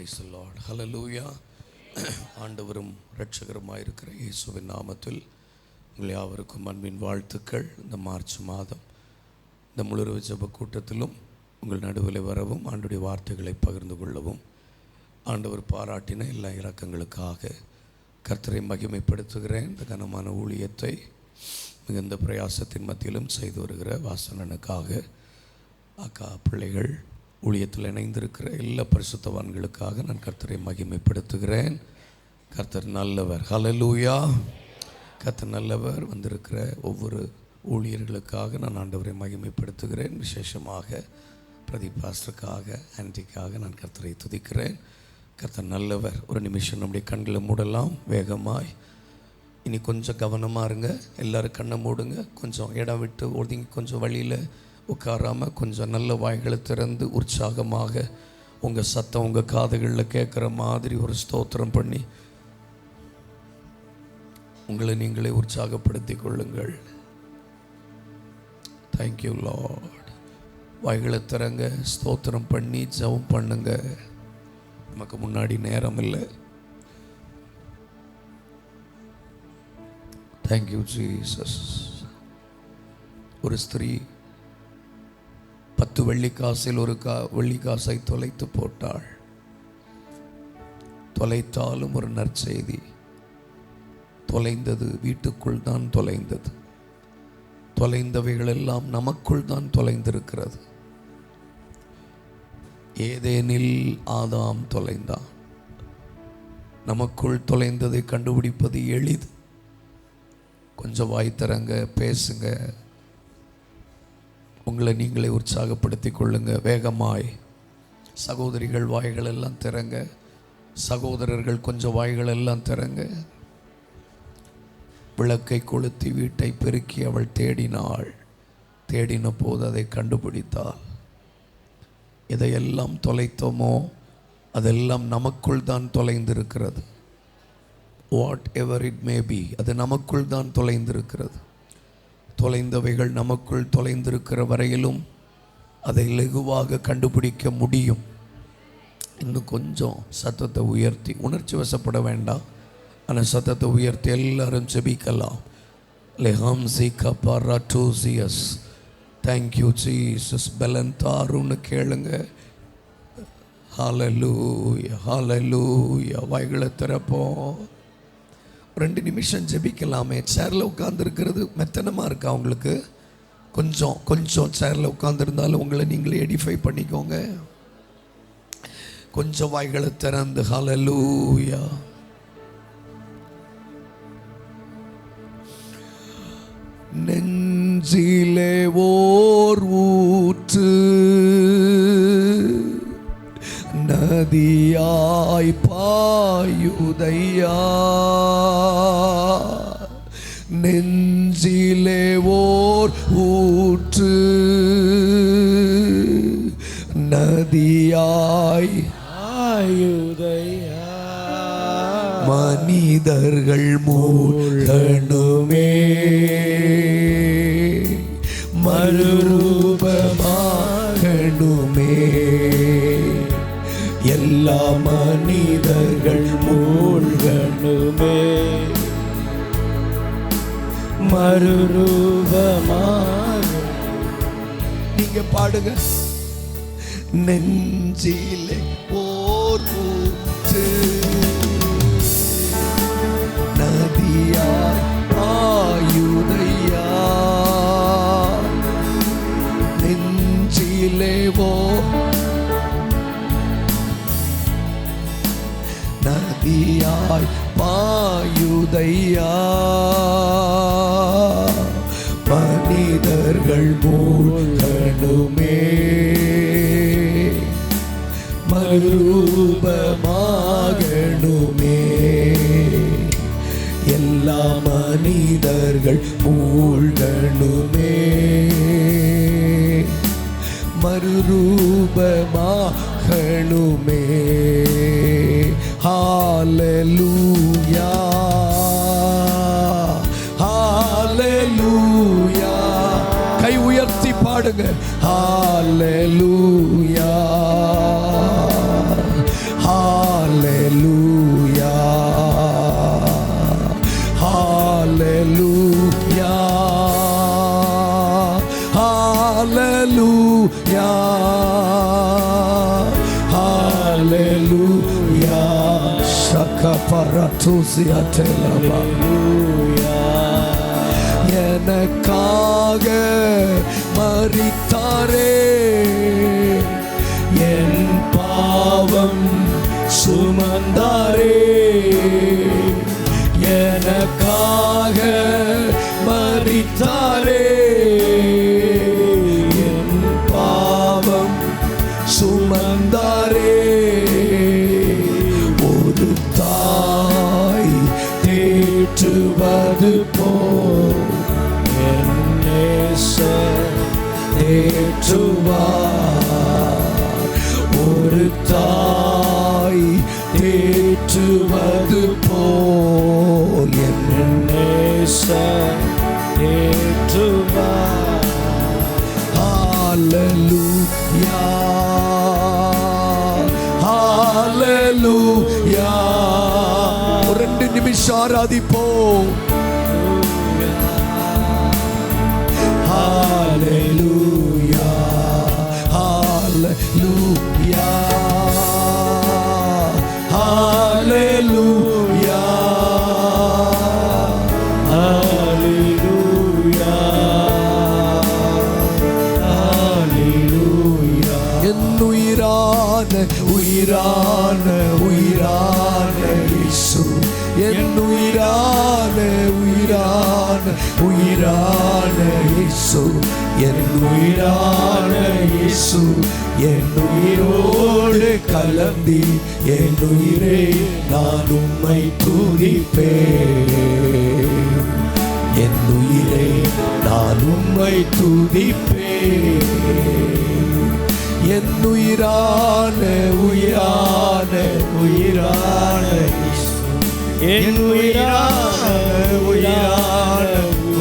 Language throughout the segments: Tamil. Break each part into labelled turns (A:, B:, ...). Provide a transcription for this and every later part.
A: Praise the Lord. ஹல்லேலூயா. ஆண்டவரும் இரட்சகருமாயிருக்கிற இயேசுவின் நாமத்தில் உங்கள் யாவருக்கும் அன்பின் வாழ்த்துக்கள். இந்த மார்ச் மாதம் இந்த முழுரவு ஜெப கூட்டத்திலும் உங்கள் நடுவில் வரவும் ஆண்டுடைய வார்த்தைகளை பகிர்ந்து கொள்ளவும் ஆண்டவர் பாராட்டின எல்லா இரக்கங்களுக்காக கர்த்தரை மகிமைப்படுத்துகிறேன். இந்த கனமான ஊழியத்தை மிகுந்த பிரயாசத்தின் மத்தியிலும் செய்து வருகிற வாசனனுக்காக அக்கா பிள்ளைகள் ஊழியத்தில் இணைந்திருக்கிற எல்லா பரிசுத்தவான்களுக்காக நான் கர்த்தரை மகிமைப்படுத்துகிறேன். கர்த்தர் நல்லவர். ஹல்லேலூயா. கர்த்தர் நல்லவர். வந்திருக்கிற ஒவ்வொரு ஊழியர்களுக்காக நான் ஆண்டவரை மகிமைப்படுத்துகிறேன். விசேஷமாக பிரதீப் பாஸ்டருக்காக, ஆன்டிக்காக நான் கர்த்தரை துதிக்கிறேன். கர்த்தர் நல்லவர். ஒரு நிமிஷம் நம்முடைய கண்களை மூடலாம் வேகமாய். இனி கொஞ்சம் கவனமாக இருங்க. எல்லோரும் கண்ணை மூடுங்க. கொஞ்சம் இடம் விட்டு ஒதுங்கி கொஞ்சம் வழியில் உட்காராமல் கொஞ்சம் நல்ல வாய்களை திறந்து உற்சாகமாக உங்கள் சத்தம் உங்கள் காதுகளில் கேட்குற மாதிரி ஒரு ஸ்தோத்திரம் பண்ணி உங்களை நீங்களே உற்சாகப்படுத்தி கொள்ளுங்கள். Thank you Lord. வாய்களை திறங்க, ஸ்தோத்திரம் பண்ணி ஜெபம் பண்ணுங்க. நமக்கு முன்னாடி நேரம் இல்லை. Thank you Jesus. ஒரு ஸ்திரீ 10 வெள்ளிக்காசில் ஒரு வெள்ளிக்காசை தொலைத்து போட்டாள். தொலைத்தாலும் ஒரு நற்செய்தி. தொலைந்தது வீட்டுக்குள் தான் தொலைந்தது. தொலைந்தவைகள் எல்லாம் நமக்குள் தான் தொலைந்திருக்கிறது. ஏதேனில் ஆதாம் தொலைந்தான். நமக்குள் தொலைந்ததை கண்டுபிடிப்பது எளிது. கொஞ்சம் வாய் தரங்க, பேசுங்க, உங்களை நீங்களே உற்சாகப்படுத்தி கொள்ளுங்க. வேகமாய் சகோதரிகள் வாய்கள் எல்லாம் திறங்க. சகோதரர்கள் கொஞ்சம் வாய்கள் எல்லாம் திறங்க. விளக்கை கொளுத்தி வீட்டை பெருக்கி அவள் தேடினாள். தேடின போது அதை கண்டுபிடித்தாள். எதையெல்லாம் தொலைத்தோமோ அதெல்லாம் நமக்குள் தான் தொலைந்திருக்கிறது. Whatever it may be, அது நமக்குள் தான் தொலைந்திருக்கிறது. தொலைந்தவைகள் நமக்குள் தொலைந்திருக்கிற வரையிலும் அதை லகுவாக கண்டுபிடிக்க முடியும். இன்னும் கொஞ்சம் சத்தத்தை உயர்த்தி, உணர்ச்சி வசப்பட வேண்டாம், ஆனால் சத்தத்தை உயர்த்தி எல்லாரும் ஜெபிக்கலாம். லெஹாம்சி கபாராட்டூசியஸ். Thank you Jesus. பலன் தாருன்னு கேளுங்க. ஹல்லேலூயா, ஹல்லேலூயா. வாய்களை திறப்போம். 2 நிமிஷம் ஜெபிக்கலாமே. சேரில் உட்காந்துருக்கிறது மெத்தனமாக இருக்கா உங்களுக்கு? கொஞ்சம் சேரில் உட்காந்துருந்தாலும் உங்களை நீங்களே எடிஃபை பண்ணிக்கோங்க. கொஞ்சம் வாய்களை திறந்து ஹல்லேலூயா. நெஞ்சிலே ஓர் ஊற்று நதியாய் பாயுதையா. நெஞ்சிலே ஓர் ஊற்று நதியாய் பாயுதையா. மனிதர்கள் மூழ்கணுமே, மறுரூபமாகணுமே. எல்லா மனிதர்கள் மூழ்கணுமே, மறுரூபமாக. நீங்க பாடுங்க. நெஞ்சிலே ஓர் ஊற்று நதியாய் பாயுதையா. நெஞ்சிலே ஓர் நதியாய் பாயுதையா. மனிதர்கள் மூழ்கணுமே, மறுரூபமாகணுமே. எல்லா மனிதர்கள் மூழ்கணுமே, மறுரூபமாகணுமே. ஹல்லேலூயா, ஹல்லேலூயா. கை உயர்த்தி பாடுங்க. ஹல்லேலூயா, ஹல்லேலூயா. Hallelujah, Hallelujah, Hallelujah. Shakaparatusia telaba. எனக்காக மரித்தாரே, என் பாவம் சுமந்தாரே, எனக்காக மரித்தாரே, என் பாவம் சுமந்தாரே. ஒரு தாய் தேற்றுவது போல் தேற்றுவார். ஒரு தாய் தேற்றுவது போல் என் நேசர் தேற்றுவார். ஹல்லேலூயா, ஹல்லேலூயா. ஒரு 2 நிமிஷம் ஆராதிப்போம். Hallelujah, Hallelujah, Hallelujah, Hallelujah, Hallelujah. என் உயிரான உயிரான உயிரான இயேசு, என் உயிரான உயிரான உயிரான இயேசு, என் உயிரான இயேசு, என் உயிரோடு கலந்தி என் உயிரே நான் உம்மை துதிப்பேன். என் உயிரே நான் உம்மை துதிப்பேன். என் உயிரான உயிரான உயிரான என் உயிரான உயிரான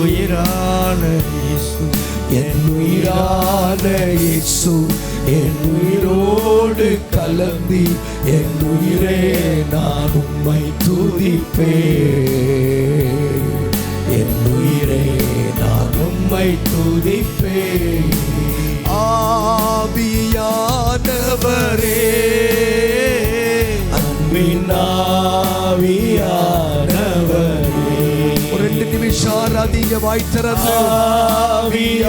A: உயிரான இயேசு, என் உயிரான இயேசு, என் உயிரோடு கலந்தி என் உயிரே நான் உம்மை துதிப்பேன். என் உயிரே நான் உம்மை துதிப்பேன். ஆவியானவரே, ஆவியானவரே. ஒரு 2 நிமிஷம் ஆராதிங்க வாய் திறந்து. ஆவியானவரே,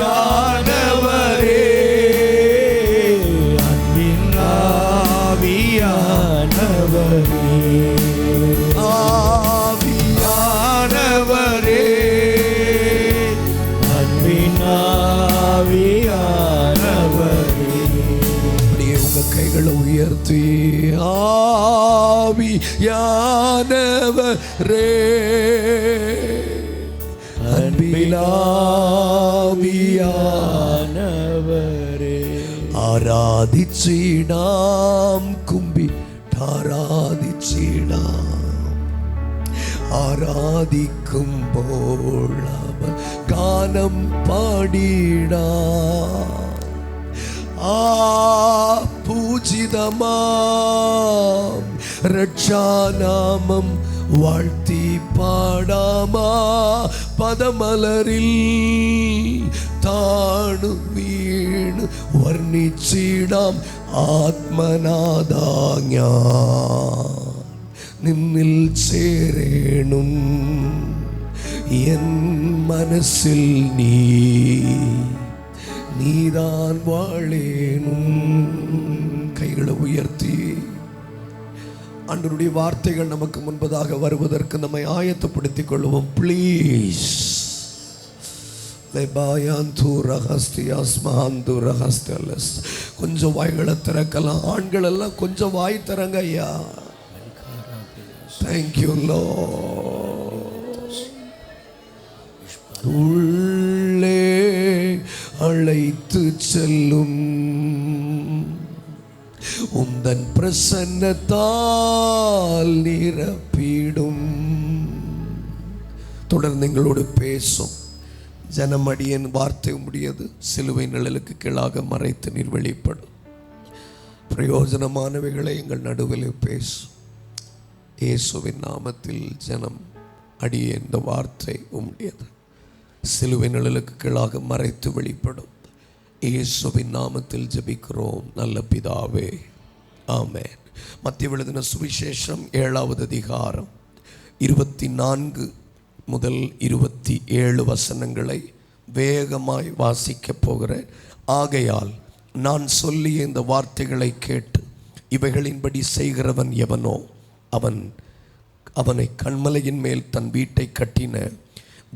A: அன்பின் ஆவியானவரே, ஆவியானவரே, அன்பின் ஆவியானவரே. அப்படியே உங்க கைகளை உயர்த்தி ஆவியானவரே, அன்பிலாவியானவரே. ஆராதிச்சிடாம் கும்பிட்டாராதிச்சிடாம், ஆராதிக்கும் போல் அவர் கானம் பாடிடாம். பூஜிதமாம் ரட்சாநாமம் வாழ்த்தி பாடாமா, பதமலரில் தாணு வீணு வர்ணிச்சிடாம் ஆத்மநாதாஞா നിന്നിൽ ചേരേണം എൻ മനസ്സിൽ നീതാൻ വാഴേണം. கைகளை உயர்த்தி ஆண்டவருடைய வார்த்தைகள் நமக்கு முன்பதாக வருவதற்கு நம்மை ஆயத்தப்படுத்திக் கொள்வோம். ப்ளீஸ். கொஞ்சம் வாய்களை திறக்கலாம். ஆண்கள் எல்லாம் கொஞ்சம் வாய் திறங்க ஐயா. Thank you Lord. உள்ளே அழைத்து செல்லும் உந்தன் பிரசன்னத்தால் நிரப்பிடும். தொடர்ந்து எங்களோடு பேசும். ஜனமடியன் வார்த்தை முடியது. சிலுவை நிழலுக்கு கீழாக மறைத்து நீர் வெளிப்படும். பிரயோஜனமானவைகளை எங்கள் நடுவில் பேசும். இயேசுவின் நாமத்தில் ஜனம் அடியே இந்த வார்த்தை உம்முடையது. சிலுவை நிழலுக்கு கீழாக மறைத்து வெளிப்படும் இயேசுவின் நாமத்தில் ஜெபிக்கிறோம் நல்ல பிதாவே, ஆமென். மத்தேயு எழுதின சுவிசேஷம் 7வது அதிகாரம் 24 முதல் 27 வசனங்களை வேகமாய் வாசிக்கப் போகிறேன். ஆகையால் நான் சொல்லிய இந்த வார்த்தைகளை கேட்டு இவைகளின்படி செய்கிறவன் எவனோ அவனை கன்மலையின் மேல் தன் வீட்டை கட்டின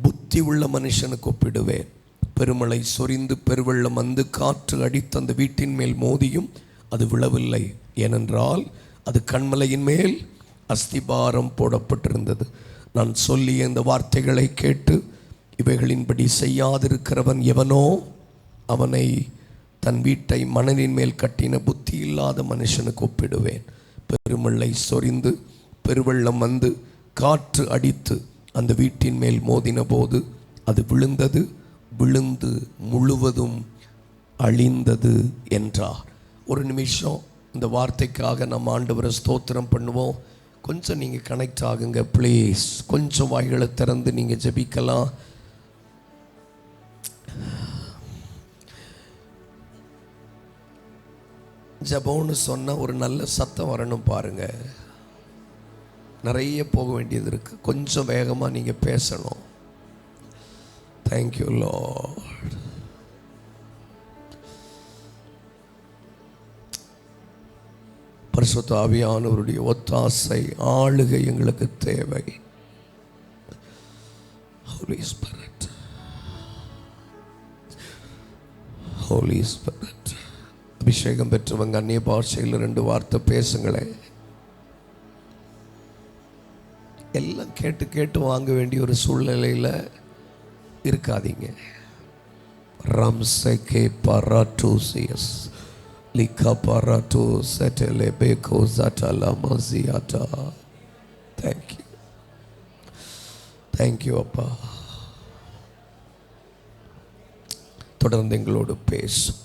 A: புத்தி உள்ள மனுஷனுக்கு ஒப்பிடுவேன். பெருமழை சொரிந்து பெருவெள்ளம் வந்து காற்று அடித்து அந்த வீட்டின் மேல் மோதியும் அது விழவில்லை, ஏனென்றால் அது கன்மலையின் மேல் அஸ்திபாரம் போடப்பட்டிருந்தது. நான் சொல்லிய இந்த வார்த்தைகளை கேட்டு இவைகளின்படி செய்யாதிருக்கிறவன் எவனோ அவனை தன் வீட்டை மணலின் மேல் கட்டின புத்தி இல்லாத மனுஷனுக்கு ஒப்பிடுவேன். பெருமழை சொரிந்து பெருவெள்ளம் வந்து காற்று அடித்து அந்த வீட்டின் மேல் மோதின போது அது விழுந்து முழுவதும் அழிந்தது என்றார். ஒரு நிமிஷம் இந்த வார்த்தைக்காக நம்ம ஆண்டவரை ஸ்தோத்திரம் பண்ணுவோம். கொஞ்சம் நீங்கள் கனெக்ட் ஆகுங்க ப்ளீஸ். கொஞ்சம் வாய்களை திறந்து நீங்கள் ஜெபிக்கலாம். ஜெபம்னு சொன்னால் ஒரு நல்ல சத்தம் வரணும் பாருங்க. நிறைய போக வேண்டியது இருக்குது. கொஞ்சம் வேகமாக நீங்கள் பேசணும். Thank you Lord. பரிசுத்த ஆவியானவருடைய ஒத்தாசை ஆளுகை எங்களுக்கு தேவை. Holy Spirit, Holy Spirit. அபிஷேகம் பெற்றவங்க அந்நிய பாஷையில் 2 வார்த்தை பேசுங்களேன். எல்லாம் கேட்டு கேட்டு வாங்க வேண்டிய ஒரு சூழ்நிலையில் இருக்காதீங்க. ரம்சகே பராட்டூசியஸ் லிகா பராட்டூ செட்டலே பேகோ ஜட்டலா மசியாட்டா. தேங்க்யூ, தேங்க்யூ அப்பா. தொடர்ந்து எங்களோடு பேசும்.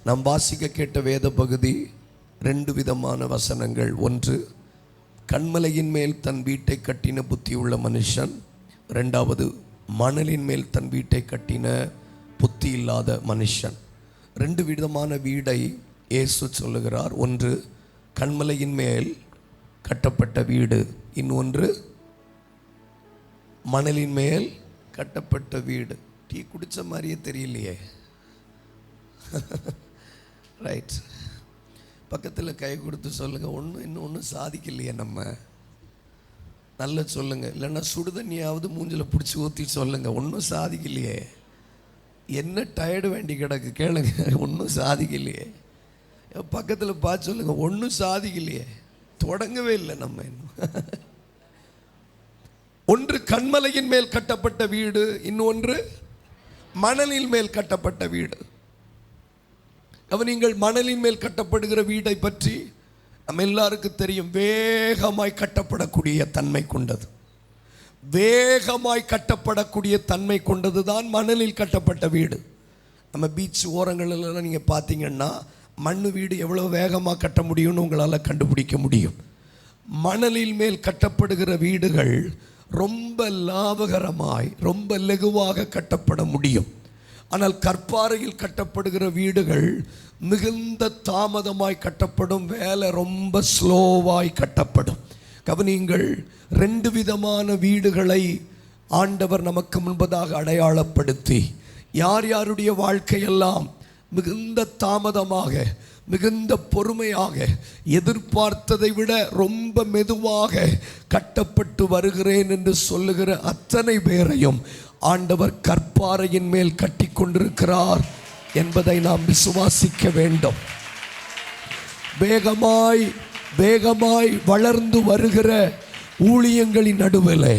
A: நாம் வாசிக்க கேட்ட வேத பகுதி 2 விதமான வசனங்கள். ஒன்று, கன்மலையின் மேல் தன் வீட்டை கட்டின புத்தி உள்ள மனுஷன். 2வது, மணலின் மேல் தன் வீட்டை கட்டின புத்தி இல்லாத மனுஷன். 2 விதமான வீடை இயேசு சொல்லுகிறார். ஒன்று கன்மலையின் மேல் கட்டப்பட்ட வீடு, இன்னொன்று மணலின் மேல் கட்டப்பட்ட வீடு. டீ குடித்த மாதிரியே தெரியலையே. ரைட், பக்கத்தில் கை கொடுத்து சொல்லுங்கள், இன்னும் ஒன்றும் சாதிக்கலையே நம்ம. நல்லா சொல்லுங்கள். இல்லைன்னா சுடுதண்ணியாவது மூஞ்சில் பிடிச்சி ஊற்றி சொல்லுங்கள், ஒன்றும் சாதிக்கலையே. என்ன டயர்டு வேண்டி கிடக்கு கேளுங்க, ஒன்றும் சாதிக்கலையே. பக்கத்தில் பார்த்து சொல்லுங்கள், ஒன்றும் சாதிக்கலையே, தொடங்கவே இல்லை நம்ம இன்னும். ஒன்று கன்மலையின் மேல் கட்டப்பட்ட வீடு, இன்னொன்று மணலின் மேல் கட்டப்பட்ட வீடு. நீங்கள் மணலின் மேல் கட்டப்படுகிற வீடை பற்றி நம்ம எல்லாருக்கும் தெரியும். வேகமாய் கட்டப்படக்கூடிய தன்மை கொண்டது. வேகமாய் கட்டப்படக்கூடிய தன்மை கொண்டது தான் மணலில் கட்டப்பட்ட வீடு. நம்ம பீச் ஓரங்களெல்லாம் நீங்கள் பார்த்தீங்கன்னா மண் வீடு எவ்வளோ வேகமாக கட்ட முடியும்னு உங்களால் கண்டுபிடிக்க முடியும். மணலில் மேல் கட்டப்படுகிற வீடுகள் ரொம்ப லாபகரமாய் ரொம்ப லகுவாக கட்டப்பட முடியும். ஆனால் கற்பாறையில் கட்டப்படுகிற வீடுகள் மிகுந்த தாமதமாய் கட்டப்படும். வேலை ரொம்ப ஸ்லோவாய் கட்டப்படும். கவனியுங்கள், 2 விதமான வீடுகளை ஆண்டவர் நமக்கு முன்பதாக அடையாளப்படுத்தி யார் யாருடைய வாழ்க்கையெல்லாம் மிகுந்த தாமதமாக மிகுந்த பொறுமையாக எதிர்பார்த்ததை விட ரொம்ப மெதுவாக கட்டப்பட்டு வருகிறேன் என்று சொல்லுகிற அத்தனை பேரையும் ஆண்டவர் கற்பாறையின் மேல் கட்டி கொண்டிருக்கிறார் என்பதை நாம் விசுவாசிக்க வேண்டும். வேகமாய் வேகமாய் வளர்ந்து வருகிற ஊழியங்களின் நடுவில்,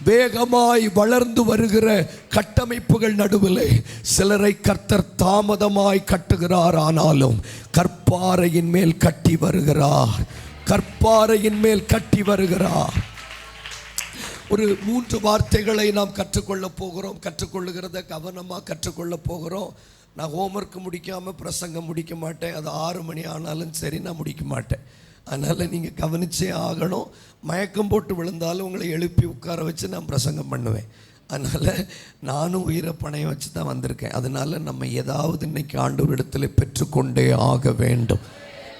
A: வேகமாய் வளர்ந்து வருகிற கட்டமைப்புகள் நடுவில் சிலரை கர்த்தர் தாமதமாய் கட்டுகிறார். ஆனாலும் கற்பாறையின் மேல் கட்டி வருகிறார். கற்பாறையின் மேல் கட்டி வருகிறார். ஒரு 3 வார்த்தைகளை நாம் கற்றுக்கொள்ள போகிறோம். கற்றுக்கொள்ளுகிறத கவனமாக கற்றுக்கொள்ள போகிறோம். நான் ஹோம்ஒர்க் முடிக்காமல் பிரசங்கம் முடிக்க மாட்டேன். அது 6 மணி ஆனாலும் சரி, நான் முடிக்க மாட்டேன். அதனால் நீங்கள் கவனிச்சே ஆகணும். மயக்கம் போட்டு விழுந்தாலும் உங்களை எழுப்பி உட்கார வச்சு நான் பிரசங்கம் பண்ணுவேன். அதனால் நானும் உயிரை பணையம் வச்சு தான் வந்திருக்கேன். அதனால் நம்ம ஏதாவது இன்னைக்கு ஆண்டவரிடத்தில் பெற்றுக்கொண்டே ஆக வேண்டும்.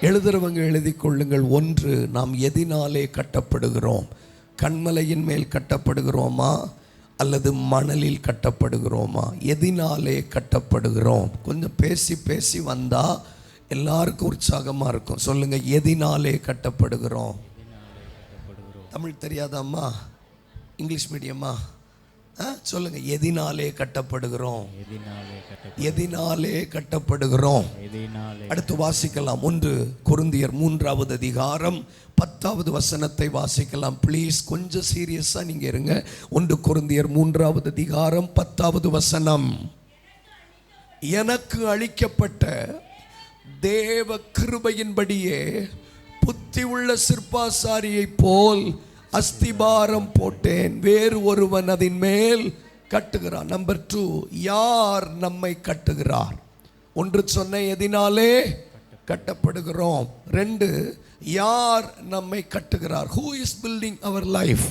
A: எழுதுறவங்க எழுதி கொள்ளுங்கள். 1, நாம் எதினாலே கட்டப்படுகிறோம்? கண்மலையின் மேல் கட்டப்படுகிறோமா அல்லது மணலில் கட்டப்படுகிறோமா? எதினாலே கட்டப்படுகிறோம்? கொஞ்சம் பேசி பேசி வந்தால் எல்லாருக்கும் உற்சாகமாக இருக்கும். சொல்லுங்கள், எதினாலே கட்டப்படுகிறோம்? தமிழ் தெரியாதாம்மா? இங்கிலீஷ் மீடியமா? சொல்லுங்க, எதினாலே கட்டப்படுகிறோம்? எதினாலே கட்டப்படுகிறோம்? அடுத்து வாசிக்கலாம். 1 கொரிந்தியர் 3வது அதிகாரம் 10வது வசனத்தை வாசிக்கலாம். ப்ளீஸ் கொஞ்சம் சீரியஸா நீங்க இருங்க. 1 கொரிந்தியர் 3வது அதிகாரம் 10வது வசனம். எனக்கு அளிக்கப்பட்ட தேவ கிருபையின்படியே புத்தி உள்ள சிற்பாசாரியை போல் அஸ்திபாரம் போட்டேன், வேறு ஒருவன் அதன் மேல் கட்டுகிறான். நம்பர் 2, யார் நம்மை கட்டுகிறார்? 1 சொன்ன எதினாலே கட்டப்படுகிறோம். 2, யார் நம்மை கட்டுகிறார்? Who is building our life?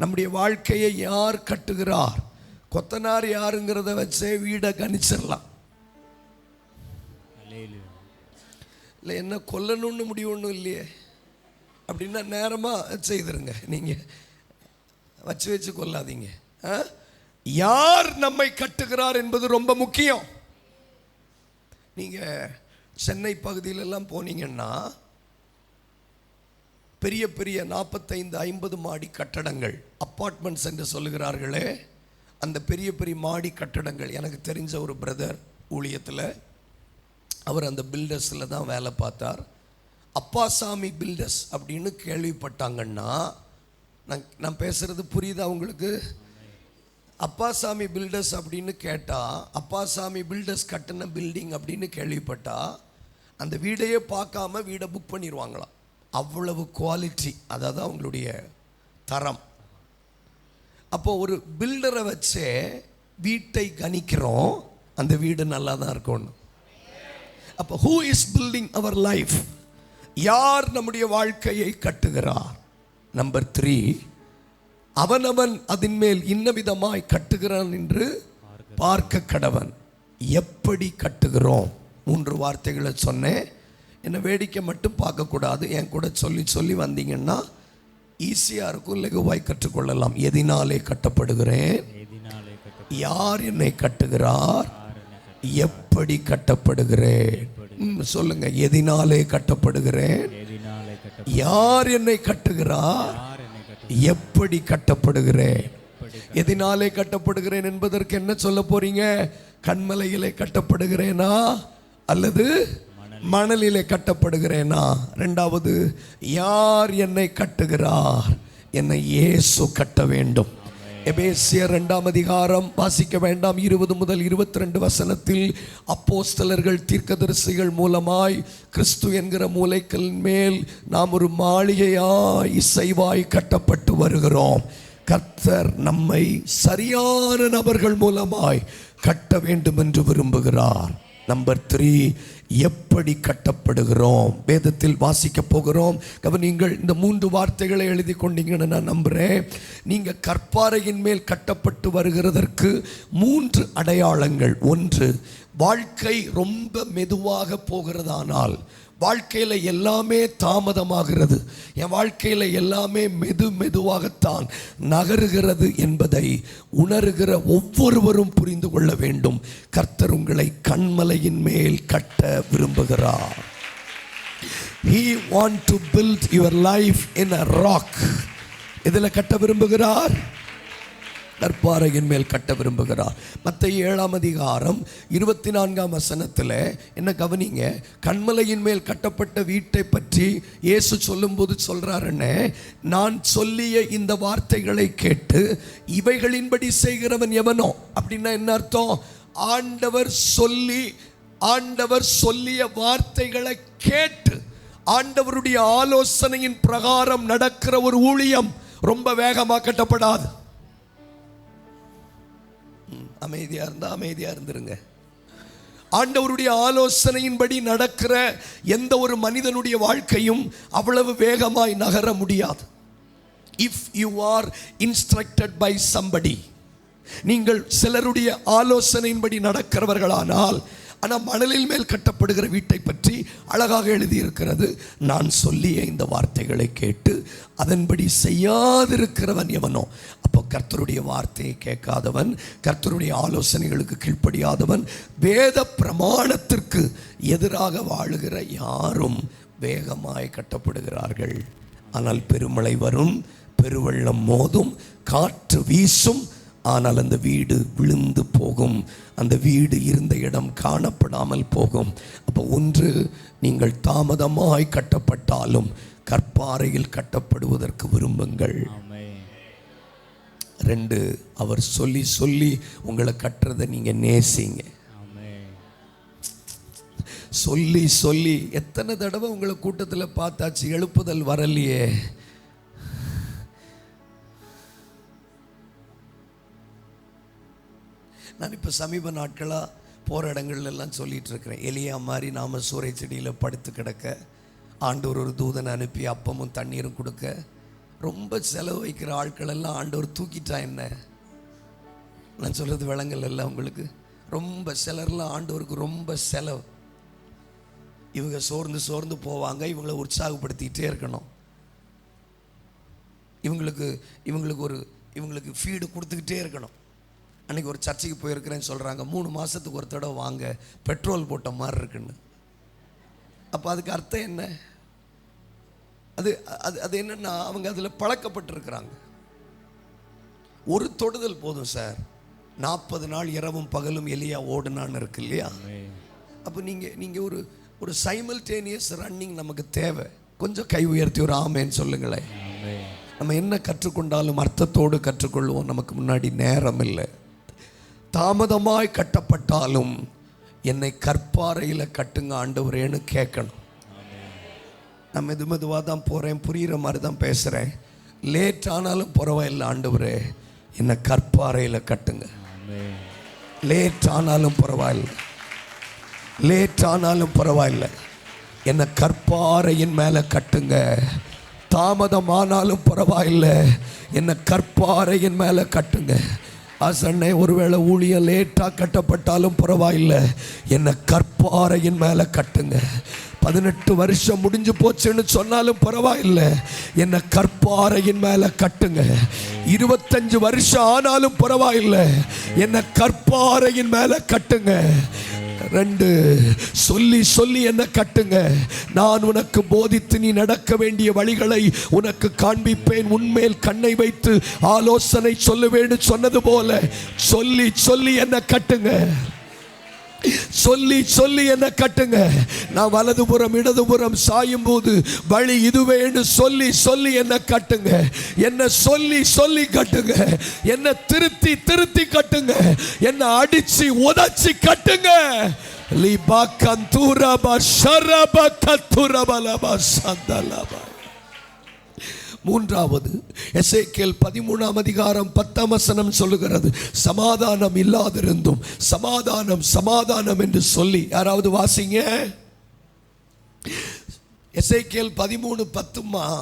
A: நம்முடைய வாழ்க்கையை யார் கட்டுகிறார்? கொத்தனார் யாருங்கிறத வச்சே வீடை கணிச்சிடலாம். இல்லை, என்ன கொல்லணும்னு முடிவு ஒன்றும் இல்லையே. அப்படின்னா நேரமாக செய்திருங்க. நீங்கள் வச்சு கொள்ளாதீங்க. யார் நம்மை கட்டுகிறார் என்பது ரொம்ப முக்கியம். நீங்கள் சென்னை பகுதியிலெல்லாம் போனீங்கன்னா பெரிய பெரிய 45-50 மாடி கட்டடங்கள், அப்பார்ட்மெண்ட்ஸ் என்று சொல்லுகிறார்களே, அந்த பெரிய பெரிய மாடி கட்டடங்கள். எனக்கு தெரிஞ்ச ஒரு பிரதர் ஊழியத்தில், அவர் அந்த பில்டர்ஸில் தான் வேலை பார்த்தார். அப்பாசாமி பில்டர்ஸ் அப்படின்னு கேள்விப்பட்டாங்கன்னா, நான் பேசுகிறது புரியுதா உங்களுக்கு? அப்பாசாமி பில்டர்ஸ் அப்படின்னு கேட்டால், அப்பாசாமி பில்டர்ஸ் கட்டின பில்டிங் அப்படின்னு கேள்விப்பட்டா அந்த வீடையே பார்க்காம வீடை புக் பண்ணிடுவாங்களாம். அவ்வளவு குவாலிட்டி, அதாவது அவங்களுடைய தரம். அப்போ ஒரு பில்டரை வச்சே வீட்டை கணிக்கிறோம், அந்த வீடு நல்லா தான் இருக்கணும். அப்போ who is building our life? யார் நம்முடைய வாழ்க்கையை கட்டுகிறார்? நம்பர் 3, அவனவன் அதன் மேல் இன்ன விதமாய் கட்டுகிறான் என்று பார்க்க கடவன். எப்படி கட்டுகிறோம்? 3 வார்த்தைகளை சொன்னேன். என்ன வேடிக்கை மட்டும் பார்க்கக்கூடாது. என் கூட சொல்லி சொல்லி வந்தீங்கன்னா ஈஸியாக இருக்கும், லகுவாய் கற்றுக்கொள்ளலாம். எதினாலே கட்டப்படுகிறேன்? யார் என்னை கட்டுகிறார்? எப்படி கட்டப்படுகிறேன்? சொல்லுங்க, எதினாலே கட்டப்படுகிறேன்? யார் என்னை கட்டுகிறார்? எப்படி கட்டப்படுகிறேன்? எதினாலே கட்டப்படுகிறேன் என்பதற்கு என்ன சொல்ல போறீங்க? கண்மலையிலே கட்டப்படுகிறேனா அல்லது மணலிலே கட்டப்படுகிறேனா? 2வது, யார் என்னை கட்டுகிறார்? என்னை இயேசு கட்ட வேண்டும். எபேசியர் 2ஆம் அதிகாரம் வாசிக்க வேண்டாம், 20 முதல் 22 வசனத்தில் அப்போஸ்தலர்கள் தீர்க்கதரிசிகள் மூலமாய் கிறிஸ்து என்கிற மூலைக்கல்லின் மேல் நாம் ஒரு மாளிகையாய் இசைவாய் கட்டப்பட்டு வருகிறோம். கர்த்தர் நம்மை சரியான நபர்கள் மூலமாய் கட்ட வேண்டும் என்று விரும்புகிறார். நம்பர் 3, எப்படி கட்டப்படுகிறோம்? வேதத்தில் வாசிக்க போகிறோம். கவனிங்கள், இந்த 3 வார்த்தைகளை எழுதி கொண்டீங்கன்னு நான் நம்புகிறேன். நீங்கள் கற்பாறையின் மேல் கட்டப்பட்டு வருகிறதற்கு 3 அடையாளங்கள். 1, வாழ்க்கை ரொம்ப மெதுவாக போகிறதானால், வாழ்க்கையில் எல்லாமே தாமதமாகிறது, என் வாழ்க்கையில் எல்லாமே மெதுவாகத்தான் நகருகிறது என்பதை உணர்கிற ஒவ்வொருவரும் புரிந்து கொள்ள வேண்டும். கர்த்தர் உங்களை கண்மலையின் மேல் கட்ட விரும்புகிறார். He want to build your life in a rock. இதில் கட்ட விரும்புகிறார், கற்பாறையின் மேல் கட்ட விரும்புகிறார். மத்தேயு 7ஆம் அதிகாரம் 24ஆம் வசனத்தில் என்ன கவனிங்க, கண்மலையின் மேல் கட்டப்பட்ட வீட்டை பற்றி இயேசு சொல்லும்போது சொல்றாருன்னு, நான் சொல்லிய இந்த வார்த்தைகளை கேட்டு இவைகளின்படி செய்கிறவன் எவனோ. அப்படின்னா என்ன அர்த்தம்? ஆண்டவர் சொல்லிய வார்த்தைகளை கேட்டு ஆண்டவருடைய ஆலோசனையின் பிரகாரம் நடக்கிற ஒரு ஊழியம் ரொம்ப வேகமாக கட்டப்படாது. அமைதியாக இருந்தால் அமைதியாக இருந்துருங்க. ஆண்டவருடைய ஆலோசனையின்படி நடக்கிற எந்த ஒரு மனிதனுடைய வாழ்க்கையும் அவ்வளவு வேகமாய் நகர முடியாது. If you are instructed by somebody, நீங்கள் சிலருடைய ஆலோசனையின்படி நடக்கிறவர்களானால். ஆனால் மணலில் மேல் கட்டப்படுகிற வீட்டை பற்றி அழகாக எழுதியிருக்கிறது, நான் சொல்லிய இந்த வார்த்தைகளை கேட்டு அதன்படி செய்யாதிருக்கிறவன் எவனோ. அப்போ கர்த்தருடைய வார்த்தையை கேட்காதவன், கர்த்தருடைய ஆலோசனைகளுக்கு கீழ்ப்படியாதவன், வேத பிரமாணத்திற்கு எதிராக வாழுகிற யாரும் வேகமாய் கட்டப்படுகிறார்கள். ஆனால் பெருமழை வரும், பெருவெள்ளம் மோதும், காற்று வீசும், ஆனால் அந்த வீடு விழுந்து போகும், அந்த வீடு இருந்த இடம் காணப்படாமல் போகும். அப்போ ஒன்று, நீங்கள் தாமதமாய் கட்டப்பட்டாலும் கற்பாறையில் கட்டப்படுவதற்கு விரும்புங்கள். 2, அவர் சொல்லி சொல்லி உங்களை கட்டுறதை நீங்க நேசிங்க. சொல்லி சொல்லி எத்தனை தடவை உங்களை கூட்டத்தில் பார்த்தாச்சு, எழுப்புதல் வரலையே. நான் இப்போ சமீப நாட்களாக போகிற இடங்கள்லாம் சொல்லிகிட்டு இருக்கிறேன், எலியா மாதிரி நாம் சூறை செடியில் படுத்து கிடக்க, ஆண்டவர் ஒரு தூதனை அனுப்பி அப்பமும் தண்ணீரும் கொடுக்க, ரொம்ப செலவு வைக்கிற ஆட்களெல்லாம் ஆண்டவர் தூக்கிட்டா என்ன. நான் சொல்கிறது விளங்கல் எல்லாம் உங்களுக்கு. ரொம்ப சிலர்லாம் ஆண்டவருக்கு ரொம்ப செலவு. இவங்க சோர்ந்து சோர்ந்து போவாங்க, இவங்களை உற்சாகப்படுத்திக்கிட்டே இருக்கணும். இவங்களுக்கு ஃபீடு கொடுத்துக்கிட்டே இருக்கணும். அன்றைக்கி ஒரு சர்ச்சைக்கு போயிருக்கிறேன்னு சொல்கிறாங்க, 3 மாதத்துக்கு ஒரு தடவை வாங்க, பெட்ரோல் போட்ட மாதிரி இருக்குன்னு. அப்போ அதுக்கு அர்த்தம் என்ன? அது அது அது என்னென்னா, அவங்க அதில் பழக்கப்பட்டிருக்கிறாங்க. ஒரு தொடுதல் போதும் சார், 40 நாள் இரவும் பகலும் எலியா ஓடுனான்னு இருக்கு இல்லையா? அப்போ நீங்கள் ஒரு சைமல்டேனியஸ் ரன்னிங் நமக்கு தேவை. கொஞ்சம் கை உயர்த்தி ஒரு ஆமேன்னு சொல்லுங்களேன். நம்ம என்ன கற்றுக்கொண்டாலும் அர்த்தத்தோடு கற்றுக்கொள்வோம். நமக்கு முன்னாடி நேரம் இல்லை. தாமதமாய் கட்டப்பட்டாலும் என்னை கற்பாறையில் கட்டுங்க ஆண்டவரேன்னு கேட்கணும். நான் மெதுவாக தான் போகிறேன், புரிகிற மாதிரி தான் பேசுகிறேன். லேட் ஆனாலும் பரவாயில்லை ஆண்டவரே, என்னை கற்பாறையில் கட்டுங்க. லேட் ஆனாலும் பரவாயில்லை, லேட் ஆனாலும் பரவாயில்லை, என்னை கற்பாறையின் மேலே கட்டுங்க. தாமதமானாலும் பரவாயில்லை, என்னை கற்பாறையின் மேலே கட்டுங்க. அசண்ணே, ஒருவேளை ஊழியம் லேட்டாக கட்டப்பட்டாலும் பரவாயில்லை, என்னை கற்பாறையின் மேலே கட்டுங்க. 18 வருஷம் முடிஞ்சு போச்சுன்னு சொன்னாலும் பரவாயில்லை, என்னை கற்பாறையின் மேலே கட்டுங்க. 25 வருஷம் ஆனாலும் பரவாயில்லை, என்னை கற்பாறையின் மேலே கட்டுங்க. 2, சொல்லி சொல்லி என்ன கட்டுங்க. நான் உனக்கு போதித்து நீ நடக்க வேண்டிய வழிகளை உனக்கு காண்பிப்பேன், உன்மேல் கண்ணை வைத்து ஆலோசனை சொல்லுவேன்னு சொன்னது போல சொல்லி சொல்லி என்ன கட்டுங்க. சொல்லி சொல்லி என்ன கட்டுங்க. நான் வலதுபுறம் இடதுபுறம் சாயும் போது வழி இதுவேன்னு சொல்லி சொல்லி என்ன கட்டுங்க. என்ன சொல்லி சொல்லி கட்டுங்க. என்ன திருத்தி திருத்தி கட்டுங்க. என்ன அடிச்சு உதச்சி கட்டுங்க. மூன்றாவது, எசேக்கியேல் 13ஆம் அதிகாரம் 10ஆம் வசனம் சொல்லுகிறது, சமாதானம் இல்லாதிருந்தும் சமாதானம் சமாதானம் என்று சொல்லி. யாராவது வாசிங்க. எசேக்கியேல் 13:10.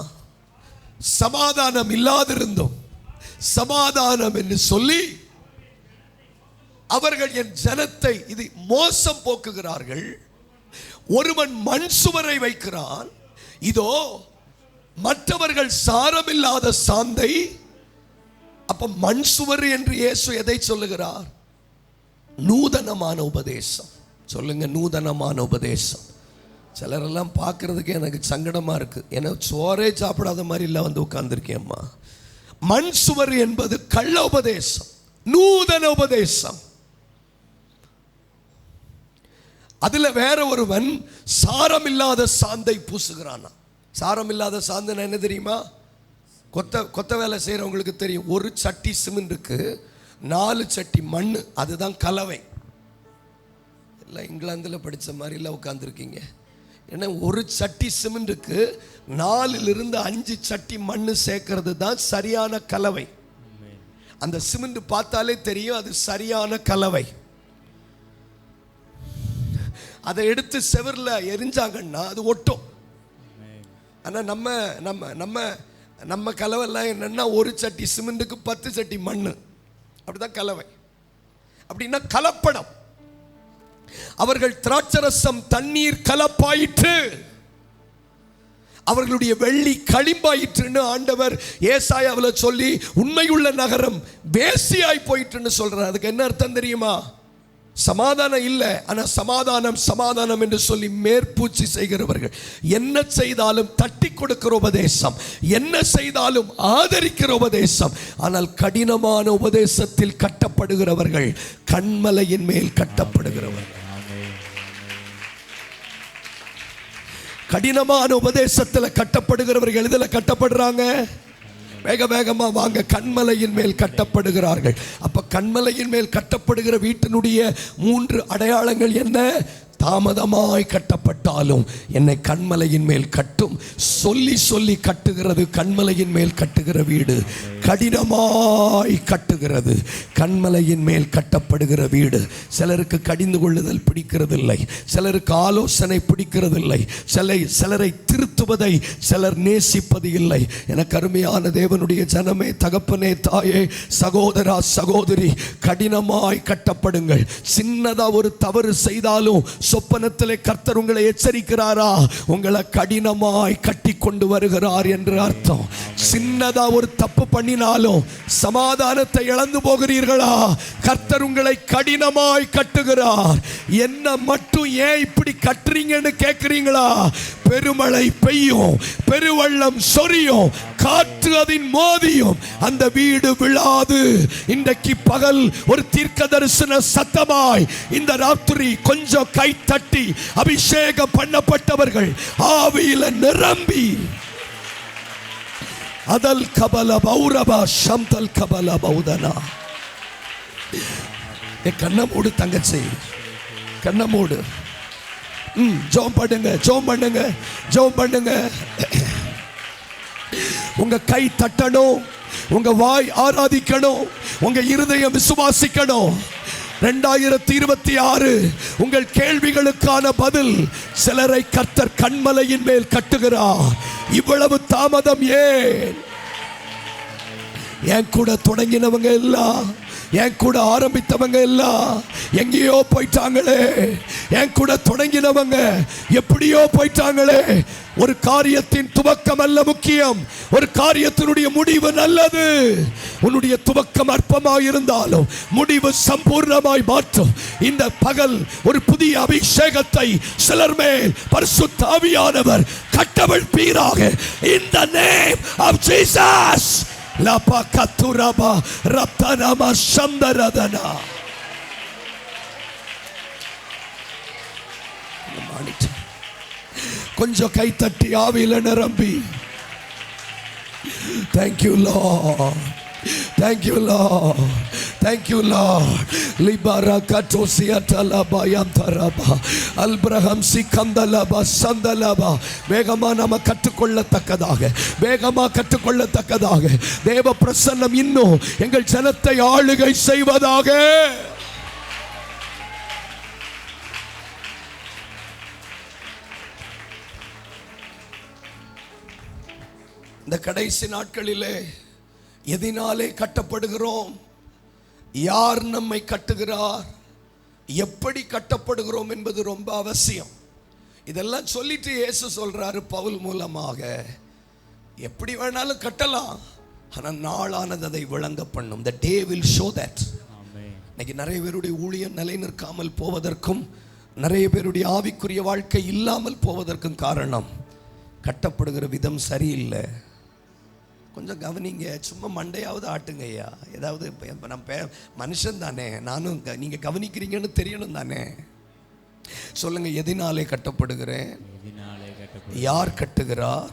A: சமாதானம் இல்லாதிருந்தும் சமாதானம் என்று சொல்லி அவர்கள் என் ஜனத்தை இது மோசம் போக்குகிறார்கள். ஒருவன் மண் சுவரை வைக்கிறான், இதோ மற்றவர்கள் சாரமில்லாத சாந்தை. அப்ப மண் சுவர் என்று இயேசு எதை சொல்லுகிறார்? நூதனமான உபதேசம். சொல்லுங்க, நூதனமான உபதேசம். சிலரெல்லாம் பார்க்கறதுக்கு எனக்கு சங்கடமா இருக்கு. ஏன்னா சோறே சாப்பிடாத மாதிரி இல்லை வந்து உட்கார்ந்துருக்கேம்மா. மண் சுவர் என்பது கள்ள உபதேசம், நூதன உபதேசம். அதுல வேற ஒருவன் சாரமில்லாத சாந்தை பூசுகிறானா. சாரமில்லாத சாந்தம் என்ன தெரியுமா? கொத்த வேலை செய்கிறவங்களுக்கு தெரியும். ஒரு சட்டி சிமெண்ட்டுக்கு 4 சட்டி மண், அதுதான் கலவை. எல்லாம் இங்கிலாந்தில் படித்த மாதிரிலாம் உட்காந்துருக்கீங்க. ஏன்னா ஒரு சட்டி சிமெண்ட்டுக்கு 4லிருந்து 5 சட்டி மண் சேர்க்கறது தான் சரியான கலவை. அந்த சிமெண்ட் பார்த்தாலே தெரியும் அது சரியான கலவை. அதை எடுத்து செவரில் எரிஞ்சாங்கன்னா அது ஒட்டும். ஆனால் நம்ம நம்ம நம்ம நம்ம கலவைலாம் என்னன்னா, ஒரு சட்டி சிமெண்ட்டுக்கு 10 சட்டி மண், அப்படிதான் கலவை. அப்படின்னா கலப்படம். அவர்கள் திராட்சரசம் தண்ணீர் கலப்பாயிற்று, அவர்களுடைய வெள்ளி களிம்பாயிற்றுன்னு ஆண்டவர் ஏசாயாவில் சொல்லி உண்மையுள்ள நகரம் வேசியாய் போயிட்டுன்னு சொல்றார். அதுக்கு என்ன அர்த்தம் தெரியுமா? சமாதானம் இல்லை, ஆனால் சமாதானம் சமாதானம் என்று சொல்லி மேற்பூச்சி செய்கிறவர்கள். என்ன செய்தாலும் தட்டி கொடுக்கிற உபதேசம், என்ன செய்தாலும் ஆதரிக்கிற உபதேசம். ஆனால் கடினமான உபதேசத்தில் கட்டப்படுகிறவர்கள் கண்மலையின் மேல் கட்டப்படுகிறவர்கள். கடினமான உபதேசத்தில் கட்டப்படுகிறவர்கள் எதில் கட்டப்படுறாங்க? வேக வேகமா வாங்க, கண்மலையின் மேல் கட்டப்படுகிறார்கள். அப்ப கண்மலையின் மேல் கட்டப்படுகிற வீட்டினுடைய 3 அடையாளங்கள் என்ன? தாமதமாய் கட்டப்பட்டாலும் என்னை கண்மலையின் மேல் கட்டும். சொல்லி சொல்லி கட்டுகிறது கண்மலையின் மேல் கட்டுகிற வீடு. கடினமாய் கட்டுகிறது கண்மலையின் மேல் கட்டப்படுகிற வீடு. சிலருக்கு கடிந்து கொள்ளுதல் பிடிக்கிறதில்லை, சிலருக்கு ஆலோசனை பிடிக்கிறதில்லை, சிலரை திருத்துவதை சிலர் நேசிப்பது இல்லை. எனக்கு அருமையான தேவனுடைய ஜனமே, தகப்பனே, தாயே, சகோதரா, சகோதரி, கடினமாய் கட்டப்படுங்கள். சின்னதா ஒரு தவறு செய்தாலும் சொப்பனத்திலே கர்த்தர் உங்களை எச்சரிக்கிறாரா? உங்களை கடினமாய் கட்டி கொண்டு வருகிறார் என்று அர்த்தம். சின்னதா ஒரு தப்பு பண்ணினாலும் சமாதானத்தை இழந்து போகிறீர்களா? கர்த்தர் உங்களை கடினமாய் கட்டுகிறார். என்ன மட்டும் ஏன் இப்படி கட்டுறீங்கன்னு கேட்கிறீங்களா? பெருமழை பெய்யும், பெருவெள்ளம் சொரியும், காற்று அதின் மோதியும் அந்த வீடு விழாது. இன்றைக்கு பகல் ஒரு தீர்க்க தரிசன சத்தமாய் இந்த ராத்திரி கொஞ்சம் கை தட்டி அபிஷேகம் பண்ணப்பட்டவர்கள் ஆவியில நிரம்பி அதல் கபல பௌரபா சம்தல் கபல பௌதனா. கண்ணமோடு தங்கச்சி, கண்ணமோடு. ஜோம் பண்ணுங்க, ஜோம் பண்ணுங்க, ஜோம் பண்ணுங்க. உங்க கை தட்டணும், உங்க வாய் ஆராதிக்கணும், உங்க இருதயம் விசுவாசிக்கணும். 2026 உங்கள் கேள்விகளுக்கான பதில். சிலரை கர்த்தர் கண்மலையின் மேல் கட்டுகிறார். இவ்வளவு தாமதம் ஏன்? என் கூட தொடங்கினவங்க எல்லாம், என் கூட ஆரம்பித்தவங்க எல்லாம் எங்கேயோ போயிட்டாங்களே. என் கூட தொடங்கினவங்க எப்படியோ போயிட்டாங்களே. ஒரு காரியத்தின் துவக்கம் அல்ல முக்கியம், ஒரு காரியத்தினுடைய முடிவு நல்லது. உன்னுடைய துவக்கம் அற்பமாய் இருந்தாலும் முடிவு சம்பூர்ணமாய் மாற்றும். இந்த பகல் ஒரு புதிய அபிஷேகத்தை சிலர் மேல் பரிசுத்த ஆவியானவர் கட்டவிழ்ப்பீராக. In the name of Jesus. லபா கத்துரபா ரப்தனமா சந்தரதனா. கொஞ்சம் கை தட்டி ஆவியில நிரம்பி. Thank you Lord, thank you Lord, thank you Lord. Libara katosia talaba yantaraba albraham sikandalaba sandalaba. வேகமா நாம கற்றுக்கொள்ளத்தக்கதாக, வேகமா கற்றுக்கொள்ளத்தக்கதாக தேவ பிரசன்னம் இன்னும் எங்கள் ஜனத்தை ஆளுகை செய்வதாக. இந்த கடைசி நாட்களிலே எதினாலே கட்டப்படுகிறோம், யார் நம்மை கட்டுகிறார், எப்படி கட்டப்படுகிறோம் என்பது ரொம்ப அவசியம். இதெல்லாம் சொல்லிட்டு இயேசு சொல்றாரு பவுல் மூலமாக, எப்படி வேணாலும் கட்டலாம், ஆனால் நாளானது அதை விளங்க பண்ணும். The day will show that. இன்னைக்கு நிறைய பேருடைய ஊழியம் நிலை நிற்காமல் போவதற்கும், நிறைய பேருடைய ஆவிக்குரிய வாழ்க்கை இல்லாமல் போவதற்கும் காரணம் கட்டப்படுகிற விதம் சரியில்லை. கொஞ்சம் கவனிங்க, சும்மா மண்டையாவது ஆட்டுங்க ஐயா. ஏதாவது நம்ம மனுஷன் தானே, நானும் நீங்கள் கவனிக்கிறீங்கன்னு தெரியணும் தானே. சொல்லுங்க, எதினாலே கட்டப்படுகிறேன், யார் கட்டுகிறார்,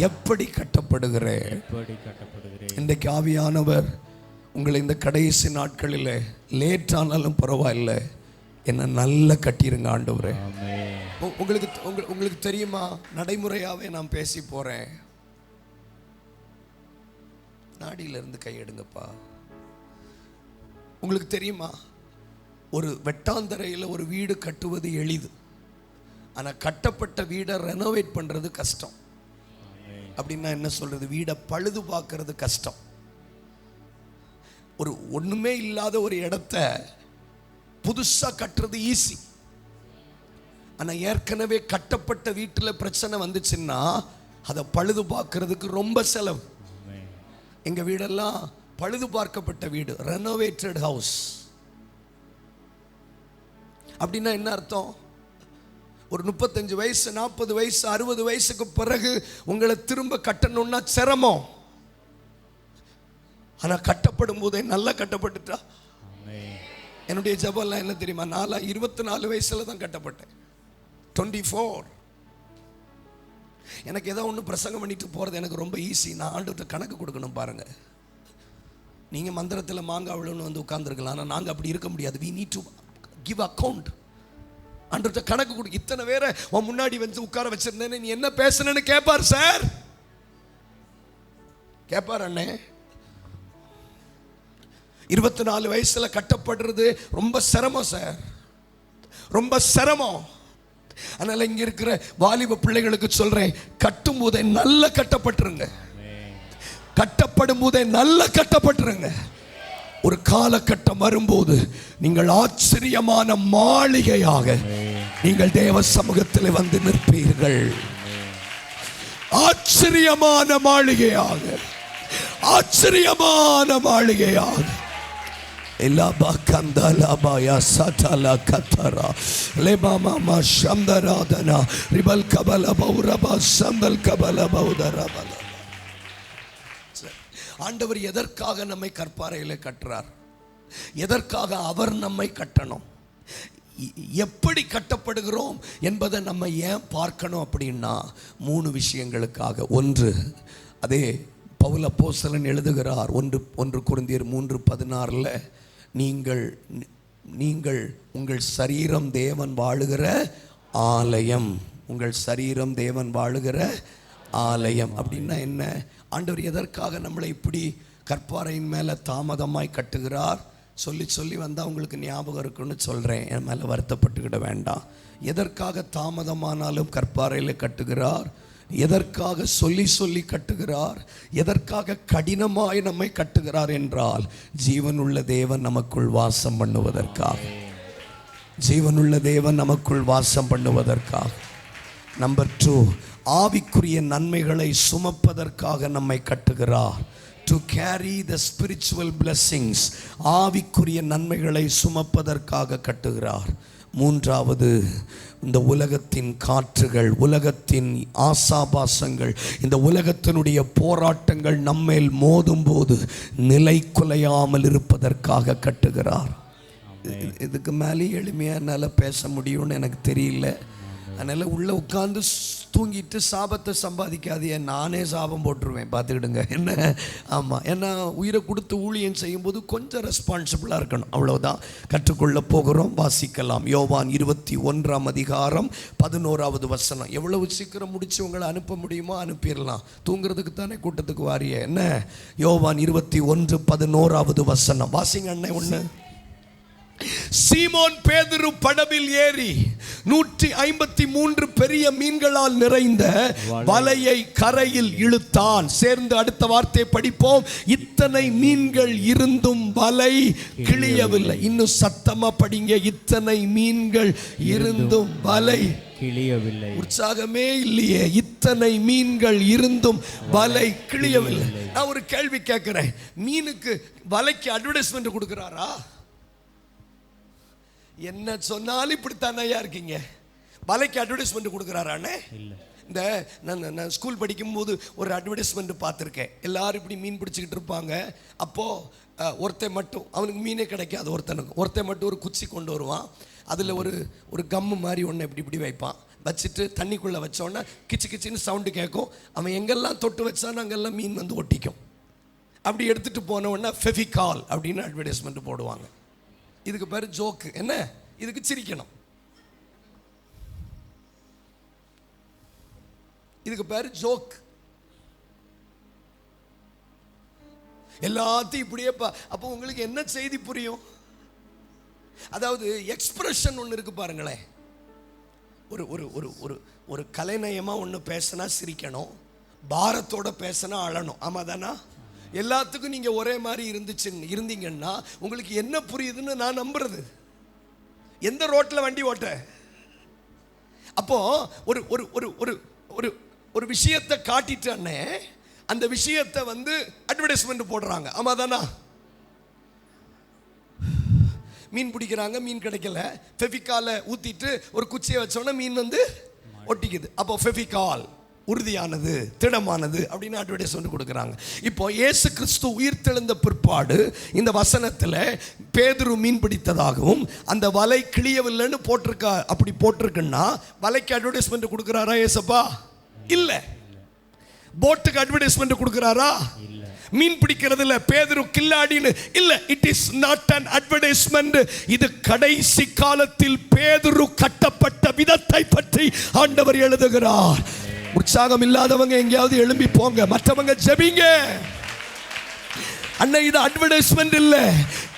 A: எப்படி கட்டப்படுகிறேன். இன்றைக்கு ஆவியானவர் உங்களை இந்த கடைசி நாட்களில் லேட் ஆனாலும் பரவாயில்லை, என்ன நல்லா கட்டிருங்க ஆண்டவரே. உங்களுக்கு தெரியுமா, நடைமுறையாகவே நான் பேசி போகிறேன். நாடியிலிருந்து கையெடுங்கப்பா. உங்களுக்கு தெரியுமா, ஒரு வெட்டாந்தரையில் ஒரு வீடு கட்டுவது எளிது, ஆனால் கட்டப்பட்ட வீடை ரெனோவேட் பண்ணுறது கஷ்டம். அப்படின்னா என்ன சொல்றது? வீடை பழுது பார்க்கறது கஷ்டம். ஒரு ஒண்ணுமே இல்லாத ஒரு இடத்த புதுசா கட்டுறது ஈஸி. ஆனா ஏற்கனவே கட்டப்பட்ட வீட்டில் பிரச்சனை வந்துச்சுன்னா அதை பழுது பார்க்கறதுக்கு ரொம்ப செலவு. எங்க வீடெல்லாம் பழுது பார்க்கப்பட்ட வீடு, ரெனோவேட்டட் ஹவுஸ். அப்படின்னா என்ன அர்த்தம்? ஒரு 35 வயசு 40 வயசு 60 வயசுக்கு பிறகு உங்களை திரும்ப கட்டணும்னா சிரமம். ஆனா கட்டப்படும் போதே நல்லா கட்டப்பட்டுட்டா. என்னுடைய ஜெபம்லாம் என்ன தெரியுமா? 24 வயசுல தான் கட்டப்பட்டேன். 24. எனக்கு ஏதோ ஒன்று பிரசங்கம் பண்ணிட்டு போறது எனக்கு ரொம்ப ஈஸி. நான் ஆண்டுகிட்ட கணக்கு கொடுக்கணும் பாருங்க. நீங்க மந்திரத்தில் மாங்காய் விழுன்னு வந்து உட்கார்ந்துருக்கலாம், ஆனால் நாங்கள் அப்படி இருக்க முடியாது. we need to give account. ஆண்டுகிட்ட கணக்கு கொடு. இத்தனை பேரை உன் முன்னாடி வந்து உட்கார வச்சிருந்தேன்னு நீ என்ன பேசுனேன்னு கேட்பார் சார், கேட்பார் அண்ணே. 24 வயசுல கட்டப்படுறது ரொம்ப சிரமம் சார், ரொம்ப சிரமம். அதனால இங்க இருக்கிற வாலிப பிள்ளைகளுக்கு சொல்றேன், கட்டும் போதே நல்ல கட்டப்பட்டுருங்க, கட்டப்படும் போதே நல்ல கட்டப்பட்டுருங்க. ஒரு காலகட்டம் வரும்போது நீங்கள் ஆச்சரியமான மாளிகையாக நீங்கள் தேவ சமூகத்தில் வந்து நிற்பீர்கள். ஆச்சரியமான மாளிகையாக, ஆச்சரியமான மாளிகையாக. எலாபா கந்தலாபாயா சதலா கத்தரா லேபாமா சந்தராதனா ரிபல் கபல பௌரபா சந்தல் கபல பௌதரபல. ஆண்டவர் எதற்காக நம்மை கற்பாறையிலே கட்டுறார்? எதற்காக அவர் நம்மை கட்டணும்? எப்படி கட்டப்படுகிறோம் என்பதை நம்ம ஏன் பார்க்கணும் அப்படின்னா 3 விஷயங்களுக்காக. ஒன்று, அதே பவுல் அப்போஸ்தலன் எழுதுகிறார் 1 கொரிந்தியர் 3:16, நீங்கள் உங்கள் சரீரம் தேவன் வாழுகிற ஆலயம். உங்கள் சரீரம் தேவன் வாழுகிற ஆலயம் அப்படின்னா என்ன? ஆண்டவர் எதற்காக நம்மளை இப்படி கற்பாறையின் மேலே தாமதமாய் கட்டுகிறார்? சொல்லி சொல்லி வந்தால் உங்களுக்கு ஞாபகம் இருக்குன்னு சொல்கிறேன், என் மேலே வருத்தப்பட்டுக்கிட வேண்டாம். எதற்காக தாமதமானாலும் கற்பாறையில் கட்டுகிறார்? எதற்காக சொல்லி சொல்லி கட்டுகிறார்? எதற்காக கடினமாய் நம்மை கட்டுகிறார் என்றால், ஜீவனுள்ள தேவன் நமக்குள் வாசம் பண்ணுவதற்காக. ஜீவனுள்ள தேவன் நமக்குள் வாசம் பண்ணுவதற்காக. நம்பர் 2, ஆவிக்குரிய நன்மைகளை சுமப்பதற்காக நம்மை கட்டுகிறார். To carry the spiritual blessings. ஆவிக்குரிய நன்மைகளை சுமப்பதற்காக கட்டுகிறார். 3வது, இந்த உலகத்தின் காற்றுகள், உலகத்தின் ஆசாபாசங்கள், இந்த உலகத்தினுடைய போராட்டங்கள் நம்மேல் மோதும் போது நிலை குலையாமல் இருப்பதற்காக கட்டுகிறார். இதுக்கு மேலே எளிமையாக என்னால் பேச முடியும்னு எனக்கு தெரியல. அதனால் உள்ளே உட்காந்து தூங்கிட்டு சாபத்தை சம்பாதிக்காதே, நானே சாபம் போட்டுருவேன், பார்த்துக்கிடுங்க என்ன. ஆமாம், ஏன்னா உயிரை கொடுத்து ஊழியம் செய்யும்போது கொஞ்சம் ரெஸ்பான்சிபிளாக இருக்கணும், அவ்வளோதான். கற்றுக்கொள்ள போகிறோம், வாசிக்கலாம். யோவான் 21:11 எவ்வளவு சீக்கிரம் முடிச்சு உங்களை அனுப்ப முடியுமோ அனுப்பிடலாம். தூங்குறதுக்கு தானே கூட்டத்துக்கு வாரிய என்ன. யோவான் 21:11 வாசிங்க அண்ணே. 1, சீமோன் பேதுரு படவில் ஏறி 153 பெரிய மீன்களால் நிறைந்த வலையை கரையில் இழுத்தான். சேர்ந்து அடுத்த வார்த்தையை படிப்போம். இத்தனை மீன்கள் இருந்தும் வலை கிழியவில்லை. இன்னும் சத்தமா படிங்க. இத்தனை மீன்கள் இருந்தும் வலை கிழியவில்லை. உற்சாகமே இல்லையே. இத்தனை மீன்கள் இருந்தும் வலை கிழியவில்லை. நான் ஒரு கேள்வி கேட்கிறேன், மீனுக்கு வலைக்கு அட்வர்டைஸ்மெண்ட் கொடுக்கிறாரா? என்ன சொன்னாலும் இப்படித்தான் ஐயா இருக்கீங்க. வலைக்கு அட்வர்டைஸ்மெண்ட் கொடுக்குறாரானே? இந்த நான் ஸ்கூல் படிக்கும்போது ஒரு அட்வர்டைஸ்மெண்ட் பார்த்துருக்கேன். எல்லாரும் இப்படி மீன் பிடிச்சிக்கிட்டு இருப்பாங்க. அப்போது ஒருத்தன் மட்டும், அவனுக்கு மீனே கிடைக்காது, ஒருத்தன் மட்டும் ஒரு குச்சி கொண்டு வருவான். அதில் ஒரு கம்மு மாதிரி ஒன்று இப்படி வைப்பான். வச்சுட்டு தண்ணிக்குள்ளே வச்சோன்னா கிச்சு கிச்சின்னு சவுண்டு கேட்கும். அவன் எங்கெல்லாம் தொட்டு வச்சான்னு அங்கெல்லாம் மீன் வந்து ஒட்டிக்கும். அப்படி எடுத்துகிட்டு போனவொன்னா ஃபெவிகால் அப்படின்னு அட்வர்டைஸ்மெண்ட் போடுவாங்க. இதுக்கு பேர் ஜோக்கு. என்ன? இதுக்கு சிரிக்கணும். இதுக்கு பேர் ஜோக். எல்லாத்தையும் இப்படியே அப்போ உங்களுக்கு என்ன செய்தி புரியும்? அதாவது எக்ஸ்பிரஷன் ஒன்று இருக்கு பாருங்களேன். ஒரு ஒரு ஒரு ஒரு ஒரு கலைநயமாக ஒன்று பேசினா சிரிக்கணும், பாரத்தோட பேசினா அழணும். ஆமாம் தானா? எல்லாத்துக்கும் நீங்கள் ஒரே மாதிரி இருந்தீங்கன்னா உங்களுக்கு என்ன புரியுதுன்னு நான் நம்புறது. எந்த ரோட்டில் வண்டி ஓட்ட, அப்போ ஒரு ஒரு ஒரு ஒரு ஒரு ஒரு விஷயத்தை காட்டிட்டே அந்த விஷயத்தை அட்வர்டைஸ்மெண்ட் போடுறாங்க. ஆமாம் தானா? மீன் பிடிக்கிறாங்க, மீன் கிடைக்கல, ஃபெவிகாலை ஊற்றிட்டு ஒரு குச்சியை வச்சோன்னா மீன் ஒட்டிக்குது. அப்போ ஃபெவிகால் உறுதியானது, திடமானது அப்படின்னு அட்வர்டைஸ்மெண்ட் கொடுக்குறாங்க. இப்போ இயேசு கிறிஸ்து உயிர்த்தெழுந்த பிற்பாடு இந்த வசனத்தில் பேதுரு மீன் பிடித்ததாகவும் அந்த வலை கிளியவில்லைன்னு போட்டிருக்கா. அப்படி போட்டிருக்குன்னா வலைக்கு அட்வர்டைஸ்மெண்ட் கொடுக்குறாரா ஏசப்பா? இல்லை. போட்டுக்கு அட்வர்டைஸ்மெண்ட் கொடுக்குறாரா? மீன் பிடிக்கிறதுல பேதுரு கில்லாடின்னு இல்லை. It is not an advertisement. இது கடைசி காலத்தில் பேதுரு கட்டப்பட்ட விதத்தை பற்றி ஆண்டவர் எழுதுகிறார். உற்சாகம் இல்லாதவங்க எங்கேயாவது எழும்பி போங்க, மற்றவங்க ஜெபிங்க. அண்ணா, இது அட்வர்டைஸ்மெண்ட் இல்ல.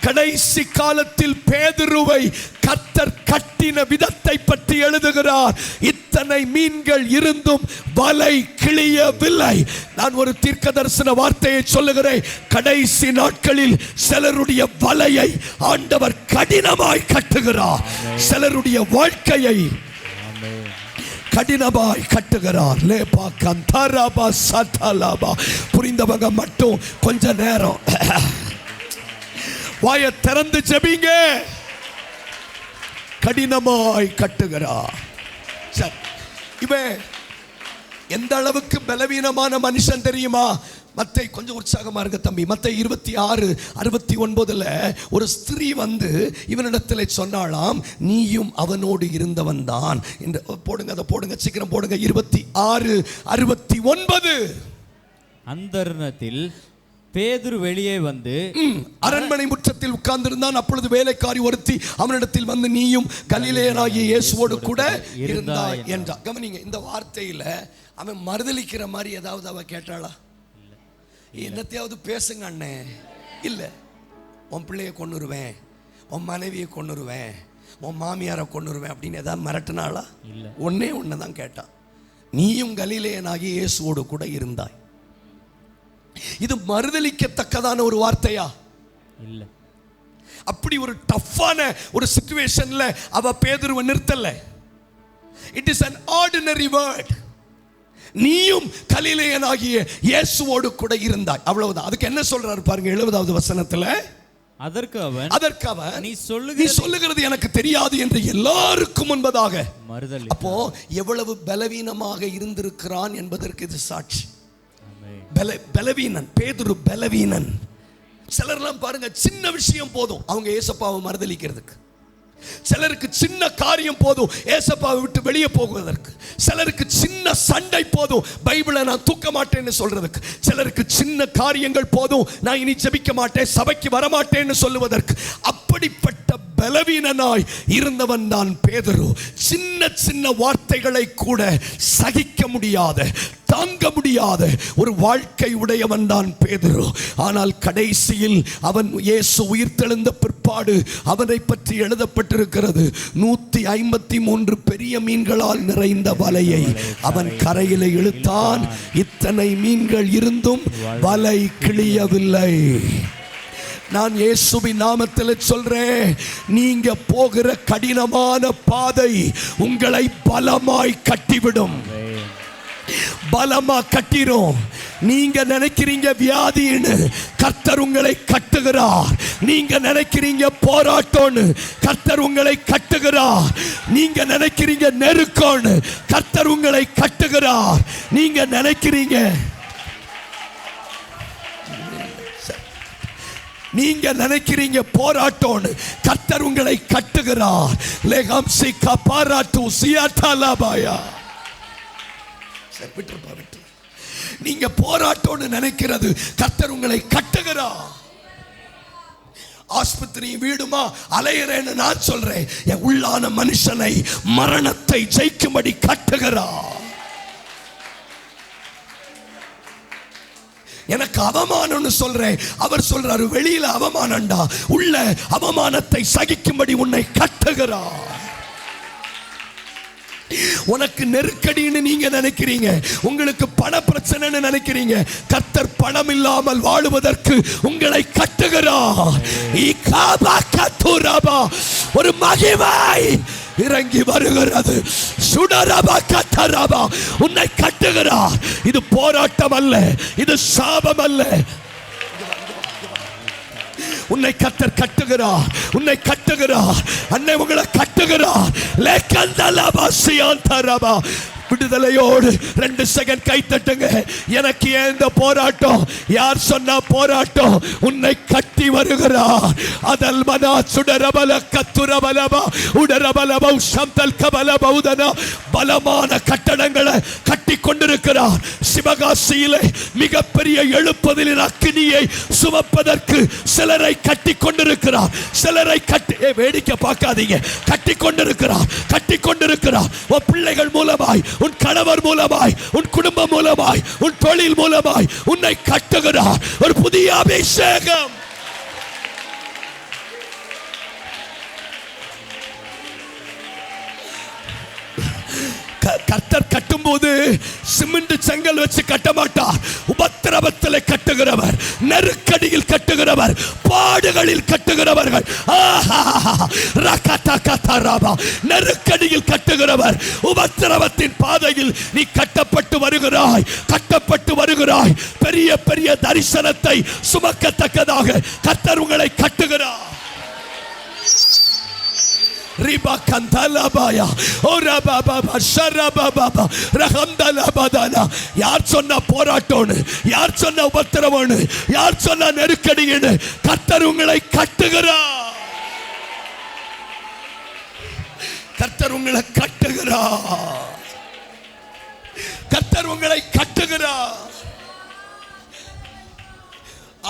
A: கடைசி காலத்தில் பேதுருவை கர்த்தர் கட்டின விதத்தை பற்றி எழுதுகிறார். இத்தனை மீன்கள் இருந்தும் வலை கிழியவில்லை. நான் ஒரு தீர்க்கதரிசன வார்த்தையை சொல்லுகிறேன். கடைசி நாட்களில் சிலருடைய வலையை ஆண்டவர் கடினமாய் கட்டுகிறார். சிலருடைய வாழ்க்கையை கடினமாய் கட்டுகிறார். லேபா கந்தரபா சதலபா. புரிந்தவங்க மட்டும் கொஞ்ச நேரம் வாயை திறந்து ஜெபிங்க. கடினமாய் கட்டுகிறார். சரி, இவன் எந்த அளவுக்கு பலவீனமான மனுஷன் தெரியுமா? மத்தேயு, கொஞ்சம் உற்சாகமா இருக்க தம்பி. மத்தேயு 26:69 ஒரு ஸ்திரீ இவனிடத்தில் சொன்னாலாம், நீயும் அவனோடு இருந்தவன் தான். போடுங்க, அதை போடுங்க, சீக்கிரம் போடுங்க. 26:69.
B: அந்தர்ணத்தில் பேதுரு வெளியே
A: அரண்மனை முற்றத்தில் உட்கார்ந்திருந்தான். அப்பொழுது வேலைக்காரி ஒருத்தி அவனிடத்தில் நீயும் கலிலேயனாகிய இயேசுவோடு கூட இருந்தாய் என்றார். கவனிங்க, இந்த வார்த்தையில அவன் மறுதலிக்கிற மாதிரி ஏதாவது அவ கேட்டாளா? என்னத்தையாவது பேசுங்க அண்ணே. இல்லை, உன் பிள்ளைய கொன்னுருவேன், உன் மனைவியை கொன்னுருவேன், உன் மாமியாரை கொன்னுருவேன் அப்படின்னு ஏதாவது மிரட்டினாளா? இல்லை. ஒன்னே ஒன்று தான் கேட்டான், நீயும் கலிலேயனாகிய இயேசுவோடு கூட இருந்தாய். இது மறுதலிக்கத்தக்கதான ஒரு வார்த்தையா? இல்லை. அப்படி ஒரு டஃப்பான ஒரு சிச்சுவேஷன்ல அவ பேதுருவை நிறுத்தல. It is an ordinary word. நீயும் கலிலேயனாகிய இயேசுவோடு கூட இருந்தாய், அவ்வளவுதான். அதுக்கு என்ன சொல்றாரு பாருங்க 70வது வசனத்துல.
B: அதற்கு அவன்
A: நீ சொல்லுகிறது எனக்கு தெரியாது என்று எல்லாருக்கும் முன்பதாக
B: மறுதலி.
A: அப்போ எவ்வளவு பலவீனமாக இருந்திருக்கிறான் என்பதற்கு இது சாட்சி. பலவீனன் பேதுரு, பலவீனன். சிலர்லாம் பாருங்க, சின்ன விஷயம் போதும் அவங்க ஏசப்பாவை மறுதலிக்கிறதுக்கு. சிலருக்கு சின்ன காரியம் போதும் ஏசப்பாவை விட்டு வெளியே போகுவதற்கு. சிலருக்கு சின்ன சண்டை போதும் பைபிளை நான் தூக்க மாட்டேன்னு சொல்றதுக்கு. சிலருக்கு சின்ன காரியங்கள் போதும் நான் இனி ஜெபிக்க மாட்டேன், சபைக்கு வரமாட்டேன்னு சொல்லுவதற்கு. அப்படிப்பட்ட பலவீனனாய் இருந்தவன் தான் பேதுரு. சின்ன சின்ன வார்த்தைகளை கூட சகிக்க முடியாத, தாங்க முடியாத ஒரு வாழ்க்கை உடையவன் தான் பேதுரு. ஆனால் கடைசியில் அவன் இயேசு உயிர்த்தெழுந்த பிற்பாடு அவனை பற்றி எழுதப்பட்டிருக்கிறது, 153 பெரிய மீன்களால் நிறைந்த வலையை அவன் கரையிலே இழுத்தான். இத்தனை மீன்கள் இருந்தும் வலை கிழியவில்லை. நான் இயேசுவின் நாமத்தில் சொல்றேன், நீங்க போகிற கடினமான பாதை உங்களை பலமாய் கட்டிவிடும். பலமா கட்டிரும். நீங்க நினைக்கிறீங்க வியாதின்னு, கர்த்தர் உங்களை கட்டுகிறார். நீங்க நினைக்கிறீங்க போராட்டம்னு, கர்த்தர் உங்களை கட்டுகிறார். நீங்க நினைக்கிறீங்க நெருக்கம்னு, கர்த்தர் உங்களை கட்டுகிறார். நீங்க நினைக்கிறீங்க போராட்டம்னு, கர்த்தர் உங்களை கட்டுகிறார். லேகம் சிக்கா பாராட்டு சியாட்டாலாபாயா. நீங்க போராட்டம்னு நினைக்கிறது, கர்த்தர் உங்களை கட்டுகிறார். ஆஸ்பத்திரி வீடுமா அலையறேன்னு நான் சொல்றேன், என் உள்ளான மனுஷனை மரணத்தை ஜெயிக்கும்படி கட்டுகிறார். எனக்கு அவமானம்னு சொல்றேன். அவர் சொல்றாரு, வெளியில அவமானம்டா, உள்ள அவமானத்தை சகிக்கும்படி உன்னை கட்டுகிறார். உனக்கு நெருக்கடின்னு நீங்க நினைக்கிறீங்க, உங்களுக்கு பண பிரச்சனைன்னு நினைக்கிறீங்க. கர்த்தர் பணம் இல்லாமல் வாழுவதற்கு உங்களை கட்டுகிறார். ஒரு மகிமை இறங்கி வருகிறது. சுடரபா கத்தரபா உன்னை கட்டுகிறார். இது போராட்டம் அல்ல, இது சாபம் அல்ல. உன்னை கர்த்தர் கட்டுகிறார், உன்னை கட்டுகிறார். அன்னை உங்களை கட்டுகிறார். லேக்கந்தலபா சியாந்தரபா. விடுதலையோடு 2 செகண்ட் கை தட்டுங்க. எனக்கு ஏன் இந்த போராட்டம்? யார் சொன்னா போராட்டம்? உன்னை கட்டி வருகிறார். அதல் மனா சுடரபல கத்துரபலபா உடரபலபா சம்தல் கபலபௌதனா. பலமான கட்டடங்களை கட்டி கொண்டிருக்கிறார். சிவகாசியிலே மிகப்பெரிய எழுப்புதலின் அக்கினியை சுமப்பதற்கு சிலரை கட்டி கொண்டிருக்கிறார். சிலரை கட்டி, வேடிக்கை பார்க்காதீங்க, கட்டி கொண்டிருக்கிறார், கட்டி கொண்டிருக்கிறார். உன் பிள்ளைகள் மூலமாய், உன் கணவர் மூலமாய், உன் குடும்பம் மூலமாய், உன் தொழில் மூலமாய் உன்னை கட்டுகிறார். ஒரு புதிய அபிஷேகம். கர்த்தர் கட்டும்போது சிமெண்ட் செங்கல் வச்சு கட்ட மாட்டார். உபத்திரவத்தில் கட்டுகிறவர், நெருக்கடியில் கட்டுகிறவர், பாடுகளில் கட்டுகிறவர்கள். நெருக்கடியில் கட்டுகிறவர். உபத்திரவத்தின் பாதையில் நீ கட்டப்பட்டு வருகிறாய், கட்டப்பட்டு வருகிறாய். பெரிய பெரிய தரிசனத்தை சுமக்கத்தக்கதாக கர்த்தர் உங்களை கட்டுகிறார். ரிபா கந்தலபாயா ஓரபாபா ஷரபாபா ரஹம்தலபாதானா. யார் சொன்ன போராட்டம்னு, யார் சொன்ன உபத்திரவம்னு, யார் சொன்ன நெருக்கடின்னு? கர்த்தர் உங்களை கட்டுகிறார். கர்த்தர் உங்களை கட்டுகிறார். கர்த்தர் உங்களை கட்டுகிறார்.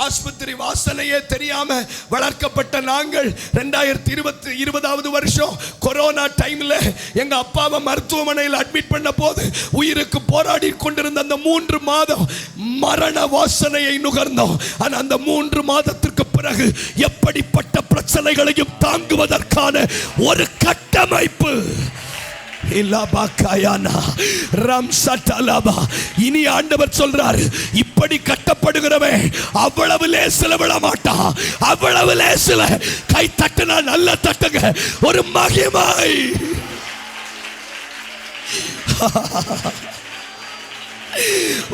A: ஆஸ்பத்திரி வாசனையே தெரியாம வளர்க்கப்பட்ட நாங்கள் 2020 வருஷம் கொரோனா டைம்ல எங்க அப்பாவை மருத்துவமனையில் அட்மிட் பண்ண போது உயிருக்கு போராடி கொண்டிருந்த அந்த 3 மாதம் மரண வாசனையை நுகர்ந்தோம். ஆனா அந்த 3 மாதத்திற்கு பிறகு எப்படிப்பட்ட பிரச்சனைகளையும் தாங்குவதற்கான ஒரு கட்டமைப்பு. இனி ஆண்டவர் சொல்றார், இப்படி கட்டப்படுகிறவன் அவ்வளவு லேசில விட மாட்டான். அவ்வளவு லேசில கை தட்டினா நல்ல தட்டுங்க. ஒரு மகிமை.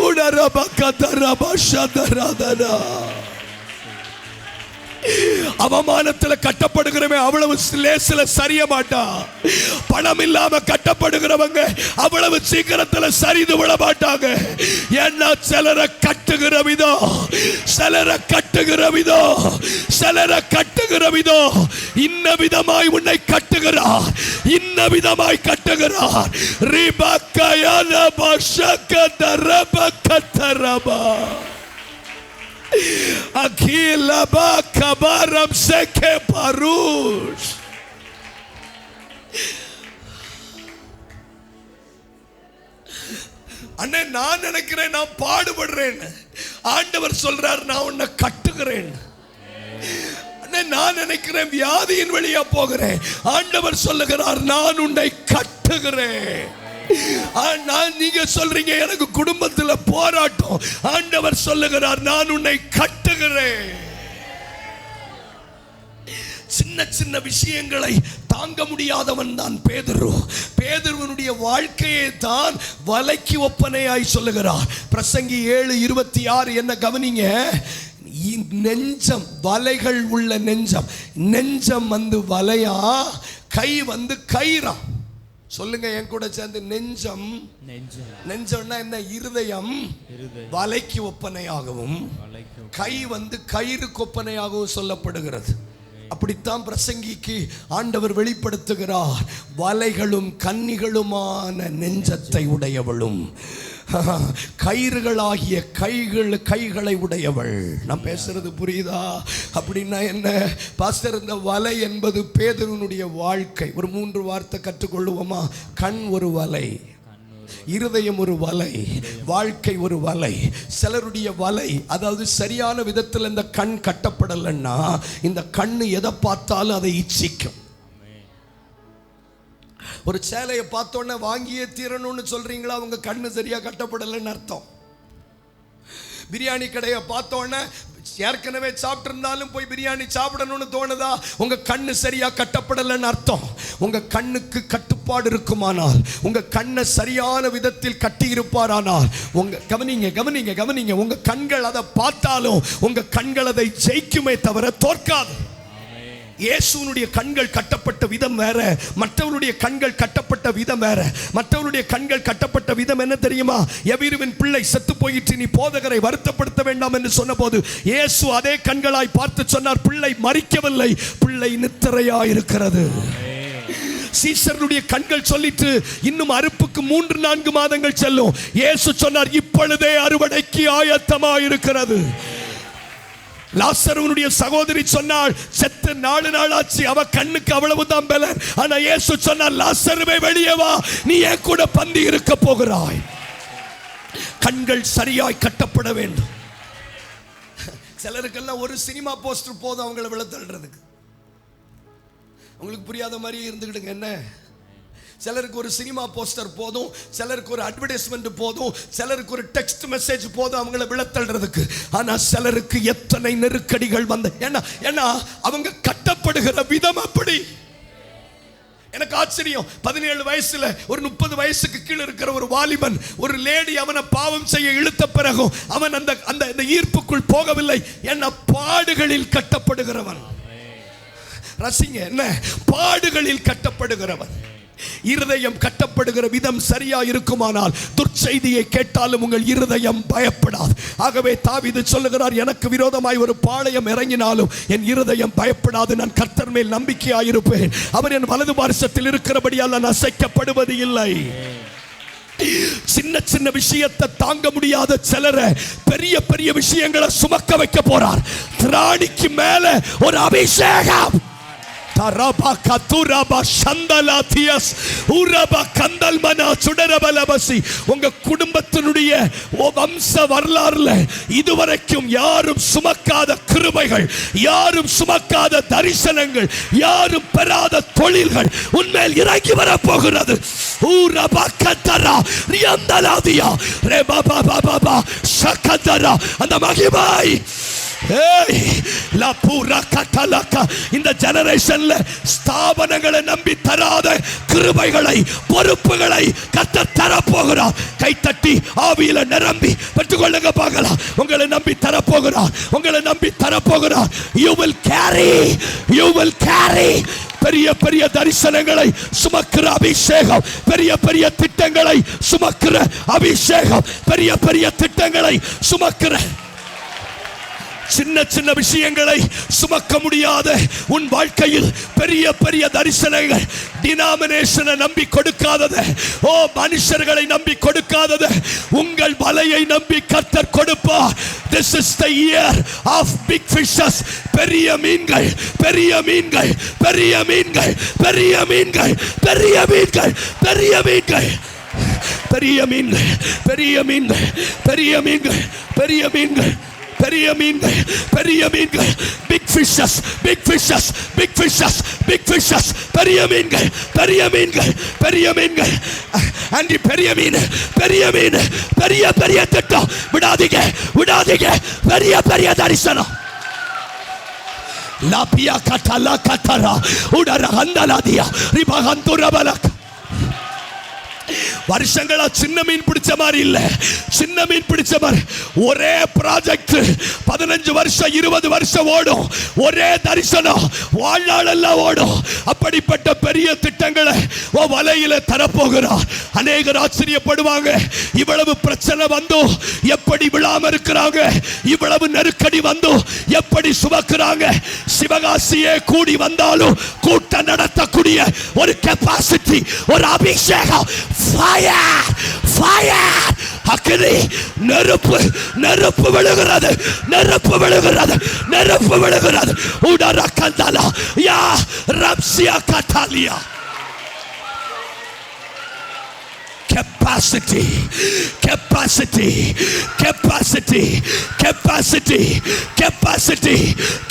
A: உடரபா கதரபா ஷதரதனா. அவமானத்தில் கட்டப்படுகிறவன் அவ்வளவு லேசில சரிய மாட்டான். பணம் இல்லாம கட்டப்படுகிறவங்க அவ்வளவு சீக்கிரத்தில் சரிந்து விட மாட்டாங்க. ஏன்னா சிலரை கட்டுகிற விதம், சிலரை கட்டுகிற விதம், சிலரை கட்டுகிற விதம் இன்ன விதமாய் உன்னை கட்டுகிறார், இன்ன விதமாய் கட்டுகிறார். ரிபக்கயன பஷகதரபகதரபா அகிலபா கபாரம் செகே பருஷ். அண்ணே, நான் நினைக்கிறேன் நான் பாடுபடுறேன். ஆண்டவர் சொல்றார், நான் உன்னை கட்டுகிறேன். அண்ணே, நான் நினைக்கிறேன் வியாதியின் வழியா போகிறேன். ஆண்டவர் சொல்லுகிறார், நான் உன்னை கட்டுகிறேன். நீங்க சொல்றீங்க எனக்கு குடும்பத்தில் போராட்டம். ஆண்டவர் சொல்லுகிறார், நான் உன்னை கட்டுகிறேன். சின்ன சின்ன விஷயங்களை தாங்க முடியாதவன் தான் பேதுரு. பேதுருவனுடைய வாழ்க்கையை தான் வலைக்கு ஒப்பனையாய் சொல்லுகிறார். பிரசங்கி 7:26 என்ன கவனிங்க. நெஞ்சம், வலைகள் உள்ள நெஞ்சம். நெஞ்சம் வந்து வலையா, கை வந்து கயிறா. சொல்லுங்க என் கூட சேர்ந்து, நெஞ்சம். நெஞ்சம்னா என்ன? இருதயம் வலைக்கு ஒப்பனையாகவும் கை வந்து கயிறுக்கு ஒப்பனையாகவும் சொல்லப்படுகிறது. அப்படித்தான் பிரசங்கிக்கு ஆண்டவர் வெளிப்படுத்துகிறார். வலைகளும் கன்னிகளுமான நெஞ்சத்தை உடையவளும் கயிறுகளாகிய கைகளை உடையவள். நான் பேசுறது புரியுதா? அப்படின்னா என்ன பாஸ்டர்? இந்த வலை என்பது பேதுருனுடைய வாழ்க்கை. ஒரு 3 வார்த்தை கற்றுக்கொள்ளுவோமா? கண் ஒரு வலை, இருதயம் ஒரு வலை, வாழ்க்கை ஒரு வலை. சிலருடைய வலை, அதாவது சரியான விதத்தில் இந்த கண் கட்டப்படலைன்னா இந்த கண்ணு எதை பார்த்தாலும் அதை இச்சிக்கும். ஒரு சேலையை பார்த்தோன்னே வாங்கியே தீரணும்னு சொல்றீங்களா, அவங்க கண்ணு சரியா கட்டப்படலைன்னு அர்த்தம். பிரியாணி கடையை பார்த்தோன்னே ஏற்கனவே சாப்பிட்டு இருந்தாலும் போய் பிரியாணி சாப்பிடணும்னு தோணுதா, உங்க கண்ணு சரியா கட்டப்படலைன்னு அர்த்தம். உங்க கண்ணுக்கு கட்டுப்பாடு இருக்குமானால், உங்க கண்ணை சரியான விதத்தில் கட்டி இருப்பாரானால், உங்க கவனிங்க கவனிங்க கவனிங்க, உங்க கண்கள் அதை பார்த்தாலும் உங்க கண்கள் அதை ஜெயிக்குமே தவிர தோற்காது. இயேசுனுடைய கண்கள் கட்டப்பட்ட விதம் வேற, மற்றவருடைய கண்கள் கட்டப்பட்ட விதம் வேற. மற்றவருடைய கண்கள் கட்டப்பட்ட விதம் என்ன தெரியுமா? எவீருவின் பிள்ளை செத்து போயிற்று, நீ போதகரை வருத்தப்படுத்த வேண்டாம் என்று சொன்னபோது இயேசு அதே கண்களாய் பார்த்து சொன்னார், பிள்ளை மரிக்கவில்லை, பிள்ளை நித்திரையாய் இருக்கிறது. சீசருடைய கண்கள் சொல்லிட்டு இன்னும் அறுப்புக்கு 3-4 மாதங்கள் செல்லும். இயேசு சொன்னார், இப்பொழுதே அறுவடைக்கு ஆயத்தமாய் இருக்கிறது. லாசருடைய சகோதரி சொன்னாள், செத்து 4 நாள் ஆச்சு, அவ கண்ணுக்கு அவ்வளவுதான் பலன். ஆனா இயேசு சொன்னார், லாசருவே வெளியே வா, நீ என் கூட பந்தி இருக்க போகிறாய். கண்கள் சரியாய் கட்டப்பட வேண்டும். சிலருக்கெல்லாம் ஒரு சினிமா போஸ்டர் போதும் அவங்கள விழத்தள்ளுறதுக்கு. உங்களுக்கு புரியாத மாதிரி இருந்துக்கிடுங்க. என்ன, சிலருக்கு ஒரு சினிமா போஸ்டர் போதும், சிலருக்கு ஒரு அட்வர்டைஸ்மெண்ட் போதும், சிலருக்கு ஒரு டெக்ஸ்ட் மெசேஜ் போதும் அவங்கள விழத்தள்ளுறதுக்கு. ஆனா சிலருக்கு எத்தனை நெருக்கடிகள் வந்த, ஏன்னா அவங்க கட்டப்படுகிற விதம் அப்படி. எனக்கு ஆச்சரியம், 17 வயசுல ஒரு 30 வயசுக்கு கீழே இருக்கிற ஒரு வாலிபன், ஒரு லேடி அவனை பாவம் செய்ய இழுத்த பிறகும் அவன் அந்த ஈர்ப்புக்குள் போகவில்லை. என்ன, பாடுகளில் கட்டப்படுகிறவன். ரசிங்க, என்ன, பாடுகளில் கட்டப்படுகிறவன். இருதயம் கட்டப்படுகிற விதம் சரியா இருக்குமானால் துர்ச்செய்தியை கேட்டாலும் உங்கள் இருதயம் பயப்படாது. ஆகவே தாவீது சொல்லுகிறார், எனக்கு விரோதமாய் ஒரு பாளையம் இறங்கினாலும் என் இருதயம் பயப்படாது, நான் கர்த்தர் மேல் நம்பிக்கையாயிருப்பேன், அவர் என் வலது பார்சத்தில் இருக்கிறபடியால் நான் அசைக்கப்படுவது இல்லை. சின்ன சின்ன விஷயத்தை தாங்க முடியாத சிலரை பெரிய பெரிய விஷயங்களை சுமக்க வைக்க போறார். திராணிக்கு மேல ஒரு அபிஷேகம். உங்க குடும்பத்தினுடைய வம்ச வரலாறுல இதுவரைக்கும் யாரும் சுமக்காத கிருபைகள், யாரும் சுமக்காத தரிசனங்கள், யாரும் பெறாத தொழில்கள் உன்மேல் இறங்கி வர போகிறது. அந்த மகிமை இந்த ஜெனரேஷன்ல ஸ்தாபனங்களை நம்பி தராத கிருபைகளை, பொறுப்புகளை கர்த்தர் தரப்போகிறார். கைத்தட்டி ஆவியில நிரம்பி பெற்றுக்கொள்ளுங்க பார்க்கலாம். உங்களை நம்பி தரப்போகிறார், உங்களை நம்பி தரப்போகிறார். You will carry பெரிய பெரிய தரிசனங்களை சுமக்கிற அபிஷேகம், பெரிய பெரிய திட்டங்களை சுமக்கிற அபிஷேகம், பெரிய பெரிய திட்டங்களை சுமக்கிற. சின்ன சின்ன விஷயங்களை சுமக்க முடியாத உன் வாழ்க்கையில் பெரிய பெரிய தரிசனங்கள், டினாமினேஷனை நம்பி கொடுக்காதது, மனுஷர்களை நம்பி கொடுக்காதது, உங்கள் வலையை நம்பி கர்த்தர் கொடுப்பார். This is the year of big fishes. பெரிய மீன்கள், பெரிய மீன்கள், பெரிய மீன்கள், பெரிய மீன்கள், பெரிய மீன்கள், பெரிய மீன்கள், பெரிய மீன்கள், பெரிய மீன்கள், பெரிய மீன்கள், பெரிய மீன்கள், பெரிய மீன்கள், பெரிய மீன்கள், big fishes, big fishes, big fishes, big fishes, பெரிய மீன்கள், பெரிய மீன்கள், பெரிய மீன்கள். ஆண்டி, பெரிய மீன், பெரிய மீன், பெரிய பெரிய திட்டம். விடாதீங்க, விடாதீங்க, பெரிய பெரிய தரிசனம். லாபியா கட்டலா கட்டரா உடர ஹந்தலாதியா ரிபகந்துரபலக். வருஷங்களா சின்ன மீன் பிடிச்ச மாதிரி இல்ல, சின்ன மீன் பிடிச்ச மாதிரி. ஒரே ப்ராஜெக்ட் 15 வருஷம் 20 வருஷம் ஓடும், ஒரே தரிசனம் வாழ்நாளெல்லாம் ஓடும். அப்படிப்பட்ட பெரிய திட்டங்களை வலையில தரப்போகிறார். அநேகர் ஆச்சரியப்படுவாங்க, இவ்வளவு பிரச்சனை வந்தும் எப்படி விழாம இருக்கிறாங்க, இவ்வளவு நெருக்கடி வந்தும் எப்படி சுமக்கிறாங்க. சிவகாசியே கூடி வந்தாலும் கூட்டம் நடத்தக்கூடிய ஒரு கெபாசிட்டி, ஒரு அபிஷேகம். Fire! Fire! அக்கினி, நெருப்பு, நெருப்பு விழுகிறது, நெருப்பு விழுகிறது, நெருப்பு விழுகிறது. உடர கந்தலா யா ரப்சியா கட்டாலியா. Capacity capacity capacity capacity capacity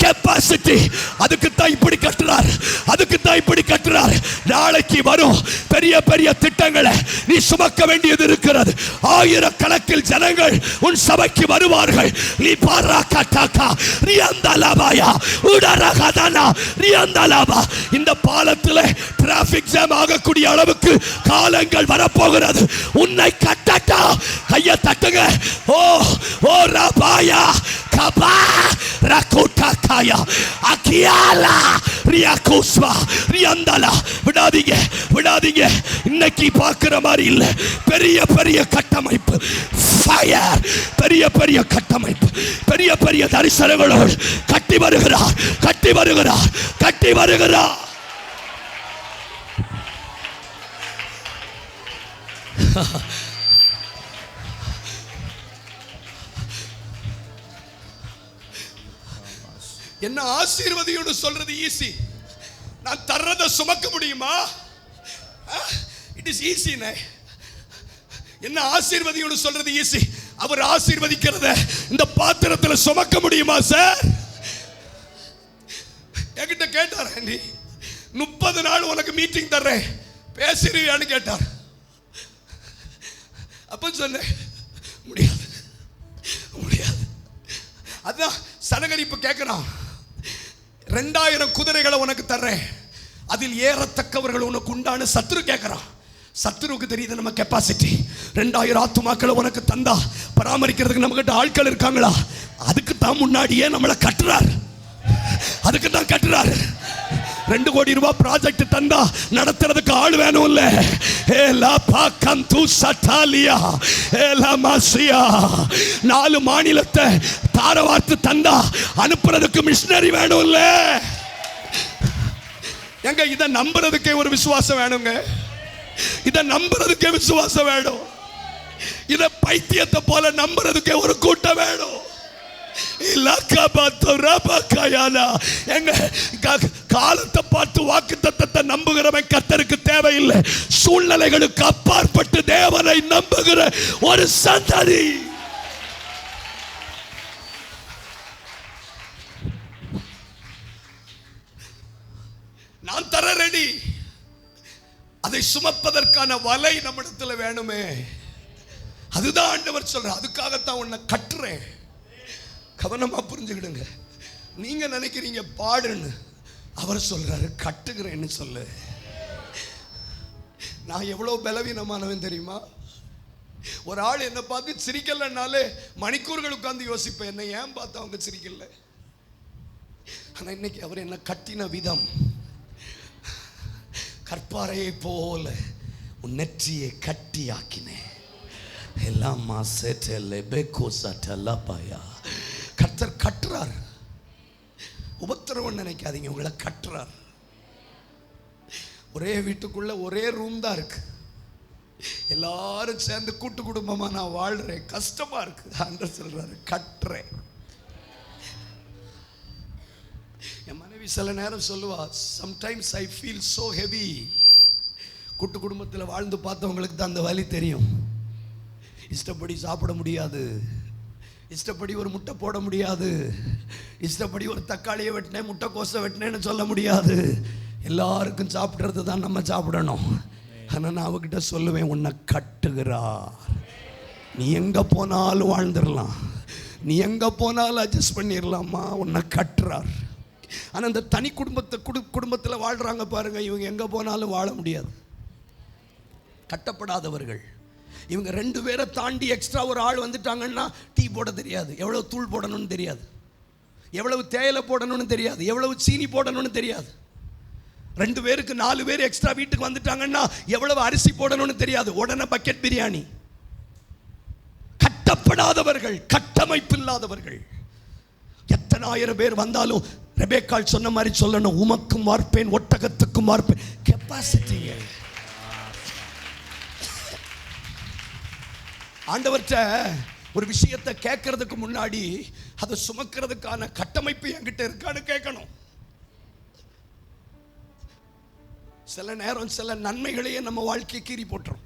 A: capacity. அதுக்கு தான் இப்படி கட்டுறார், அதுக்கு தான் இப்படி கட்டுறார். நாளைக்கு வரும் பெரிய பெரிய திட்டங்களை நீ சுமக்க வேண்டியது இருக்கிறது. ஆயிரக்கணக்கில் ஜனங்கள் உன் சபைக்கு வருவார்கள். நீ பாராக்கட்டாக்கா ரியந்தலாபாயா உடரகதானா ரியந்தலாபா. இந்த பாலத்தில் டிராபிக் ஜாம் ஆகக்கூடிய அளவுக்கு காலங்கள் வரப்போகிறது. உன்னை கட்டட்டா. கையை தட்டுங்க. ஓ ஓ ரபாயா கபா ரகோட்டாகாயா அகியாலா ரியாகோஸ்வா ரியந்தலா. விடாதீங்க விடாதீங்க. இன்னைக்கு பார்க்கிற மாதிரி இல்ல. பெரிய பெரிய கட்டமைப்பு, ஃபயர், பெரிய பெரிய கட்டமைப்பு, பெரிய பெரிய தரிசனங்களோடு கட்டி வருகிறார், கட்டி வருகிறார், கட்டி வருகிறார். என்ன ஆசீர்வதியோடு சொல்றது ஈஸி. நான் தர்றதை சுமக்க முடியுமா? It is easy. என்ன ஆசீர்வதியோடு சொல்றது ஈஸி. அவர் ஆசீர்வதிக்கிறத இந்த பாத்திரத்தில் சுமக்க முடியுமா சார்? என்கிட்ட கேட்டார், 30 நாள் உனக்கு மீட்டிங் தர்றேன், பேசுறியான்னு கேட்டார். அப்ப சொன்னேன் முடியாது முடியாது. அதான் சனகரிப்பு கேட்கிறான். 2000 குதிரைகளை உனக்கு தர்றேன், அதில் ஏறத்தக்கவர்கள் உனக்கு உண்டான சத்துரு கேட்கிறான். சத்துருக்கு தெரியுது நம்ம கெப்பாசிட்டி. 2000 ஆத்துமாக்களை உனக்கு தந்தா பராமரிக்கிறதுக்கு நம்ம கிட்ட ஆட்கள் இருக்காங்களா? அதுக்கு தான் முன்னாடியே நம்மளை கட்டுறார், அதுக்கு தான் கட்டுறாரு. 2 கோடி ரூபாய் ப்ராஜெக்ட் தந்தா நடத்துறதுக்கு ஆள் வேணும் இல்ல? ஏலா பாக்கந்து சட்டாலியா ஏலா மாசியா. 4 மாநிலத்தை தாரவார்த்து தந்தா அனுப்புறதுக்கு மிஷனரி வேணும் இல்ல? எங்க இதை நம்புறதுக்கே ஒரு விசுவாசம் வேணுங்க. இதை நம்புறதுக்கே விசுவாசம் வேணும். இதை பைத்தியத்தை போல நம்புறதுக்கே ஒரு கூட்டம் வேணும். காலத்தை பார்த்து வாக்குத்தத்தத்தை நம்புகிறவன் கர்த்தருக்கு தேவையில்லை. சூழ்நிலைகளுக்கு அப்பாற்பட்டு தேவனை நம்புகிற ஒரு சந்ததி. நான் தர ரெடி. அதை சுமப்பதற்கான வலை நம்மிடத்துல வேணுமே. அதுதான் ஆண்டவர் சொல்ற. அதுக்காகத்தான் உன்னை கட்டுறேன். கவனமா புரிஞ்சுக்கிடுங்க. நீங்க நினைக்கிறீங்க பாடுன்னு, அவர் சொல்றாரு கட்டுகிறேன்னு சொல்லு. நான் எவ்வளவு பலவீனமானவன் தெரியுமா? ஒரு ஆள் என்ன பார்த்து சிரிக்கலனாலே மணிக்கூர்கள் உட்கார்ந்து யோசிப்பேன், என்ன ஏன் பார்த்து அவங்க சிரிக்கல. ஆனா இன்னைக்கு அவர் என்ன கட்டின விதம், கற்பாறையை போல உன் நெற்றியை கட்டி ஆக்கினேன். கர்த்தர் கட்டுறார். உபத்திரவம் நினைக்காதீங்க, உங்களை கட்டுறார். ஒரே வீட்டுக்குள்ள ஒரே ரூம் தான் இருக்கு. எல்லாரும் சேர்ந்து கூட்டு குடும்பமா நான் வாழ்றேன், கஷ்டமா இருக்கு. ஆண்டவர் சொல்றாரு கட்டுறேன். என் மனைவி சில நேரம் சொல்லுவா, sometimes I feel so heavy. கூட்டு குடும்பத்தில் வாழ்ந்து பார்த்தவங்களுக்கு தான் அந்த வலி தெரியும். இஷ்டப்படி சாப்பிட முடியாது, இஷ்டப்படி ஒரு முட்டை போட முடியாது, இஷ்டப்படி ஒரு தக்காளியை வெட்டினேன் முட்டை கோசை வெட்டினேன்னு சொல்ல முடியாது. எல்லாருக்கும் சாப்பிட்றது தான் நம்ம சாப்பிடணும். ஆனால் நான் அவகிட்ட சொல்லுவேன், உன்னை கட்டுகிறார். நீ எங்கே போனாலும் வாழ்ந்துடலாம், நீ எங்கே போனாலும் அட்ஜஸ்ட் பண்ணிடலாமா, உன்னை கட்டுறார். ஆனால் இந்த தனி குடும்பத்தில் வாழ்கிறாங்க பாருங்க, இவங்க எங்கே போனாலும் வாழ முடியாது. கட்டப்படாதவர்கள் இவங்க 2 பேரை தாண்டி எக்ஸ்ட்ரா ஒரு ஆள் வந்துட்டாங்கன்னா டீ போட தெரியாது, எவ்வளவு தூள் போடணும்னு தெரியாது, எவ்வளவு தேயிலை போடணும்னு தெரியாது, எவ்வளவு சீனி போடணும்னு தெரியாது. 2 பேருக்கு 4 பேர் எக்ஸ்ட்ரா வீட்டுக்கு வந்துட்டாங்கன்னா எவ்வளவு அரிசி போடணும்னு தெரியாது, உடனே பக்கெட் பிரியாணி. கட்டப்படாதவர்கள், கட்டமைப்பு இல்லாதவர்கள். எத்தனை ஆயிரம் பேர் வந்தாலும் ரெபேக்காள் சொன்ன மாதிரி சொல்லணும், உமக்கும் வார்ப்பேன் ஒட்டகத்துக்கும் வார்ப்பேன். கெப்பாசிட்டிங்க. ஆண்டவர்கிட்ட ஒரு விஷயத்தை கேட்கறதுக்கு முன்னாடி அதை சுமக்கிறதுக்கான கட்டமைப்பு என்கிட்ட இருக்கான்னு கேட்கணும். சில நேரம் சில நன்மைகளையே நம்ம வாழ்க்கையை கீறி போட்டுரும்.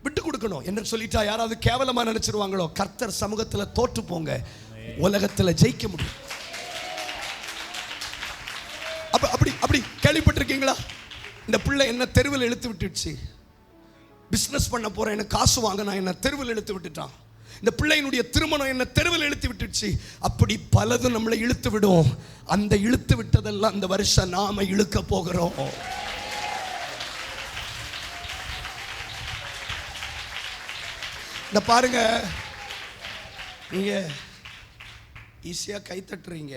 A: விட்டு கொடுக்கணும் என்று சொல்லிட்டா யாராவது கேவலமா நினைச்சிருவாங்களோ? கர்த்தர் சமூகத்துல தோற்று போங்க, உலகத்துல ஜெயிக்க முடியும். அப்படி அப்படி கேள்விப்பட்டிருக்கீங்களா? இந்த பிள்ளை என்ன தெருவில் இழுத்து விட்டுடுச்சு, பிசினஸ் பண்ண போறேன், எனக்கு காசு வாங்க, நான் என்ன தெருவில் இழுத்து விட்டுட்டான். இந்த பிள்ளையினுடைய திருமணம் என்ன தெருவில் இழுத்து விட்டுடுச்சு. அப்படி பலதும் நம்மளை இழுத்து விடும். அந்த இழுத்து விட்டதெல்லாம் இந்த வருஷம் நாம இழுக்க போகிறோம். இந்த பாருங்க, நீங்க ஈஸியா கை தட்டுறீங்க,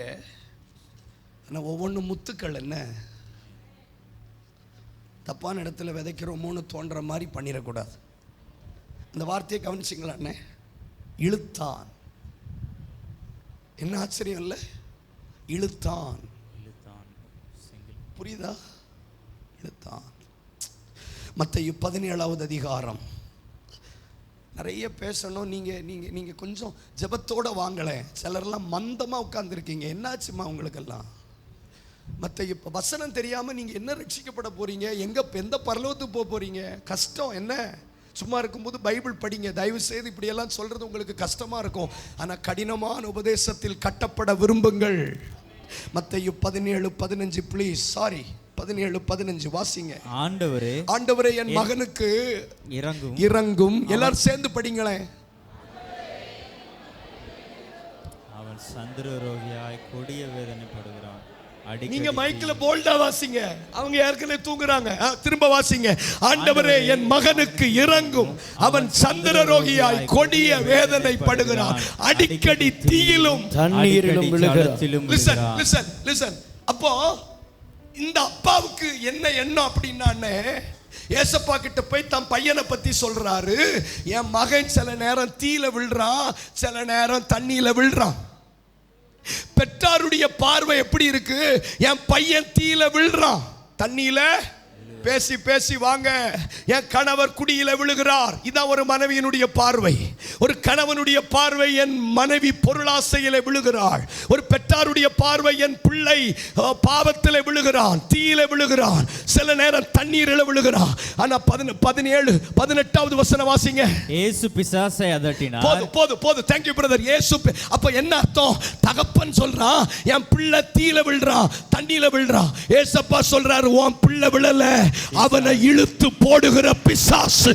A: ஆனால் ஒவ்வொன்றும் முத்துக்கள். என்ன தப்பான இடத்துல விதைக்கிறோமோன்னு தோன்ற மாதிரி பண்ணிடக்கூடாது. இந்த வார்த்தையை கவனிச்சிங்களா? அண்ணே, இழுத்தான். என்ன ஆச்சரியம் இல்லை? இழுத்தான். புரியுதா? இழுத்தான். மத்தேயு 17வது அதிகாரம். நிறைய பேசணும். நீங்க கொஞ்சம் ஜெபத்தோட வாங்களேன். சிலர்லாம் மந்தமா உட்கார்ந்துருக்கீங்க. என்னாச்சுமா உங்களுக்கெல்லாம்? மத்தேயு வசனம் தெரியாம நீங்க என்ன ரட்சிக்கப்பட போறீங்க? எந்த பரலோகத்துக்கு போக போறீங்க? கஷ்டம். என்ன சும்மா இருக்கும்போது பைபிள் படிங்க. தயவு செய்து இப்படியெல்லாம் சொல்றது உங்களுக்கு கஷ்டமா இருக்கும். ஆனால் கடினமான உபதேசத்தில் கட்டப்பட விரும்புங்கள். மத்தேயு 17:15 ப்ளீஸ். 17:15 வாசிங்க. ஆண்டவரே என் மகனுக்கு இறங்கும். எல்லாரும் சேர்ந்து படிங்களேன்.
B: அவன் சந்திரரோகியாய் கொடிய வேதனைப்படுகிறான்.
A: நீங்க மைக்ல போல்டா வாசிங்க, அவங்க ஏற்கனவே தூங்குறாங்க. திரும்ப வாசிங்க. ஆண்டவரே என் மகனுக்கு இறங்கும், அவன் சந்திரரோகியாய் கொடிய வேதனைப்படுகிறான், அடிக்கடி தீயிலும் தண்ணீரிலும் விழுகிறான். லிசன். அப்போ இந்த அப்பாவுக்கு என்ன எண்ணம் அப்படின்னா, ஏசப்பா கிட்ட போய் தன் பையனை பத்தி சொல்றாரு. என் மகன் சில நேரம் தீயில விழுறான், சில நேரம் தண்ணியில விழுறான். பெற்றாருடைய பார்வை எப்படி இருக்கு? என் பையன் தீயில விழுறான், தண்ணியில பேசி பேசி வாங்க. என் கணவர் குடியில விழுகிறார். இதான் ஒரு மனைவியினுடைய பார்வை. ஒரு கணவனுடைய பார்வை, என் மனைவி பொருளாசையில விழுகிறாள். ஒரு பெற்றாருடைய பார்வை, என் பிள்ளை பாவத்தில் விழுகிறான், தீயில விழுகிறான், சில நேரம் தண்ணீரில் விழுகிறான். ஆனா 18வது வசனம் வாசிங்க.
B: இயேசு பிசாசை அதட்டினார்.
A: போதும். Thank you brother. இயேசு. அப்ப என்ன அர்த்தம்? தகப்பன் சொல்றான், என் பிள்ளை தீயில விழுறான், தண்ணியில விழுறான். ஏசப்பா சொல்றாரு, உன் பிள்ளை விழல, அவனை இழுத்து போடுகிற பிசாசு.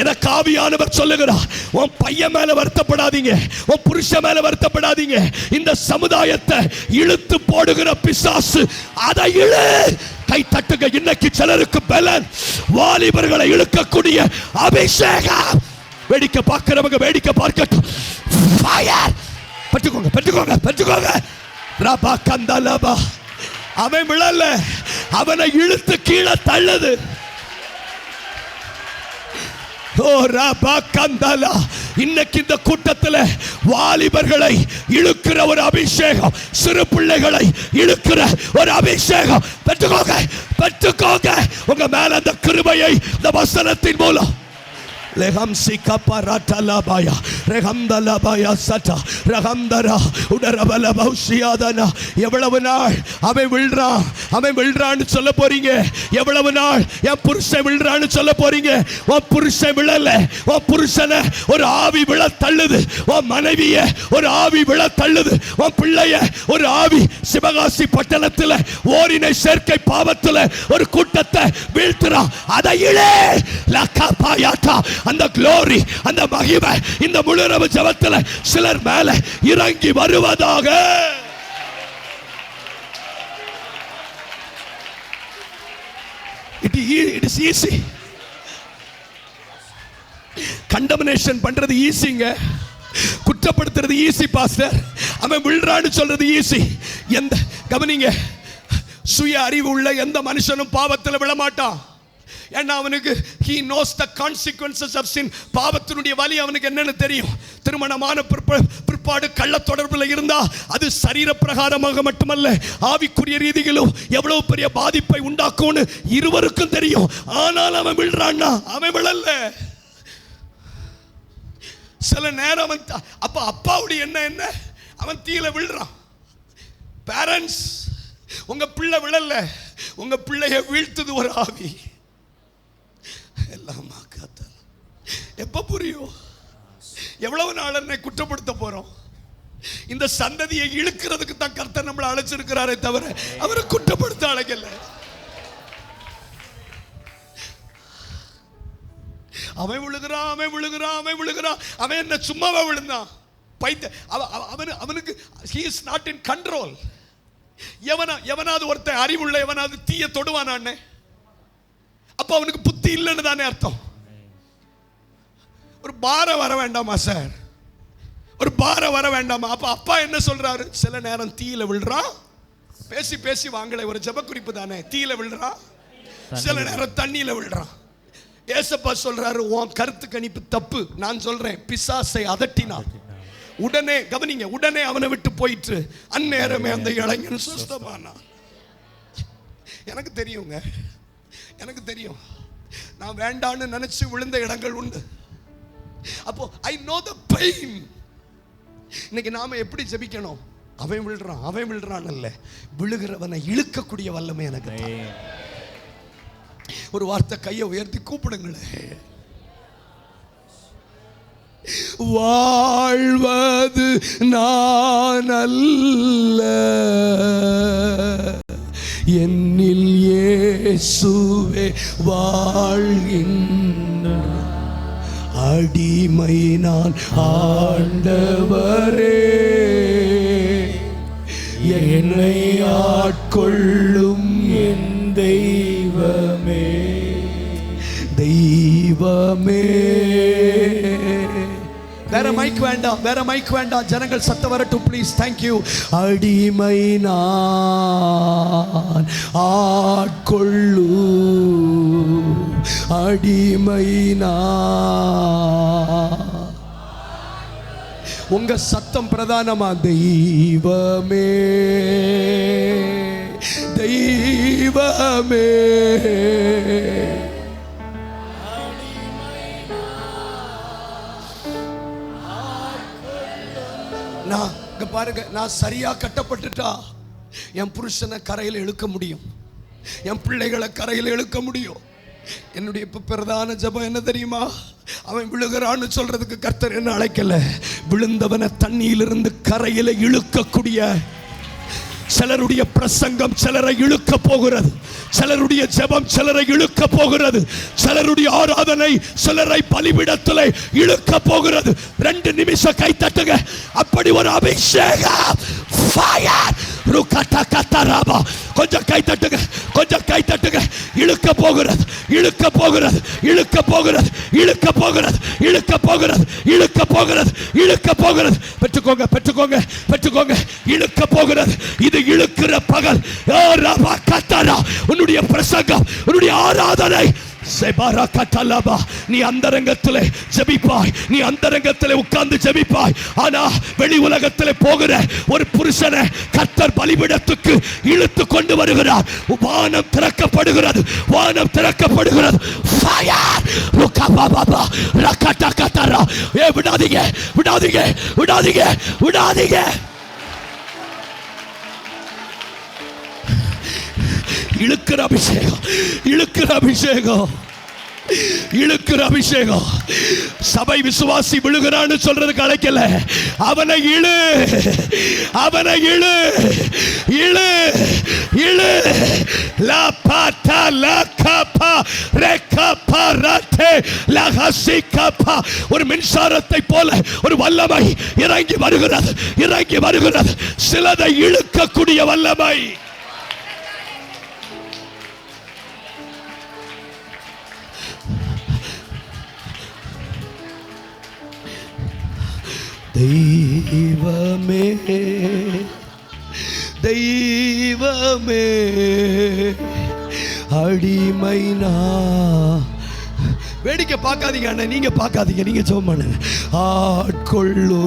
A: எனக்கு ஆவியானவர் சொல்லுகிறார், உன் பையன் மேல வருத்தப்படாதீங்க, உன் புருஷன் மேல வருத்தப்படாதீங்க. இந்த சமுதாயத்தை இழுத்து போடுகிற பிசாசு, அதை இழு. கை தட்டுங்க. இன்னைக்கு சிலருக்கு பலன், வாலிபர்களை இழுக்கக்கூடிய அபிஷேகம். வேடிக்கை பார்க்கிறவங்க வேடிக்கை பார்க்கட்டும். பெற்றுக்கோங்க. ரபா கந்தலபா. அவன் விழல, அவனை இழுத்து கீழே தள்ளுது. ஓ ரபா கந்தலா. இன்னைக்கு இந்த கூட்டத்தில் வாலிபர்களை இழுக்கிற ஒரு அபிஷேகம், சிறு பிள்ளைகளை இழுக்கிற ஒரு அபிஷேகம். பெற்றுக்கோங்க. உங்க மேல அந்த கிருபையை இந்த வசனத்தின் மூலம் லெகம் சிகபரட்டலபாயா ரெகம்தலபாயா சட்டா ரகம்தரா உடரபலபௌஷியாதனா. எவ்வளவு நாள் அவன் விழுறான்னு சொல்ல போறீங்க? எவ்வளவு நாள் என் புருஷன் விழுறான்னு சொல்ல போறீங்க? உன் புருஷன் விழல, உன் புருஷனை ஒரு ஆவி விழ தள்ளுது, உன் மனைவிய ஒரு ஆவி விழ தள்ளுது, உன் பிள்ளைய ஒரு ஆவி சிவகாசி பட்டணத்தில் ஓரினை சேர்க்கை பாவத்தில் ஒரு கூட்டத்தை வீழ்த்துறான். அதை இழே லகபாயாட்டா. அந்த glory, அந்த மகிமை இந்த முழுரவு ஜெபத்தில் சிலர் மேல இறங்கி வருவதாக. It is easy. கண்டமினேஷன் பண்றது ஈஸிங்க, குற்றப்படுத்துறது ஈஸி பாஸ்டர். அவன் விழுறான்னு சொல்றது ஈஸி. எந்த கவனிங்க, சுய அறிவு உள்ள எந்த மனுஷனும் பாவத்தில் விழமாட்டான். ஏன்னா அவனுக்கு he knows the consequences of sin. பாவத்தினுடைய வலி அவனுக்கு என்னன்னு தெரியும். திருமணமான பிற்பாடு கள்ள தொடர்பில் இருந்தா அது சரீர பிரகாரமாக மட்டுமல்ல, ஆவிக்குரிய ரீதியிலும் எவ்வளவு பெரிய பாதிப்பை உண்டாக்கும்னு இருவருக்கும் தெரியும். ஆனால் அவன் விழுறான்னா அவன் விழல. சில நேரம் அவன் அப்ப அப்பாவுடைய என்ன அவன் தீயில விழுறான். பேரண்ட்ஸ், உங்க பிள்ளை விழல, உங்க பிள்ளைய வீழ்த்துது ஒரு ஆவி. எல்லாம் எப்ப புரியும்? எவ்வளவு நாள் என்னை குற்றப்படுத்த போறோம்? இந்த சந்ததியை இழுக்கிறதுக்கு தான் கர்த்தர் நம்மளை அழைச்சிருக்கிறாரே தவிர அவரை குற்றப்படுத்த அழைக்கல. அவன் விழுகிறான், அவன் விழுகிறான், அவன் விழுகிறான். அவன் என்ன சும்மாவா விழுந்தான்? அவனுக்கு he is not in control. எவனாவது ஒருத்தன் அறிவுள்ள எவனாவது தீய தொடுவானே, அப்ப அவனுக்கு புத்தி இல்லைன்னு தானே அர்த்தம். ஒரு பாரம் வர வேண்டாமா சார்? ஒரு பாரம் வர வேண்டாமா? அப்ப அப்பா என்ன சொல்றாரு? சில நேரம் தீயில விழுறான், பேசி பேசி வாங்கல, ஒரு ஜெப குறிப்பு தானே. தீயில விழுறான், சில நேரம் தண்ணியில விழுறான். ஏசப்பா சொல்றாரு, உன் கருத்து கணிப்பு தப்பு. நான் சொல்றேன், பிசாசை அதட்டினான். உடனே கவனிங்க, உடனே அவனை விட்டு போயிட்டு அந்நேரமே அந்த இளைஞன் சுஸ்தமானான். எனக்கு தெரியுங்க, எனக்கு தெரியும். நான் வேண்டான்னு நினைச்சு விழுந்த இடங்கள் உண்டு. அப்போ ஐ நோ த பெயின். இன்னைக்கு நாம எப்படி ஜெபிக்கணும்? அவன் விழுறான், அவன் விழுறான் அல்ல, விழுகிறவனை இழுக்கக்கூடிய வல்லமை எனக்கு. ஒரு வார்த்தை கையை உயர்த்தி கூப்பிடுங்களேன். வாழ்வது நான் அல்ல, என்னில் இயேசுவே வாழ்கின்றார். அடிமை நான் ஆண்டவரே, என்னை ஆட்கொள்ளும் என் தெய்வமே, தெய்வமே. வேற மைக் வேண்டாம், வேற மைக் வேண்டாம். ஜனங்கள் சத்த வரட்டும் ப்ளீஸ். தேங்க்யூ. அடிமை நான் ஆட்கொள்ளு, அடிமை நான். உங்க சத்தம் பிரதானமா? தெய்வமே, தெய்வமே. நான் இங்க பாருங்க, நான் சரியா கட்டப்பட்டுட்டா என் புருஷனை கரையில் இழுக்க முடியும், என் பிள்ளைகளை கரையில் இழுக்க முடியும். என்னுடைய இப்ப பிரதான ஜெபம் என்ன தெரியுமா? அவன் விழுகிறான்னு சொல்றதுக்கு கர்த்தர் என்ன அழைக்கல, விழுந்தவனை தண்ணியிலிருந்து கரையில இழுக்கக்கூடிய. சிலருடைய பிரசங்கம் சிலரை இழுக்க போகிறது, சிலருடைய ஜெபம் சிலரை இழுக்க போகிறது, சிலருடைய ஆராதனை சிலரை பலிபீடத்தில் இழுக்க போகிறது. 2 நிமிஷம் கை தட்டுங்க. அப்படி ஒரு அபிஷேகம், ஃபயர், ருகட்ட கத்தராபா. கொஞ்சம் கை தட்டுங்க, கொஞ்சம் கை தட்டுங்க. இழுக்க போகிறது, இழுக்க போகிறது, இழுக்க போகிறது, இழுக்க போகிறது, இழுக்க போகிறது, இழுக்க போகிறது, இழுக்க போகிறது. பெற்றுக்கோங்க, பெற்றுக்கோங்க, பெற்றுக்கோங்க. இழுக்க போகிறது. இது இழுக்கிற பகல். உன்னுடைய பிரசங்கம், உன்னுடைய ஆராதனை, நீ அந்தரங்கத்திலே ஜெபிப்பாய், நீ அந்தரங்கத்திலே உட்கார்ந்து ஜெபிப்பாய். ஆனா வெளி உலகத்திலே போகிற ஒரு புருஷனை கர்த்தர் பலிபீடத்துக்கு இழுத்து கொண்டு வருகிறார். வானம் திறக்கப்படுகிறது, வானம் திறக்கப்படுகிறது. விடாதீங்க, விடாதீங்க, விடாதீங்க, விடாதீங்க. இழுக்கிற அபிஷேகம், இழுக்கிற அபிஷேகம், இழுக்கிற அபிஷேகம். சபை விசுவாசி விழுகிறான்னு சொல்றதுக்கு அழைக்கல, அவனை இழு, அவனை இழு, இழு, இழு. லா பாத்தா லா காபா ரேகாபா ராதே லா ஹசிகாபா. ஒரு மின்சாரத்தை போல ஒரு வல்லமை இறங்கி வருகிறது, இறங்கி வருகிறது. சிலதை இழுக்கக்கூடிய வல்லமை. தெய்வமே, தெய்வமே, அடிமை நான். வேடிக்கை பார்க்காதீங்க அண்ணா, நீங்க பார்க்காதீங்க, நீங்க ஜெபம் பண்ணுங்க. ஆட்கொள்ளு.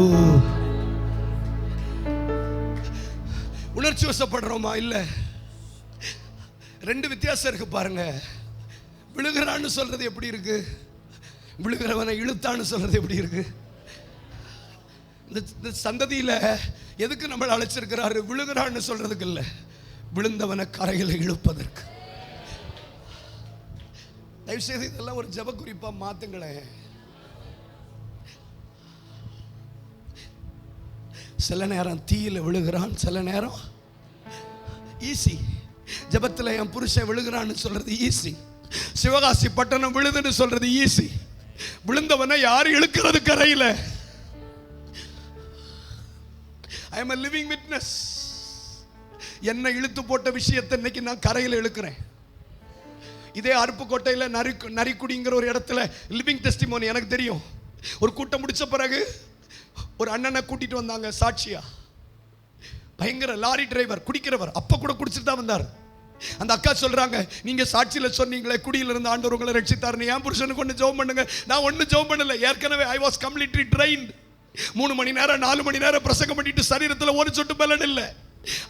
A: உணர்ச்சி வசப்படுறோமா? இல்ல. 2 வித்தியாசம் இருக்கு பாருங்க. விழுகிறான்னு சொல்றது எப்படி இருக்கு, விழுகிறவனை இழுத்தான்னு சொல்றது எப்படி இருக்கு? இந்த சந்ததியில எதுக்கு நம்மளை அழைச்சிருக்கிறாரு? விழுகிறான்னு சொல்றதுக்கு இல்ல, விழுந்தவனை கரையில் இழுப்பதற்கு. தயவு செய்து இதெல்லாம் ஒரு ஜெப குறிப்பா மாத்துங்களேன். சில நேரம் தீயில விழுகிறான், சில நேரம் ஈஸி. ஜெபத்தில் என் புருஷன் விழுகிறான்னு சொல்றது ஈஸி, சிவகாசி பட்டணம் விழுதுன்னு சொல்றது ஈஸி. விழுந்தவனை யாரும் இழுக்கிறது கரையில. I am a living witness. என்னை இழுத்து போட்ட விஷயத்தை இன்னைக்கு நான் கரையில் இழுக்கிறேன். இதே அருப்புக்கோட்டையில் நரிக்குடிங்கிற ஒரு இடத்துல லிவிங் டெஸ்டிமோனி எனக்கு தெரியும். ஒரு கூட்டம் முடிச்ச பிறகு ஒரு அண்ணனை கூட்டிட்டு வந்தாங்க சாட்சியா. பயங்கர லாரி டிரைவர், குடிக்கிறவர், அப்ப கூட குடிச்சிட்டு தான் வந்தார். அந்த அக்கா சொல்றாங்க, நீங்க சாட்சியில சொன்னீங்களே குடியில இருந்து ஆண்டவர் உங்களை ரட்சித்தாருன்னு, என் புருஷனுக்கு ஒன்று ஜெபம் பண்ணுங்க. நான் ஒன்றும் ஜெபம் பண்ணல, ஏற்கனவே ஐ வாஸ் கம்ப்ளீட்லி ட்ரெயின்ட். 3 மணி நேரம் 4 மணி நேரம் பிரசங்கம் பண்ணிட்டு சரீரத்தில் ஒரு சொட்டு பலன் இல்லை.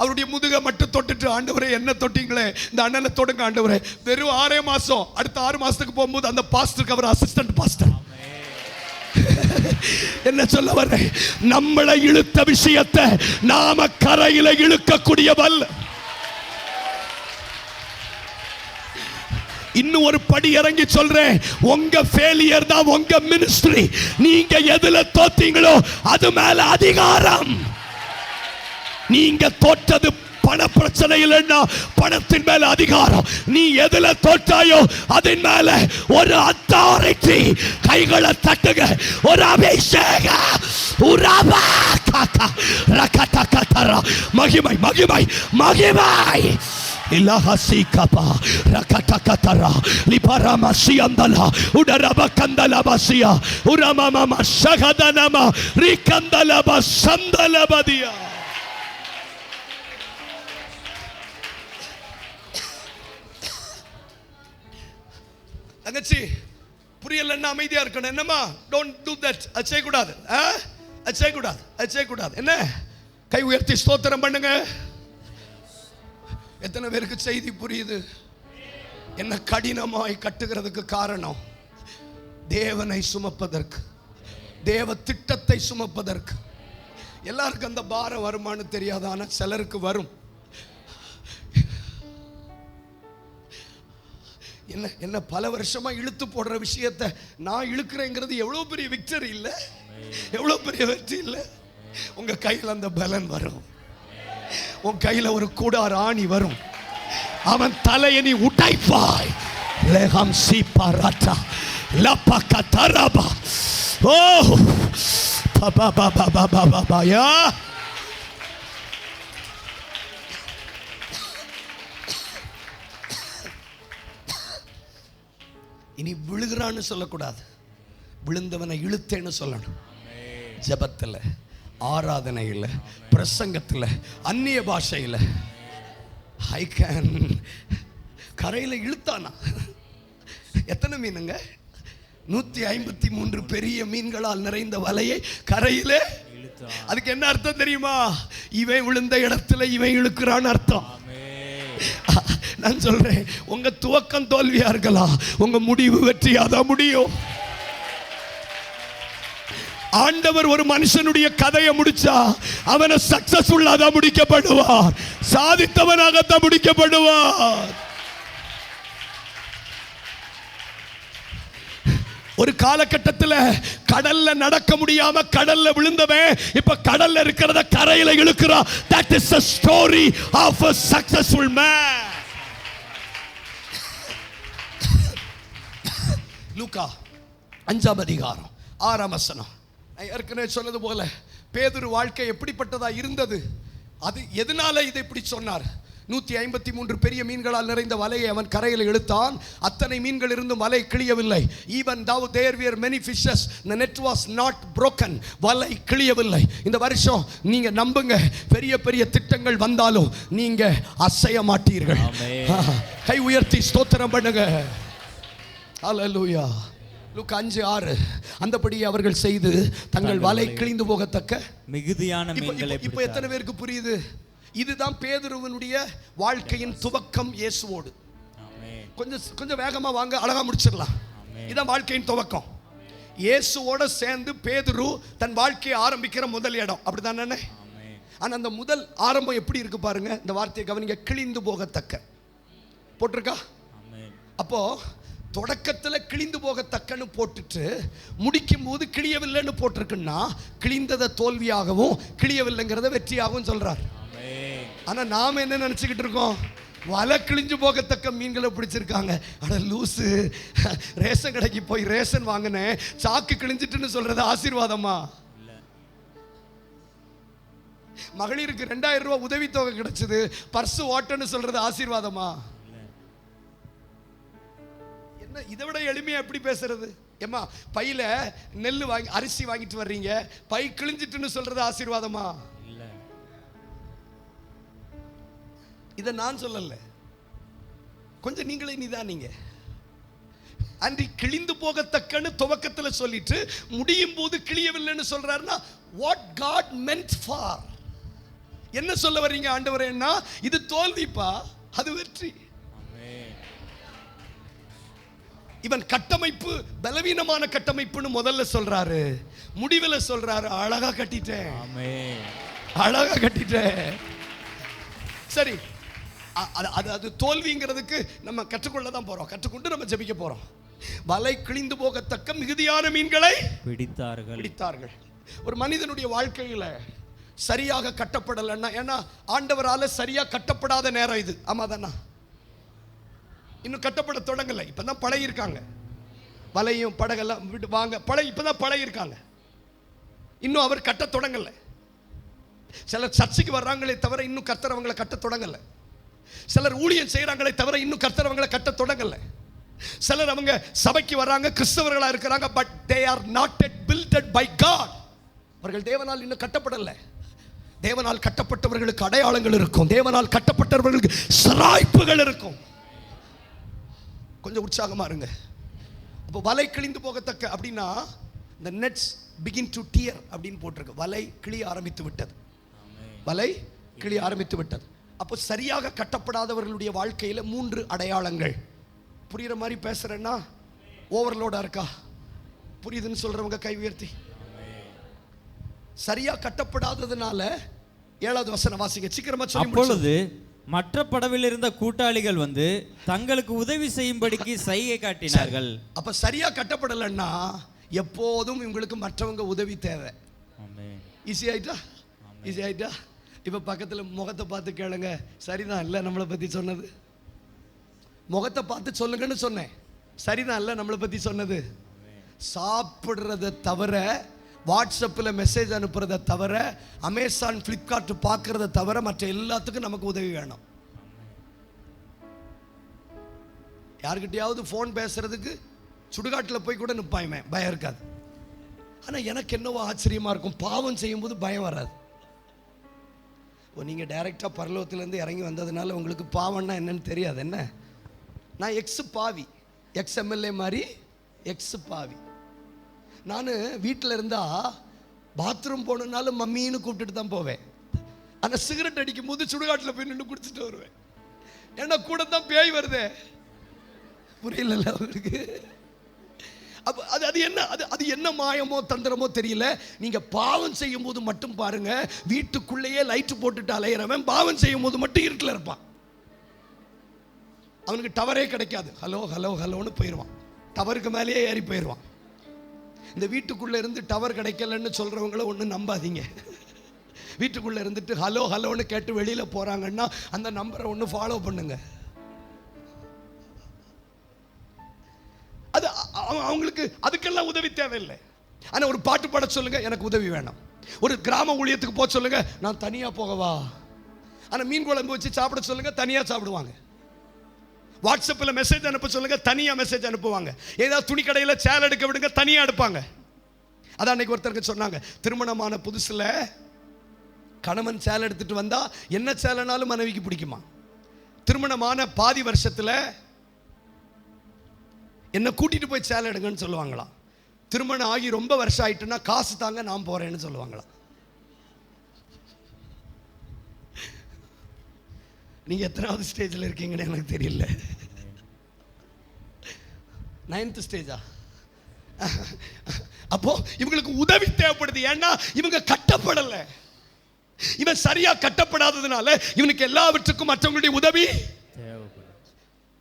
A: அவருடைய முதுகை மட்டும் தொட்டுட்டு, ஆண்டவரே என்ன தொட்டீங்களே, இந்த அண்ணனை தொடுங்க ஆண்டவரே. வெறும் 6 மாசம். அடுத்த 6 மாசத்துக்கு போகும்போது அந்த பாஸ்டருக்கு அவர் அசிஸ்டன்ட் பாஸ்டர். என்ன சொல்ல வர, நம்மளை இழுத்த விஷயத்தை நாம கரையில இழுக்கக்கூடிய வல்ல. இன்னும் ஒரு படி இறங்கி சொல்றேன், உங்க ஃபெயிலியர் தான் உங்க மினிஸ்ட்ரி. நீங்க எதுல தோத்தீங்களோ அது மேல அதிகாரம். நீங்க தோற்றது பண பிரச்சனை இல்லைன்னா பணத்தின் மேல அதிகாரம். நீ எதுல தோற்றாயோ அதன் மேல ஒரு அத்தாரிட்டி. கைகளை தட்டுங்க, ஒரு அபிஷேகம். மகிமை மகிமை மகிமை. இலஹசி கபா ரகதகதரா லிபரமசியந்தலா உடரபகந்தலபசியா உரமமம ஷகதனம ரிகந்தலப சந்தலபதியா. தங்கச்சி புரியலன்னா அமைதியா இருக்கணும். என்னம்மா, டோன்ட் டு தட். அச்சே கூடாது, அச்சே கூடாது, அச்சே கூடாது. என்ன, கை உயர்த்தி ஸ்தோத்திரம் பண்ணுங்க. எத்தனை பேருக்கு செய்தி புரியுது? என்ன கடினமாய் கட்டுகிறதுக்கு காரணம், தேவனை சுமப்பதற்கு, தேவ திட்டத்தை சுமப்பதற்கு. எல்லாருக்கும் அந்த பாரம் வருமானு தெரியாது, ஆனால் சிலருக்கு வரும். என்ன என்ன பல வருஷமா இழுத்து போடுற விஷயத்தை நான் இழுக்கிறேங்கிறது எவ்வளவு பெரிய விக்டரி இல்லை, எவ்வளவு பெரிய வெற்றி இல்லை. உங்க கையில் அந்த பலன் வரும், உன் கையில ஒரு கூடார ஆணி வரும். அவன் தலையை நீ உடைப்பாய். லேகம் சீபாராட்டா லப்பக தரபா. ஓ பாபா பாபா பாபா பாபா யா. இனி விழுகிறான்னு சொல்லக்கூடாது, விழுந்தவனை இழுத்தேன்னு சொல்லணும். ஜெபத்தில், ஆராதனையில், பிரசங்கத்தில், அந்நிய பாஷையில். I can. கரையில் இழுத்தானா? எத்தனை மீனுங்க? 153 பெரிய மீன்களால் நிறைந்த வலையை கரையிலே. அதுக்கு என்ன அர்த்தம் தெரியுமா? இவன் விழுந்த இடத்துல இவன் இழுக்கிறான்னு அர்த்தம். நான் சொல்றேன், உங்க துவக்கம் தோல்வியா இருக்கலாம், உங்க முடிவு வெற்றியாதான் முடியும். ஆண்டவர் ஒரு மனுஷனுடைய கதையை முடிச்சா அவனை சக்சஸ்ஃபுல்லாதான் முடிக்கப்படுவார், சாதித்தவனாகத்தான் முடிக்கப்படுவார். ஒரு காலகட்டத்தில் கடல்ல நடக்க முடியாம கடல்ல விழுந்தவன் இப்ப கடல்ல இருக்கிறத கரையில இழுக்கிறான். That is the story of a successful man. லூக்கா 5ஆம் அதிகாரம் 6ஆம் வசனம். ஏற்கனவே சொன்னது போல பேதுரு வாழ்க்கை எப்படிப்பட்டதா இருந்தது, அது எதனால இதை இப்படி சொன்னார்? 153 பெரிய மீன்களால் நிறைந்த வலையை அவன் கரையில் இழுத்தான். அத்தனை மீன்கள் இருந்தும் வலை கிழியவில்லை. Even though there were many fishes, the net was not broken. வலை கிழியவில்லை. இந்த வருஷம் நீங்க நம்புங்க, பெரிய பெரிய திட்டங்கள் வந்தாலும் நீங்க அசைய மாட்டீர்கள். கை உயர்த்தி ஸ்தோத்திரம் பண்ணுங்க. ஹல்லேலூயா. லூக்கா 5:6. அந்தபடி அவர்கள் செய்து தங்கள் வலை கிழிந்து போகத்தக்க மிகுதியான மீன்களை. இப்போ எத்தனை பேருக்கு புரியுது? இதுதான் பேதுருவினுடைய வாழ்க்கையின் துவக்கம் இயேசுவோடு. கொஞ்சம் வேகமா வாங்க, அழகா முடிச்சிடலாம். இதுதான் வாழ்க்கையின் துவக்கம். இயேசுவோட சேர்ந்து பேதுரு தன் வாழ்க்கையை ஆரம்பிக்கிற முதல் இடம், அப்படிதானே? ஆனா அந்த முதல் ஆரம்பம் எப்படி இருக்கு பாருங்க. இந்த வார்த்தையை கவனிங்க, கிழிந்து போகத்தக்க போட்டிருக்கா. அப்போ தொடக்கத்தில் கிழிந்து போகத்தக்கன்னு போட்டுட்டு முடிக்கும் போது கிழியவில்லைன்னு போட்டிருக்குன்னா கிழிந்ததை தோல்வியாகவும் கிழியவில்லைங்கிறத வெற்றியாகவும் சொல்றார். ஆனா நாம என்ன நினைச்சுக்கிட்டு இருக்கோம்? வலை கிழிஞ்சு போகத்தக்க மீன்களை பிடிச்சிருக்காங்க. அட லூசு, ரேஷன் கடைக்கு போய் ரேஷன் வாங்கினேன், சாக்கு கிழிஞ்சிட்டுன்னு சொல்றது ஆசீர்வாதமா? மகளிருக்கு 2000 ரூபாய் உதவித்தொகை கிடைச்சது, பர்சு ஓட்டன்னு சொல்றது ஆசீர்வாதமா? என்ன இதை விட எளிமையா எப்படி பேசுறது? ஏமா பையில நெல் வாங்கி அரிசி வாங்கிட்டு வர்றீங்க, பை கிழிஞ்சிட்டுன்னு சொல்றது ஆசீர்வாதமா? இதை நான் சொல்லல, கொஞ்சம் நீங்களே நிதானிங்க. அன்றி கிழிந்து போகத்தக்கன்னு துவக்கத்தில் சொல்லிட்டு முடியும் போது கிழியவில்லைன்னு சொல்றாருன்னா what God meant for. என்ன சொல்ல வர்றீங்க ஆண்டவரேன்னா, இது தோல்விப்பா, அது வெற்றி. இவன் கட்டமைப்பு பலவீனமான கட்டமைப்புன்னு முதல்ல சொல்றாரு, முடிவில் சொல்றாரு அழகா கட்டிட்டேன், அழகா கட்டிட்டேன். சரி, அது தோல்விங்கிறதுக்கு நம்ம கற்றுக்கொள்ள தான் போறோம், கற்றுக்கொண்டு நம்ம ஜெபிக்க போறோம். வலை கிழிந்து போகத்தக்க மிகுதியான மீன்களை பிடித்தார்கள். ஒரு மனிதனுடைய வாழ்க்கையில சரியாக கட்டப்படலைன்னா, ஏன்னா ஆண்டவரால சரியா கட்டப்படாத நேரம் இது. ஆமா தானா? இன்னும் கட்டப்பட தொடங்கலை, இப்பதான் பழகிருக்காங்க. வலையும் படகெல்லாம் விட்டு வாங்க இப்பதான் பழகிருக்காங்க, இன்னும் அவர் கட்ட தொடங்கலை. சிலர் சர்ச்சைக்கு வர்றாங்களே தவிர இன்னும் கர்த்தர் அவங்களை கட்ட தொடங்கலை. சிலர் ஊழியம் செய்யறாங்களே தவிர இன்னும் கர்த்தர் அவங்களை கட்ட தொடங்கலை. சிலர் அவங்க சபைக்கு வர்றாங்க, கிறிஸ்தவர்களா இருக்கிறாங்க, but they are not yet built by God. அவர்கள் தேவனால் இன்னும் கட்டப்படலை. தேவனால் கட்டப்பட்டவர்களுக்கு அடையாளங்கள் இருக்கும், தேவனால் கட்டப்பட்டவர்களுக்கு சிராய்ப்புகள் இருக்கும். கொஞ்சம் உற்சாகமா இருங்க. அப்போ வலை கிழிந்து போகத்தக்க அப்படின்னா the nets begin to tear அப்படின்னு போட்டிருக்கு. வலை கிழிய ஆரம்பித்து விட்டது, வலை கிழிய ஆரம்பித்து விட்டது. அப்போ சரியாக கட்டப்படாதவர்களுடைய வாழ்க்கையில் 3 அடையாளங்கள். புரியுற மாதிரி பேசுறேன்னா ஓவர்லோடா இருக்கா? புரியுதுன்னு சொல்றவங்க கை உயர்த்தி. சரியா கட்டப்படாததுனால 7வது வசனம் வாசிங்க, சீக்கிரமா சொல்லி.
B: அப்பொழுது மற்ற படவில் இருந்த கூட்டாளிகள் வந்து தங்களுக்கு உதவி செய்யும்படிக்கு சைகை காட்டினார்கள்.
A: அப்ப சரியா கட்டப்படலைன்னா எப்போதும் இவங்களுக்கு மற்றவங்க உதவி தேவை. ஈஸி ஆயிட்டா? ஈஸி ஆயிட்டா? இப்ப பக்கத்துல முகத்தை பார்த்து கேளுங்க, சரிதான் இல்ல நம்மளை பத்தி சொன்னது? முகத்தை பார்த்து சொல்லுங்கன்னு சொன்னேன், சரிதான் இல்ல நம்மளை பத்தி சொன்னது? சாப்பிடுறத தவிர, வாட்ஸ்அப்பில் மெசேஜ் அனுப்புறதை தவிர, அமேசான் ஃப்ளிப்கார்ட் பார்க்கறத தவிர மற்ற எல்லாத்துக்கும் நமக்கு உதவி வேணும். யாருக்கிட்டையாவது ஃபோன் பேசுறதுக்கு சுடுகாட்டில் போய் கூட நிற்பாயுமே, பயம் இருக்காது. ஆனால் எனக்கு என்னவோ ஆச்சரியமா இருக்கும், பாவம் செய்யும்போது பயம் வராது. நீங்கள் டைரெக்டாக பரலோகத்திலேருந்து இறங்கி வந்ததுனால உங்களுக்கு பாவம்னா என்னன்னு தெரியாது. என்ன, நான் எக்ஸ் பாவி, எக்ஸ் எம்எல்ஏ மாதிரி எக்ஸ் பாவி. நான் வீட்டில் இருந்தால் பாத்ரூம் போகணுன்னாலும் மம்மின்னு கூப்பிட்டுட்டு தான் போவேன். ஆனால் சிகரெட் அடிக்கும் போது சுடுகாட்டில் போய் நின்று குடிச்சிட்டு வருவேன். ஏன்னா கூட தான் பேய் வருதே. புரியல அவருக்கு? அப்போ அது என்ன, அது என்ன மாயமோ தந்திரமோ தெரியல. நீங்கள் பாவம் செய்யும் போது மட்டும் பாருங்க, வீட்டுக்குள்ளேயே லைட்டு போட்டுட்டு அலையிறவன் பாவம் செய்யும் போது மட்டும் இருட்டில் இருப்பான். அவனுக்கு டவரே கிடைக்காது, ஹலோ ஹலோ ஹலோன்னு போயிடுவான், டவருக்கு மேலேயே ஏறி போயிடுவான். இந்த வீட்டுக்குள்ளே இருந்து டவர் கிடைக்கலன்னு சொல்கிறவங்கள ஒன்றும் நம்பாதீங்க. வீட்டுக்குள்ளே இருந்துட்டு ஹலோ ஹலோன்னு கேட்டு வெளியில் போகிறாங்கன்னா அந்த நம்பரை ஒன்று ஃபாலோ பண்ணுங்க. அது அவங்களுக்கு அதுக்கெல்லாம் உதவி தேவையில்லை. ஆனால் ஒரு பாட்டு பாட சொல்லுங்க, எனக்கு உதவி வேணாம். ஒரு கிராம ஊழியத்துக்கு போக சொல்லுங்க, நான் தனியாக போகவா. ஆனால் மீன் குழம்பு வச்சு சாப்பிட சொல்லுங்க, தனியாக சாப்பிடுவாங்க. வாட்ஸ்அப்பில் மெசேஜ் அனுப்ப சொல்லுங்க, தனியாக மெசேஜ் அனுப்புவாங்க. ஏதாவது துணி கடையில் சேல் எடுக்க விடுங்க, தனியாக எடுப்பாங்க. அதான் அன்னைக்கு ஒருத்தருக்கு சொன்னாங்க, திருமணமான புதுசில் கணவன் சேல் எடுத்துட்டு வந்தா என்ன சேலனாலும் மனைவிக்கு பிடிக்குமா. திருமணமான பாதி வருஷத்தில் என்ன கூட்டிட்டு போய் சேல் எடுங்கன்னு சொல்லுவாங்களாம். திருமணம் ஆகி ரொம்ப வருஷம் ஆயிட்டுன்னா காசு தாங்க நான் போறேன்னு சொல்லுவாங்களாம். நீங்க எத்தனாவது ஸ்டேஜில் இருக்கீங்கன்னு எனக்கு தெரியல. 9th ஸ்டேஜா? அப்போ இவங்களுக்கு உதவி தேவைப்படுது. ஏன்னா இவங்க கட்டப்படல. இவன் சரியா கட்டப்படாததுனால இவனுக்கு எல்லாவற்றுக்கும் மற்றவங்களுடைய உதவி.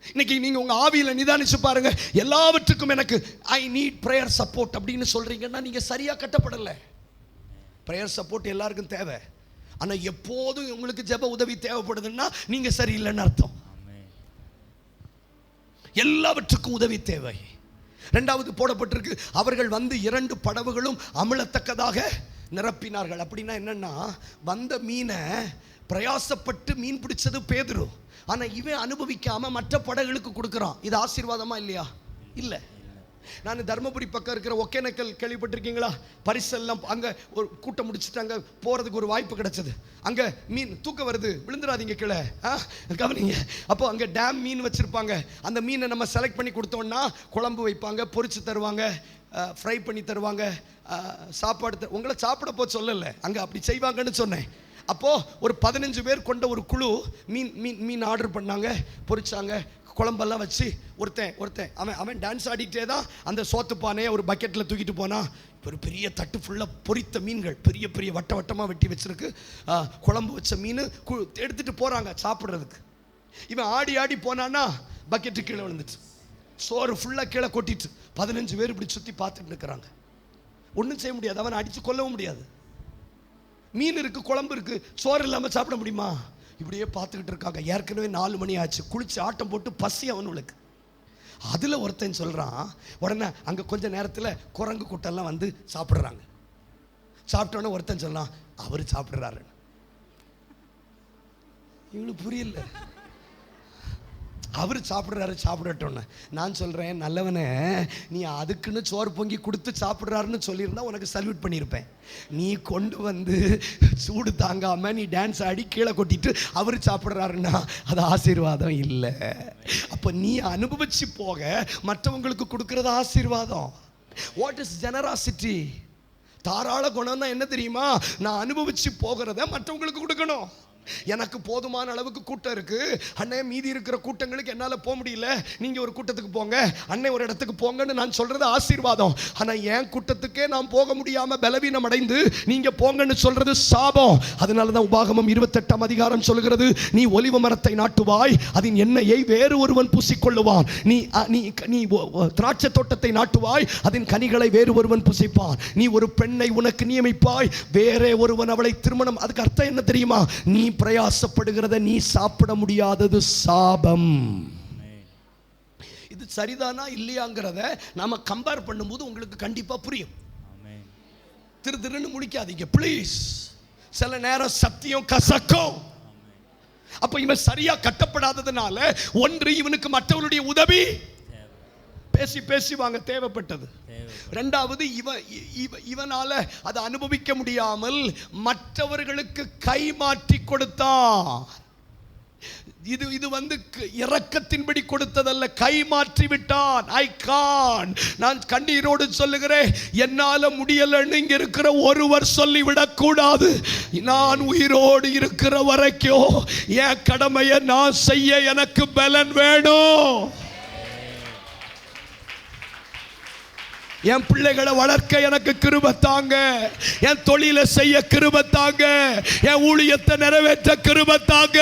C: இன்னைக்கு நீங்க உங்க ஆவியில நிதானிச்சு பாருங்க. எல்லாவற்றுக்கும் எனக்கு ஐ நீட் பிரேயர் சப்போர்ட் அப்படின்னு சொல்றீங்கன்னா நீங்க சரியா கட்டப்படலை. பிரேயர் சப்போர்ட் எல்லாருக்கும் தேவை. ஆனா எப்போதும் உங்களுக்கு ஜெப உதவி தேவைப்படுதுன்னா நீங்க சரியில்லைன்னு அர்த்தம். எல்லாவற்றுக்கும் உதவி தேவை. இரண்டாவது போடப்பட்டிருக்கு, அவர்கள் வந்து 2 படகுகளும் அமிழத்தக்கதாக நிரப்பினார்கள். அப்படின்னா என்னன்னா, வந்த மீனை பிரயாசப்பட்டு மீன் பிடிச்சது பேதுரு, ஆனா இவன் அனுபவிக்காம மற்ற படகுகளுக்கு கொடுக்குறான். இது ஆசீர்வாதமா இல்லையா? இல்லை. நான் தர்மபுரி பக்கம் இருக்கிற ஒகேனக்கல் கேள்விப்பட்டிருக்கீங்களா? பரிசெல்லாம் அங்கே ஒரு கூட்டம் முடிச்சுட்டு அங்கே போகிறதுக்கு ஒரு வாய்ப்பு கிடைச்சது. அங்கே மீன் தூக்க வருது, விழுந்துடாதீங்க கீழே, கவனிங்க. அப்போ அங்கே டேம் மீன் வச்சுருப்பாங்க. அந்த மீனை நம்ம செலக்ட் பண்ணி கொடுத்தோன்னா குழம்பு வைப்பாங்க, பொரிச்சு தருவாங்க, ஃப்ரை பண்ணி தருவாங்க, சாப்பாடு உங்களை சாப்பிட போ சொல்லலை, அங்கே அப்படி செய்வாங்கன்னு சொன்னேன். அப்போது ஒரு 15 பேர் கொண்ட ஒரு குழு மீன் ஆர்டர் பண்ணாங்க, பொரிச்சாங்க, குழம்பெல்லாம் வச்சு ஒருத்தன் அவன் டான்ஸ் ஆடிக்கிட்டே தான் அந்த சோத்து பானையை ஒரு பக்கெட்டில் தூக்கிட்டு போனான். ஒரு பெரிய தட்டு ஃபுல்லாக பொரித்த மீன்கள், பெரிய பெரிய வட்டமாக வெட்டி வச்சிருக்கு, குழம்பு வச்ச மீன் எடுத்துகிட்டு போகிறாங்க சாப்பிட்றதுக்கு. இவன் ஆடி ஆடி போனான்னா பக்கெட்டு கீழே விழுந்துச்சு, சோறு ஃபுல்லாக கீழே கொட்டிட்டு 15 பேர் இப்படி சுற்றி பார்த்துட்டு இருக்கிறாங்க. ஒன்றும் செய்ய முடியாது, அவனை அடித்து கொல்லவும் முடியாது. மீன் இருக்குது, குழம்பு இருக்குது, சோறு இல்லாமல் சாப்பிட முடியுமா? இப்படியே பார்த்துக்கிட்டு இருக்காங்க. ஏற்கனவே 4 மணி ஆச்சு, குளிச்சு ஆட்டம் போட்டு பசி அவனுக்கு. அதில் ஒருத்தன் சொல்கிறான், உடனே அங்கே கொஞ்சம் நேரத்தில் குரங்கு கூட்டெல்லாம் வந்து சாப்பிட்றாங்க. சாப்பிட்டோன்னே ஒருத்தன் சொல்லலாம், அவர் சாப்பிட்றாரு. இவங்களுக்கு புரியல, அவர் சாப்பிடட்டோன்னு. நான் சொல்கிறேன், நல்லவனே, நீ அதுக்குன்னு சோறு பொங்கி கொடுத்து சாப்பிட்றாருன்னு சொல்லியிருந்தா உனக்கு சல்யூட் பண்ணியிருப்பேன். நீ கொண்டு வந்து சூடு தாங்காமல் நீ டான்ஸ் ஆடி கீழே கொட்டிட்டு அவர் சாப்பிட்றாருன்னா அது ஆசீர்வாதம் இல்லை. அப்போ நீ அனுபவிச்சு போக மற்றவங்களுக்கு கொடுக்கறது ஆசீர்வாதம். What is generosity? தாராள குணம்னா என்ன தெரியுமா? நான் அனுபவிச்சு போகிறத மற்றவங்களுக்கு கொடுக்கணும். எனக்கு போதுமான அளவுக்கு கூட்டம் இருக்கு அண்ணே, மீதி இருக்கிற கூட்டங்களுக்கு என்னால் போக முடியல, நீங்கள் ஒரு கூட்டத்துக்கு போங்க, அண்ணே ஒரு இடத்துக்கு போங்கன்னு நான் சொல்றது ஆசீர்வாதம். ஆனால் என் கூட்டத்துக்கே நான் போக முடியாமல் பலவீனம் அடைந்து நீங்கள் போங்கன்னு சொல்றது சாபம். அதனால தான் உபாகமம் 28ஆம் அதிகாரம் சொல்கிறது, நீ ஒலிவ மரத்தை நாட்டுவாய், அதன் எண்ணெயை வேறு ஒருவன் பூசிக்கொள்ளுவான். நீ நீ திராட்சை தோட்டத்தை நாட்டுவாய், அதன் கனிகளை வேறு ஒருவன் புசிப்பான். நீ ஒரு பெண்ணை உனக்கு நியமிப்பாய், வேறே ஒருவன் அவளை திருமணம். அதுக்கு அர்த்தம் என்ன தெரியுமா? நீ பிரயாசப்படுகிறத நீ சாப்பிட முடியாதது சாபம். இது சரிதானா இல்லையாங்கிறத நாம கம்பேர் பண்ணும்போது உங்களுக்கு கண்டிப்பா புரியும். திருன்னு முடிக்காதீங்க ப்ளீஸ். சில நேரம் சத்தியம் கசக்கும். அப்ப இவன் சரியா கட்டப்படாததுனால ஒன்று, இவனுக்கு மற்றவருடைய உதவி பேசி பேசி வாங்க தேவைப்பட்டது. இரண்டாவது, இவனால அதை அனுபவிக்க முடியாமல் மற்றவர்களுக்கு கை மாற்றி கொடுத்தான். இது வந்து இரக்கத்தின்படி கொடுத்ததல்ல, கை மாற்றி விட்டான். ஐ கான், நான் கண்ணீரோடு சொல்லுகிறேன், என்னால முடியலன்னு இங்க இருக்கிற ஒருவர் சொல்லிவிடக் கூடாது. நான் உயிரோடு இருக்கிற வரைக்கும் என் கடமையை நான் செய்ய எனக்கு பலன் வேணும். என் பிள்ளைகளை வளர்க்க எனக்கு கிருபை தாங்க, என் தொழிலை செய்ய கிருபை தாங்க, என் ஊழியத்தை நிறைவேற்ற கிருபை தாங்க.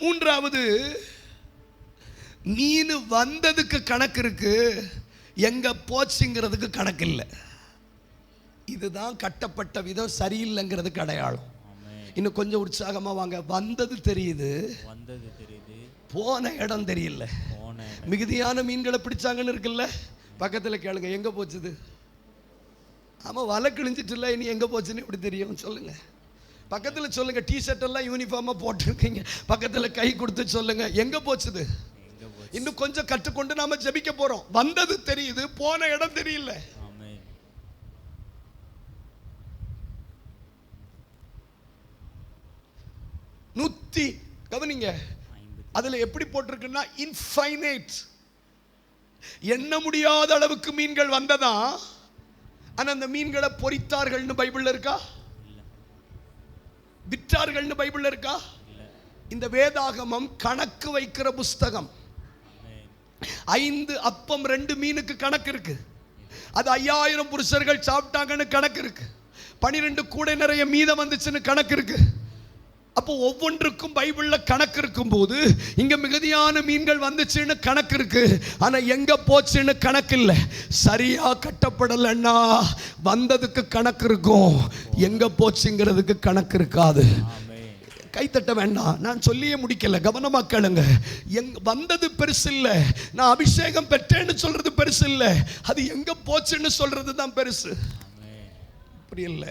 C: மூன்றாவது, மீன் வந்ததுக்கு கணக்கு இருக்கு, எங்க போச்சுங்கிறதுக்கு கணக்கு இல்லை. இதுதான் கட்டப்பட்ட விதம் சரியில்லைங்கிறதுக்கு அடையாளம். இன்னும் கொஞ்சம் உற்சாகமா வாங்க. வந்தது தெரியுது, போன இடம் தெரியல. மிகுதியான மீன்களை பிடிச்சாங்கன்னு இருக்குல்ல, பக்கத்தில் கேளுங்க, எங்க போச்சுது? ஆமா, வலை கிழிஞ்சிட்டு இல்லை, இனி எங்க போச்சுன்னு எப்படி தெரியும் சொல்லுங்க? பக்கத்தில் சொல்லுங்க. டிஷர்ட் எல்லாம் யூனிஃபார்மா போட்டிருக்கீங்க, பக்கத்தில் கை கொடுத்து சொல்லுங்க, எங்க போச்சுது? இன்னும் கொஞ்சம் கற்றுக்கொண்டு நாம ஜெபிக்க போறோம். வந்தது தெரியுது, போன இடம் தெரியல. நூத்தி கவனிங்க, அதுல எப்படி போட்டிருக்குன்னா இன்ஃபைனைட், எண்ண முடியாத அளவுக்கு மீன்கள் வந்ததா. ஆனா அந்த மீன்களை பொரித்தார்கள்னு பைபிள்ல இருக்கா? விற்றார்கள்னு பைபிள்ல இருக்கா? இந்த வேதாகமம் கணக்கு வைக்கிற புஸ்தகம். 5 அப்பம் 2 மீனுக்கு கணக்கு இருக்கு. அது 5000 புருஷர்கள் சாப்பிட்டாங்கன்னு கணக்கு இருக்கு. 12 கூடை நிறைய மீதம் வந்துச்சுன்னு கணக்கு இருக்கு. அப்போ ஒவ்வொன்றுக்கும் பைபிள்ல கணக்கு இருக்கும் போது இங்க மிகுதியான மீன்கள் வந்துச்சுன்னு கணக்கு இருக்கு, ஆனா எங்க போச்சுன்னு கணக்கு இல்லை. சரியா கட்டப்படலைன்னா வந்ததுக்கு கணக்கு இருக்கும், எங்க போச்சுங்கிறதுக்கு கணக்கு இருக்காது. கைத்தட்ட வேண்டாம், நான் சொல்லியே முடிக்கல, கவனமா கேளுங்க. வந்தது பெருசு இல்லை, நான் அபிஷேகம் பெற்றேன்னு சொல்றது பெருசு இல்லை, அது எங்க போச்சுன்னு சொல்றது தான் பெருசு. புரியல?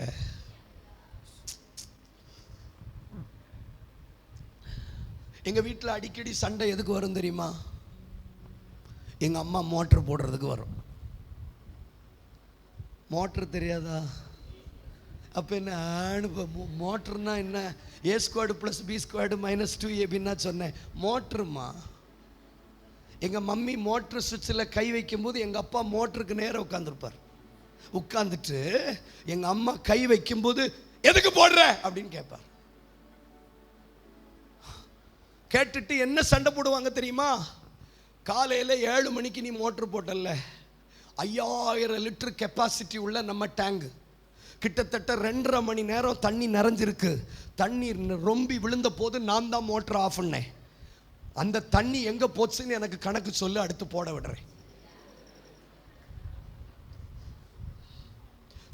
C: எங்க வீட்டில் அடிக்கடி சண்டை எதுக்கு வரும் தெரியுமா? எங்க அம்மா மோட்டர் போடுறதுக்கு வரும். மோட்டர் தெரியாதா? அப்ப என்ன மோட்டர்னா என்ன? A squared + B squared - 2AB சொன்னேன். மோட்டருமா? எங்க மம்மி மோட்டர் சுவிட்சில் கை வைக்கும் போது எங்க அப்பா மோட்டருக்கு நேரம் உட்கார்ந்துருப்பார். உட்கார்ந்துட்டு எங்க அம்மா கை வைக்கும் போது எதுக்கு போடுற அப்படின்னு கேட்பார். கேட்டுட்டு என்ன சண்டை போடுவாங்க தெரியுமா? காலையில் 7 மணிக்கு நீ மோட்டர் போட்டல, 5000 லிட்டர் கெப்பாசிட்டி உள்ள நம்ம டேங்கு, கிட்டத்தட்ட 2.5 மணி நேரம் தண்ணி நிறைஞ்சிருக்கு. தண்ணி ரொம்பி விழுந்த போது நான் தான் மோட்டர் ஆஃப் பண்ணேன். அந்த தண்ணி எங்க போச்சுன்னு எனக்கு கணக்கு சொல்லு, அடுத்து போட விடுறேன்.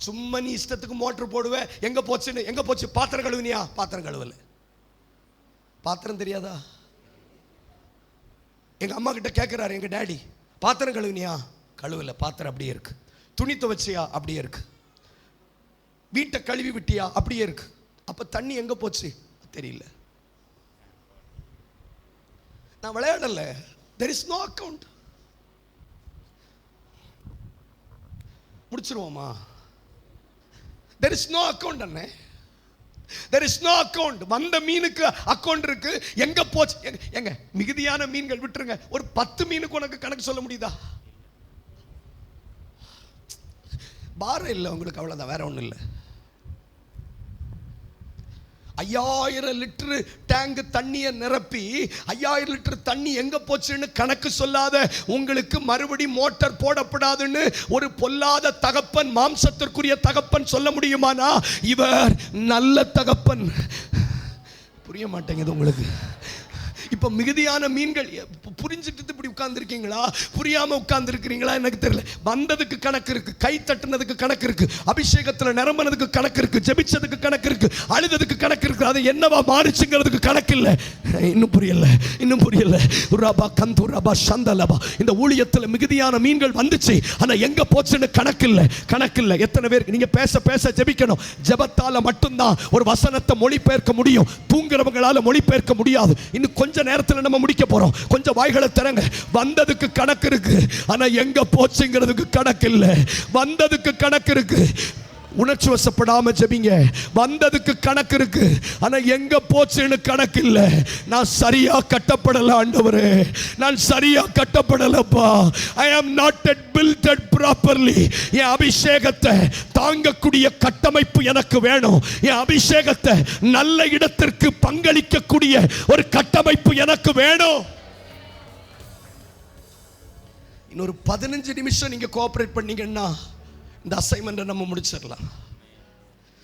C: சும்மா நீ இஷ்டத்துக்கு மோட்டர் போடுவேன். எங்க போச்சுன்னு? எங்க போச்சு? பாத்திரம் கழுவினியா? பாத்திரம் கழுவல. பாத்திரம் தெரியாதா? எங்க அம்மா கிட்ட கேட்கிறாரு எங்க டாடி, பாத்திரம் கழுவினியா? கழுவல, பாத்திரம் அப்படியே இருக்கு. துணி துவைச்சியா? அப்படியே இருக்கு. வீட்டை கழுவி விட்டியா? அப்படியே இருக்கு. அப்ப தண்ணி எங்க போச்சு? தெரியல. நான் விளையாடல. there is no account. முடிச்சிருவோமா? there is no account அண்ணே. there is no account. வந்த மீனுக்கு அக்கவுண்ட் இருக்கு, எங்க போச்சு? எங்க மிகுதியான மீன்கள் விட்டுருங்க, ஒரு 10 மீனுக்கு உனக்கு கணக்கு சொல்ல முடியுதா? பாரம் இல்லை உங்களுக்கு, அவ்வளவுதான், வேற ஒண்ணும் இல்லை. 5000 லிட்டர் டேங்க் தண்ணியை நிரப்பி 5000 லிட்டர் தண்ணி எங்க போச்சுன்னு கணக்கு சொல்லாத உங்களுக்கு மறுபடி மோட்டார் போடப்படாதுன்னு ஒரு பொல்லாத தகப்பன், மாம்சத்திற்குரிய தகப்பன் சொல்ல முடியுமானா? இவர் நல்ல தகப்பன். புரிய மாட்டேங்குது உங்களுக்கு. இப்ப மிகுதியான மீன்கள் புரிஞ்சுட்டு இப்படி உட்கார்ந்து இருக்கீங்களா, புரியாம உட்கார்ந்து இருக்கிறீங்களா எனக்கு தெரியல. வந்ததுக்கு கணக்கு இருக்கு, கை தட்டுனதுக்கு கணக்கு இருக்கு, அபிஷேகத்துல நிரம்பினதுக்கு கணக்கு இருக்கு, ஜெபிச்சதுக்கு கணக்கு இருக்கு, அழுததுக்கு கணக்கு இருக்கு. அது என்னவா மாறிச்சுங்கிறதுக்கு கணக்கு இல்லை. இன்னும் புரியல, இன்னும் புரியல. ரபா கந்து ரபா சந்தலபா. இந்த ஊழியத்துல மிகுதியான மீன்கள் வந்துச்சு, ஆனா எங்க போச்சுன்னு கணக்கு இல்லை, கணக்கு இல்லை. எத்தனை பேருக்கு நீங்க பேச பேச ஜெபிக்கணும். ஜெபத்தால மட்டும்தான் ஒரு வசனத்தை மொழிபெயர்க்க முடியும், தூங்குறவங்களால மொழிபெயர்க்க முடியாது. இன்னும் கொஞ்ச நேரத்தில் நம்ம முடிக்க போறோம். கொஞ்சம் வாய்களை திறங்க. வந்ததுக்கு கணக்கு இருக்கு, ஆனா எங்க போச்சுங்கிறதுக்கு கணக்கு இல்லை. வந்ததுக்கு கணக்கு இருக்கு, உணர்ச்சி வசப்படாம ஜெபிங்க. வந்ததுக்கு கணக்கு இருக்கு, ஆனா எங்க போச்சுன்னு கணக்கு இல்லை. நான் சரியா கட்டப்படல ஆண்டவரே, நான் சரியா கட்டப்படலப்பா. I am not built properly. என் அபிஷேகத்தை தாங்கக்கூடிய கட்டமைப்பு எனக்கு வேணும். என் அபிஷேகத்தை நல்ல இடத்திற்கு பங்களிக்கக்கூடிய ஒரு கட்டமைப்பு எனக்கு வேணும். இன்னொரு 15 நிமிஷம் நீங்க கோஆபரேட் பண்ணீங்கன்னா இந்த அசைன்மெண்ட்டை நம்ம முடிச்சிடலாம்.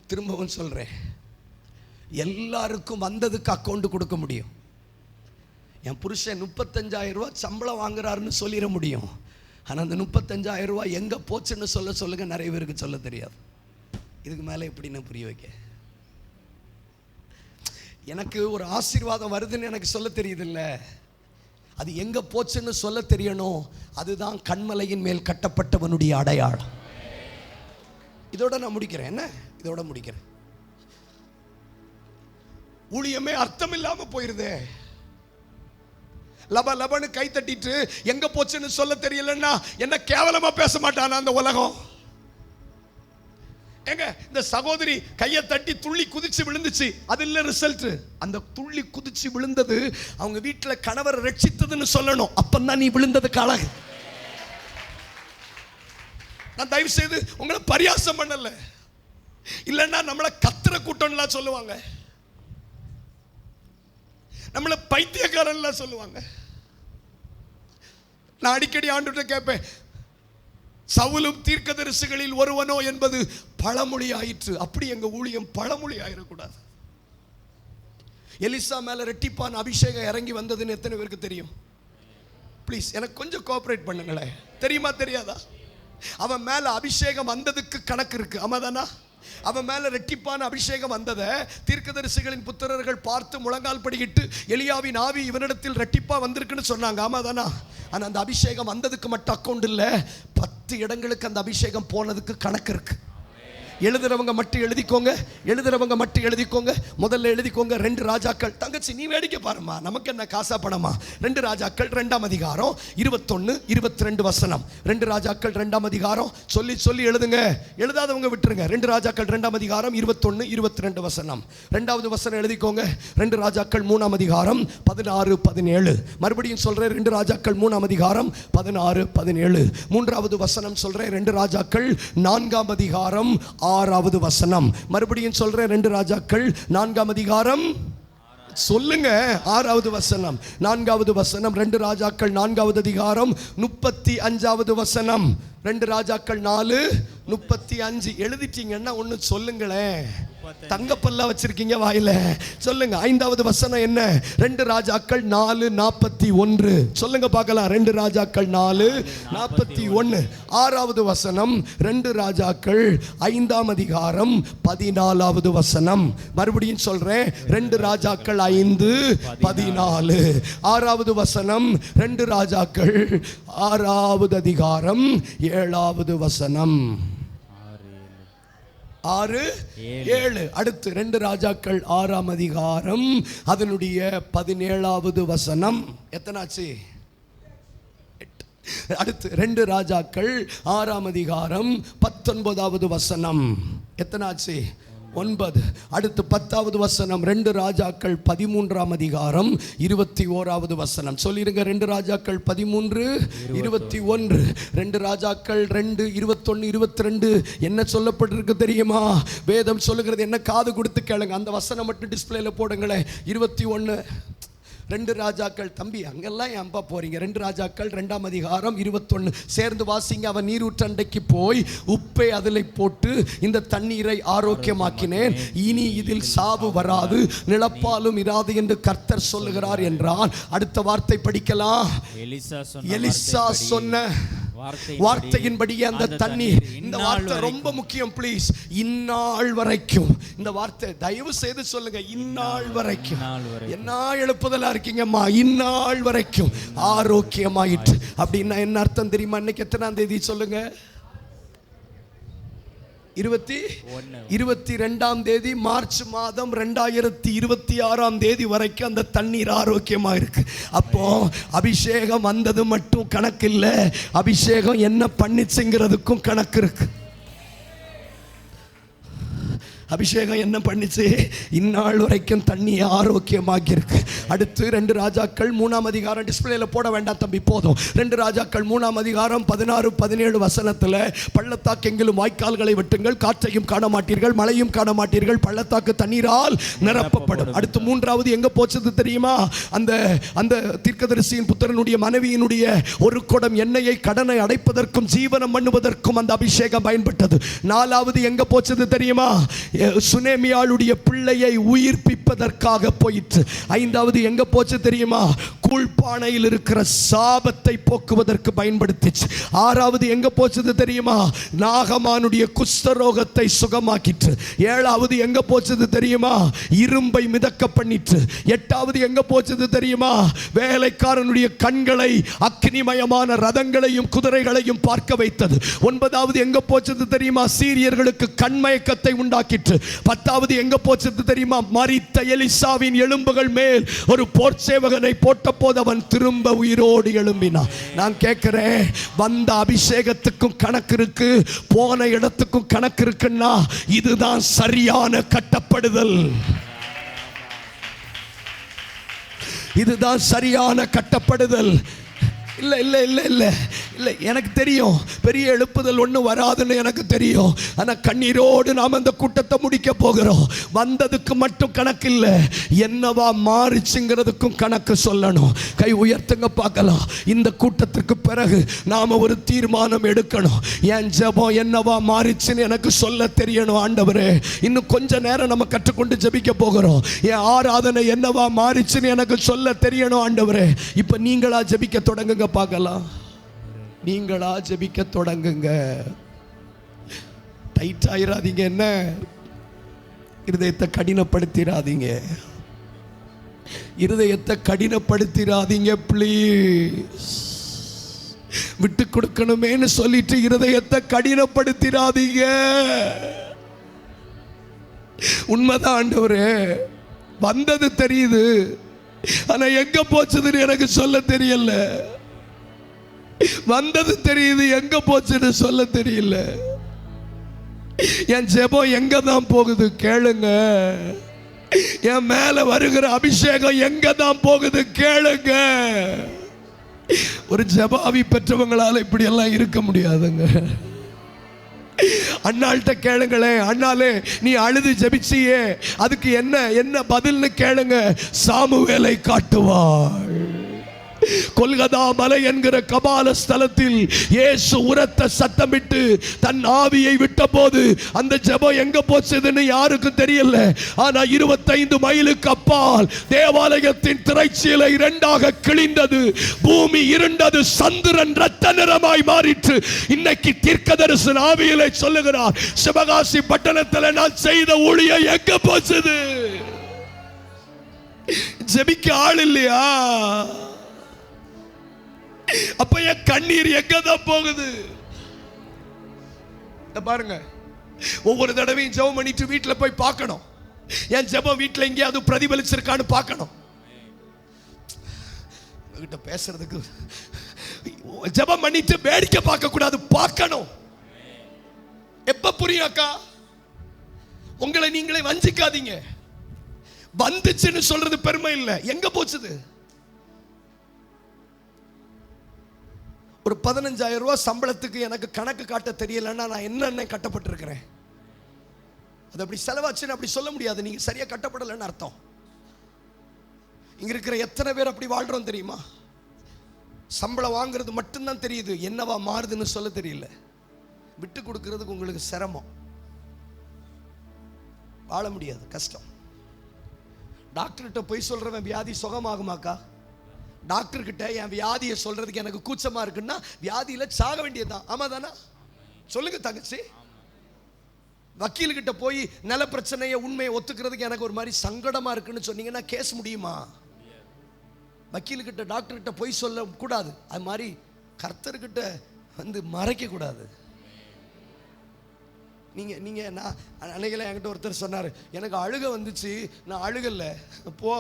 C: திரும்பவும் சொல்றேன், எல்லாருக்கும் வந்ததுக்கு அக்கௌண்ட் கொடுக்க முடியும். என் புருஷன் 35,000 ரூபாய் சம்பளம் வாங்குறாருன்னு சொல்லிட முடியும். ஆனால் அந்த 35,000 ரூபாய் எங்கே போச்சுன்னு சொல்லுங்க, நிறைய பேருக்கு சொல்ல தெரியாது. இதுக்கு மேலே எப்படின்னு புரிய வைக்க? எனக்கு ஒரு ஆசீர்வாதம் வருதுன்னு எனக்கு சொல்ல தெரியுதில்ல, அது எங்கே போச்சுன்னு சொல்ல தெரியணும். அதுதான் கண்மலையின் மேல் கட்டப்பட்டவனுடைய அடையாளம். இதோட நான் முடிக்கிறேன். என்ன இதோட முடிக்கிறேன். ஊழியமே அர்த்தம் இல்லாம போயிருதே. லப லபன்னு கை தட்டிட்டு எங்க போச்சுன்னு சொல்ல தெரியலன்னா என்ன கேவலமா பேச மாட்டானா அந்த உலகம்? எங்க இந்த சகோதரி கையை தட்டி துள்ளி குதிச்சு விழுந்துச்சு, அது இல்ல ரிசல்ட். அந்த துள்ளி குதிச்சு விழுந்தது அவங்க வீட்டுல கணவர் ரட்சித்ததுன்னு சொல்லணும். அப்பந்தான் நீ விழுந்ததுக்கு அழகு. நான் தயவு செய்து உங்களை பரியாசம் பண்ணல, இல்லைன்னா நம்மளை கத்திர கூட்டம்லாம் சொல்லுவாங்க, நம்மளை பைத்தியக்காரன்லாம் சொல்லுவாங்க. நான் அடிக்கடி ஆண்டுகிட்ட கேட்பேன், சவுலும் தீர்க்கதரிசிகளில் ஒருவனோ என்பது பழமொழி ஆயிற்று. அப்படி எங்க ஊழியம் பழமொழி ஆயிடக்கூடாது. எலிசா மேல ரெட்டிப்பான அபிஷேகம் இறங்கி வந்ததுன்னு எத்தனை பேருக்கு தெரியும்? ப்ளீஸ் எனக்கு கொஞ்சம் கோஆபரேட் பண்ணுங்களேன். தெரியுமா தெரியாதா? அவன் மேல அபிஷேகம் வந்ததுக்கு கணக்கு இருக்கு. ஆமாதானா? அவன் மேல ரெட்டிப்பான அபிஷேகம் வந்ததை தீர்க்கதரிசிகளின் புத்திரர்கள் பார்த்து முழங்கால் படிக்கிட்டு எலியாவின் ஆவி இவனிடத்தில் ரெட்டிப்பா வந்திருக்குன்னு சொன்னாங்க. ஆமாதானா? ஆனா அந்த அபிஷேகம் வந்ததுக்கு மட்டும் அக்கௌண்ட் இல்ல, 10 இடங்களுக்கு அந்த அபிஷேகம் போனதுக்கு கணக்கு இருக்கு. எழுதுறவங்க மட்டும் எழுதிக்கோங்க, எழுதுறவங்க மட்டும் எழுதிக்கோங்க. முதல்ல எழுதிக்கோங்க 2 ராஜாக்கள். தங்கச்சி நீ வேடிக்கை பாருமா, நமக்கு என்ன காசா பணமா? 2 ராஜாக்கள் 2ஆம் அதிகாரம் 21 22 வசனம். 2 ராஜாக்கள் 2ஆம் அதிகாரம் சொல்லி சொல்லி எழுதுங்க, எழுதாதவங்க விட்டுருங்க. 2 ராஜாக்கள் 2ஆம் அதிகாரம் 21 22 வசனம். 2வது வசனம் எழுதிக்கோங்க. 2 ராஜாக்கள் 3ஆம் அதிகாரம் 16 17. மறுபடியும் சொல்றேன், 2 ராஜாக்கள் 3ஆம் அதிகாரம் 16 17. 3வது வசனம் சொல்றேன், 2 ராஜாக்கள் 4ஆம் அதிகாரம் 6வது வசனம். மறுபடியும் சொல்றேன், 2 ராஜாக்கள் 4ஆம் அதிகாரம் சொல்லுங்க 6வது வசனம். 4வது வசனம் 2 ராஜாக்கள் 4வது அதிகாரம் 35வது வசனம். 2 ராஜாக்கள் 4:35. எழுதிட்டீங்கன்னா ஒன்று சொல்லுங்களேன். தங்கப்பல்லா வச்சிருக்கீங்க வாயில, சொல்லுங்க. 5வது வசனம் என்ன? 2 ராஜாக்கள் 4:41. சொல்லுங்க பார்க்கலாம். 2 ராஜாக்கள் 4:41. 6வது வசனம் 2 ராஜாக்கள் 5ஆம் அதிகாரம் 14வது வசனம். மறுபடியும் சொல்றேன், 2 ராஜாக்கள் 5:14. 6வது வசனம் 2 ராஜாக்கள் 6வது அதிகாரம் 7வது வசனம். 6:7. அடுத்து 2 ராஜாக்கள் 6ஆம் அதிகாரம் அதனுடைய 17வது வசனம். எத்தனாச்சு? அடுத்து 2 ராஜாக்கள் 6ஆம் அதிகாரம் 19வது வசனம். எத்தனாச்சு? 9. அடுத்து 10வது வசனம் 2 ராஜாக்கள் 13ஆம் அதிகாரம் 21வது வசனம். சொல்லிருங்க, 2 ராஜாக்கள் 13 21. 2 ராஜாக்கள் 2 21 22 என்ன சொல்லப்பட்டிருக்கு தெரியுமா? வேதம் சொல்லுகிறது என்ன? காது கொடுத்து கேளுங்க. அந்த வசனம் மட்டும் டிஸ்பிளேல போடுங்களேன். 21. 2 ராஜாக்கள். தம்பி அங்கெல்லாம் ஏன்பா போறீங்க? 2 ராஜாக்கள் 2ஆம் அதிகாரம் 21 சேர்ந்து வாசிங்க. அவன் நீரூற்றண்டைக்கு போய் உப்பை அதில் போட்டு இந்த தண்ணீரை ஆரோக்கியமாக்கினேன், இனி இதில் சாவு வராது, நிலப்பாலும் இராது என்று கர்த்தர் சொல்லுகிறார் என்றான். அடுத்த வார்த்தை படிக்கலாம். எலிசா சொன்ன வார்த்தையின்படி அந்த தண்ணீர். இந்த வார்த்தை ரொம்ப முக்கியம். ப்ளீஸ், இந்நாள் வரைக்கும். இந்த வார்த்தை தயவு செய்து சொல்லுங்க, இந்நாள் வரைக்கும். என்ன எழுப்புதலா இருக்கீங்கம்மா? இந்நாள் வரைக்கும் ஆரோக்கியமாயிற்று. அப்படின்னா என்ன அர்த்தம் தெரியுமா? இன்னைக்கு எத்தனாம் தேதி சொல்லுங்க? 22ஆம் தேதி மார்ச் மாதம் 2026ஆம் தேதி வரைக்கும் அந்த தண்ணீர் ஆரோக்கியமா இருக்கு. அப்போ அபிஷேகம் வந்தது மட்டும் கணக்கு இல்லை, அபிஷேகம் என்ன பண்ணிச்சுங்கிறதுக்கும் கணக்கு இருக்கு. அபிஷேகம் என்ன பண்ணிச்சு? இந்நாள் வரைக்கும் தண்ணி ஆரோக்கியமாகி இருக்கு. அடுத்து 2 ராஜாக்கள் 3ஆம் அதிகாரம் டிஸ்பிளேல போட வேண்டாம் தம்பி, போதும். 2 ராஜாக்கள் 3ஆம் அதிகாரம் 16 17 வசனத்துல பள்ளத்தாக்கு எங்கிலும் வாய்க்கால்களை வெட்டுங்கள், காற்றையும் காண மாட்டீர்கள், மழையும் காண மாட்டீர்கள், பள்ளத்தாக்கு தண்ணீரால் நிரப்பப்படும். அடுத்து 3வது எங்க போச்சது தெரியுமா? அந்த அந்த தீர்க்கதரிசியின் புத்திரனுடைய மனைவியினுடைய ஒரு குடம் எண்ணெயை கடனை அடைப்பதற்கும் ஜீவனம் பண்ணுவதற்கும் அந்த அபிஷேகம் பயன்பட்டது. 4வது எங்க போச்சது தெரியுமா? சுனேமியாளுடைய பிள்ளையை உயிர்ப்பிப்பதற்காக போயிற்று. 5வது எங்க போச்சு தெரியுமா? கூழ்பானையில் இருக்கிற சாபத்தை போக்குவதற்கு பயன்படுத்திச்சு. 6வது எங்க போச்சது தெரியுமா? நாகமானுடைய குஷ்டரோகத்தை சுகமாக்கிற்று. 7வது எங்க போச்சது தெரியுமா? இரும்பை மிதக்க பண்ணிற்று. 8வது எங்க போச்சது தெரியுமா? வேலைக்காரனுடைய கண்களை அக்னிமயமான ரதங்களையும் குதிரைகளையும் பார்க்க வைத்தது. 9வது எங்க போச்சது தெரியுமா? சீரியர்களுக்கு கண்மயக்கத்தை உண்டாக்கிற்று. 10வது எங்க போச்சது தெரியுமா? மரித்த எலிசாவின் எலும்புகள் மேல் ஒரு போர் சேவகனை போட்ட போது அவன் திரும்ப உயிரோடு எழும்பினான். நான் கேட்கிறேன், வந்த அபிஷேகத்துக்கும் கணக்கு இருக்கு, போன இடத்துக்கும் கணக்கு இருக்குன்னா இதுதான் சரியான கட்டப்படுதல். இதுதான் சரியான கட்டப்படுதல். இல்ல இல்ல இல்ல இல்ல இல்லை, எனக்கு தெரியும் பெரிய எழுப்புதல் ஒன்றும் வராதுன்னு எனக்கு தெரியும். ஆனால் கண்ணீரோடு நாம் அந்த கூட்டத்தை முடிக்க போகிறோம். வந்ததுக்கு மட்டும் கணக்கு இல்லை, என்னவா மாறிச்சுங்கிறதுக்கும் கணக்கு சொல்லணும். கை உயர்த்துங்க பார்க்கலாம். இந்த கூட்டத்திற்கு பிறகு நாம் ஒரு தீர்மானம் எடுக்கணும். என் ஜெபம் என்னவா மாறிச்சுன்னு எனக்கு சொல்ல தெரியணும். ஆண்டவரே, இன்னும் கொஞ்ச நேரம் நம்ம கற்றுக்கொண்டு ஜெபிக்க போகிறோம். என் ஆராதனை என்னவா மாறிச்சுன்னு எனக்கு சொல்ல தெரியணும். ஆண்டவரே, இப்போ நீங்களா ஜெபிக்க தொடங்குங்க பார்க்கலாம். நீங்களா ஜெபிக்க தொடங்குங்க. டைட் ஆயிராதீங்க. என்ன, இருதயத்தை கடினப்படுத்திராதீங்க. இருதயத்தை கடினப்படுத்திராதீங்க ப்ளீஸ். விட்டு கொடுக்கணுமேன்னு சொல்லிட்டு இருதயத்தை கடினப்படுத்திராதீங்க. உண்மைதான் ஆண்டவரே, வந்தது தெரியுது, ஆனா எங்க போச்சதுன்னு எனக்கு சொல்ல தெரியல. வந்தது தெரியுது, எங்க போச்சுன்னு சொல்ல தெரியல. என் ஜெபம் எங்க தான் போகுது கேளுங்க. என் மேல வருகிற அபிஷேகம் எங்க தான் போகுது கேளுங்க. ஒரு ஜெபாவி பெற்றவங்களால இப்படி எல்லாம் இருக்க முடியாதுங்க. அண்ணாள்கிட்ட கேளுங்களேன், அண்ணாலே நீ அழுது ஜெபிச்சியே, அதுக்கு என்ன பதில்னு கேளுங்க. சாமுவேலை காட்டுவாள். கொல்கதா மலை என்கிற கபால ஸ்தலத்தில் இயேசு உரத்த சத்தமிட்டு தன் ஆவியை விட்ட போது அந்த ஜெபம் எங்க போச்சதுன்னு யாருக்கும் தெரியல. ஆனா 25 மைலுக்கு அப்பால் தேவாலயத்தின் திரைச்சீலை இரண்டாக கிழிந்தது, பூமி இருண்டது, சந்திரன் ரத்த நிறமாய் மாறிற்று. இன்னைக்கு தீர்க்கதரிசன ஆவியிலே சொல்லுகிறார், சிவகாசி பட்டணத்தில் நான் செய்த ஊழியம் எங்க போச்சது? ஜெபிக்க ஆள் இல்லையா? அப்ப என் கண்ணீர் எங்கதான் போகுது? பாருங்க, ஒவ்வொரு தடவையும் ஜெபம் பண்ணிட்டு வீட்டுல போய் பார்க்கணும். என் ஜெபம் வீட்டுல எங்கேயாவது பிரதிபலிச்சிருக்கான்னு பார்க்கணும். உங்ககிட்ட பேசுறதுக்கு ஜெபம் பண்ணிட்டு வேடிக்கை பார்க்க கூடாது, பார்க்கணும். எப்ப புரியும் அக்கா? உங்களை நீங்களே வஞ்சிக்காதீங்க. வந்துச்சுன்னு சொல்றது பெருமை இல்லை. எங்க போச்சுது? ஒரு 15,000 ரூபாய் சம்பளத்துக்கு எனக்கு கணக்கு காட்ட தெரியலன்னா நான் என்ன கட்டப்பட்டிருக்கிறேன்? அது அப்படி செலவாச்சுன்னு அப்படி சொல்ல முடியாது. நீங்க சரியா கட்டப்படலைன்னு அர்த்தம். இங்க இருக்கிற எத்தனை பேர் அப்படி வாழ்றோம் தெரியுமா? சம்பளம் வாங்குறது மட்டும்தான் தெரியுது, என்னவா மாறுதுன்னு சொல்ல தெரியல. விட்டு கொடுக்கறதுக்கு உங்களுக்கு சிரமம், வாழ முடியாது, கஷ்டம். டாக்டர்கிட்ட போய் சொல்றவன் வியாதி சுகமாகுமாக்கா? டாக்டர் கிட்ட என் வியாதியை சொல்றதுக்கு எனக்கு கூச்சமா இருக்குன்னா வியாதியில சாக வேண்டியதுதான். ஆமா தானே? சொல்லுங்க தங்கச்சி. வக்கீல் கிட்ட போய் நில பிரச்சனையை உண்மையை ஒத்துக்கிறதுக்கு எனக்கு ஒரு மாதிரி சங்கடமா இருக்குன்னு சொன்னீங்கன்னா கேஸ் முடியுமா? வக்கீல் கிட்ட டாக்டர் கிட்ட போய் சொல்ல கூடாது. அது மாதிரி கர்த்தர்கிட்ட வந்து மறைக்க கூடாது. நீங்க நான் அன்னைக்கு என்கிட்ட ஒருத்தர் சொன்னாரு, எனக்கு அழுக வந்துச்சு, நான் அழுகல. போ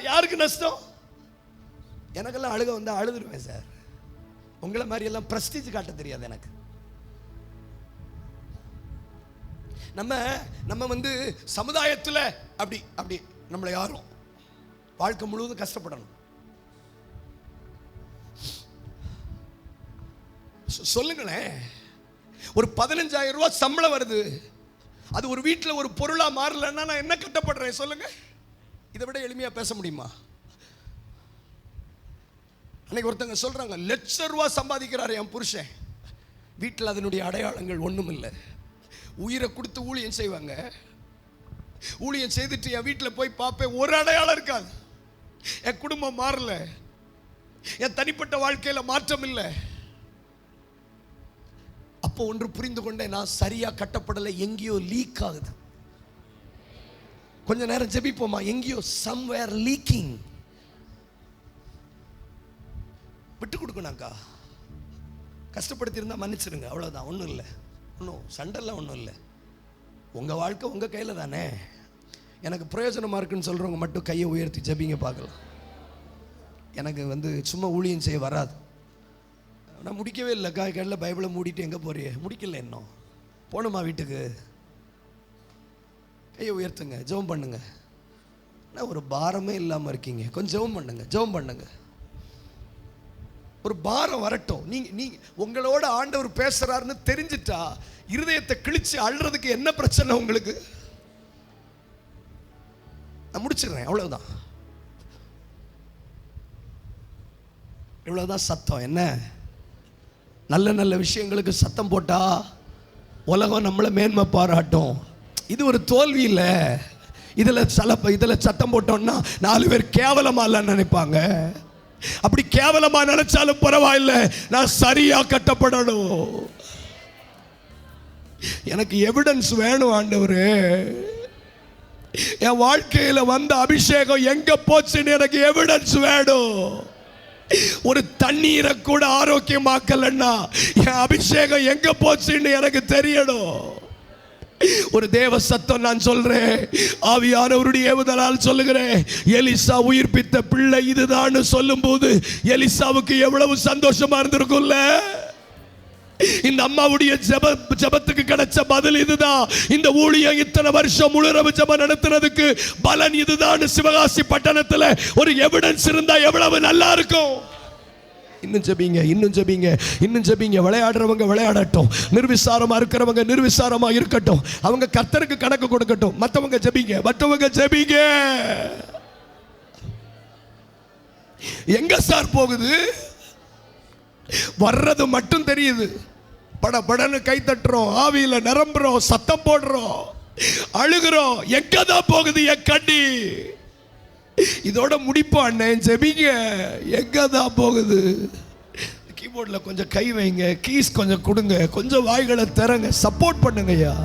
C: யாருக்கு நஷ்டம்? எனக்கெல்லாம் அழுக வந்தா அழுதுருவேன் சார். உங்களை மாதிரி எல்லாம் பிரஸ்டீஜ் காட்ட தெரியாது எனக்கு. நம்ம வந்து சமுதாயத்தில் அப்படி நம்மளை யாரும் வாழ்க்கை முழுவதும் கஷ்டப்படணும். சொல்லுங்களேன், ஒரு 15,000 ரூபாய் சம்பளம் வருது, அது ஒரு வீட்டில் ஒரு பொருளா மாறலன்னா நான் என்ன கட்டப்படுறேன்? சொல்லுங்க. இதை விட எளிமையா பேச முடியுமா? அன்னைக்கு ஒருத்தங்க சொல்றாங்க, ₹1,00,000 சம்பாதிக்கிறாரு என் புருஷன், வீட்டில் அதனுடைய அடையாளங்கள் ஒண்ணும் இல்லை. உயிரை கொடுத்து ஊழியம் செய்வாங்க, ஊழியம் செய்துட்டு என் வீட்டில் போய் பார்ப்பேன், ஒரு அடையாளம் இருக்காது. என் குடும்பம் மாறல, என் தனிப்பட்ட வாழ்க்கையில மாற்றம் இல்லை. அப்போ ஒன்று புரிந்து கொண்டேன், நான் சரியா கட்டப்படலை, எங்கேயோ லீக் ஆகுது. கொஞ்ச நேரம் ஜெபிப்போமா? எங்கேயோ somewhere leaking. விட்டு கொடுக்கணும்க்கா. கஷ்டப்படுத்தி இருந்தா மன்னிச்சிருங்க, அவ்வளவுதான். ஒன்றும் இல்லை, ஒன்றும் சண்டெல்லாம் ஒன்றும் இல்லை. உங்க வாழ்க்கை உங்க கையில தானே. எனக்கு பிரயோஜனமா இருக்குன்னு சொல்றவங்க மட்டும் கையை உயர்த்தி ஜெபிங்க பார்க்கலாம். எனக்கு வந்து சும்மா ஊழியம் செய்ய வராது, நான் முடிக்கவே இல்லை. கையில் பைபிளை மூடிட்டு எங்கே போறிய? முடிக்கல, இன்னும் போகணுமா வீட்டுக்கு? கையை உயர்த்துங்க, ஜெபம் பண்ணுங்க. ஒரு பாரமே இல்லாமல் இருக்கீங்க, கொஞ்சம் ஜெபம் பண்ணுங்க, ஜெபம் பண்ணுங்க. ஒரு பாரம் வரட்டும். நீங்க உங்களோட ஆண்டவர் பேசுறாருன்னு தெரிஞ்சிட்டா இருதயத்தை கிழிச்சு அழுறதுக்கு என்ன பிரச்சனை உங்களுக்கு? நான் முடிச்சிடுறேன். அவ்வளவுதான், இவ்வளவுதான் சத்தம். என்ன நல்ல நல்ல விஷயங்களுக்கு சத்தம் போட்டா உலகம் நம்மளை மேன்மை பாராட்டும். இது ஒரு தோல்வி இல்லை. இதில் சத்தம் போட்டோம்னா 4 பேர் கேவலமா இல்ல நினைப்பாங்க. அப்படி கேவலமா நினைச்சாலும் பரவாயில்லை, நான் சரியா கட்டப்படணும். எனக்கு எவிடன்ஸ் வேணும் ஆண்டவரே. என் வாழ்க்கையில வந்த அபிஷேகம் எங்க போச்சுன்னு எனக்கு எவிடன்ஸ் வேணும். ஒரு தண்ணீரை கூட ஆரோக்கியமாக்கலன்னா என் அபிஷேகம் எங்க போச்சுன்னு எனக்கு தெரியணும். ஒரு தேவ சத்தம் நான் சொல்றேன், ஆவியானவருடைய ஏவுதலால் சொல்லுகிறேன். எலிசா உயிர்ப்பித்த பிள்ளை இதுதான் சொல்லும் போது எலிசாவுக்கு எவ்வளவு சந்தோஷமா இருந்திருக்கும்ல. இந்த அம்மாவுடைய ஜெபத்துக்கு கிடைச்ச பதில் இதுதான். இந்த ஊழியம் இத்தனை வருஷம் முழுரவு ஜெபம் நடத்துறதுக்கு பலன் இதுதான். சிவகாசி பட்டணத்துல ஒரு எவிடன்ஸ் இருந்தா எவ்வளவு நல்லா இருக்கும். இன்னும் ஜெபிங்க, இன்னும் ஜெபிங்க, இன்னும் ஜெபிங்க. விளையாடுறவங்க விளையாடட்டும், நிர்விசாரமா இருக்கிறவங்க நிர்விசாரமா இருக்கட்டும். அவங்க கர்த்தருக்கு கணக்கு கொடுக்கட்டும். மற்றவங்க ஜெபிங்க, மற்றவங்க ஜெபிங்க. எங்க சார் போகுது? வர்றது மட்டும் தெரியுது. பட படன்னு கை தட்டுறோம், ஆவியில நிரம்புறோம், சத்தம் போடுறோம், அழுகிறோம். எங்கதான் போகுது என் கண்ணி? இதோட முடிப்போம் அண்ணன். ஜெபிங்க. எங்கதான் போகுது? கீபோர்ட்ல கொஞ்சம் கை வைங்க, கீஸ் கொஞ்சம் கொடுங்க, கொஞ்சம் வாய்களை திறங்க, சப்போர்ட் பண்ணுங்கய்யா.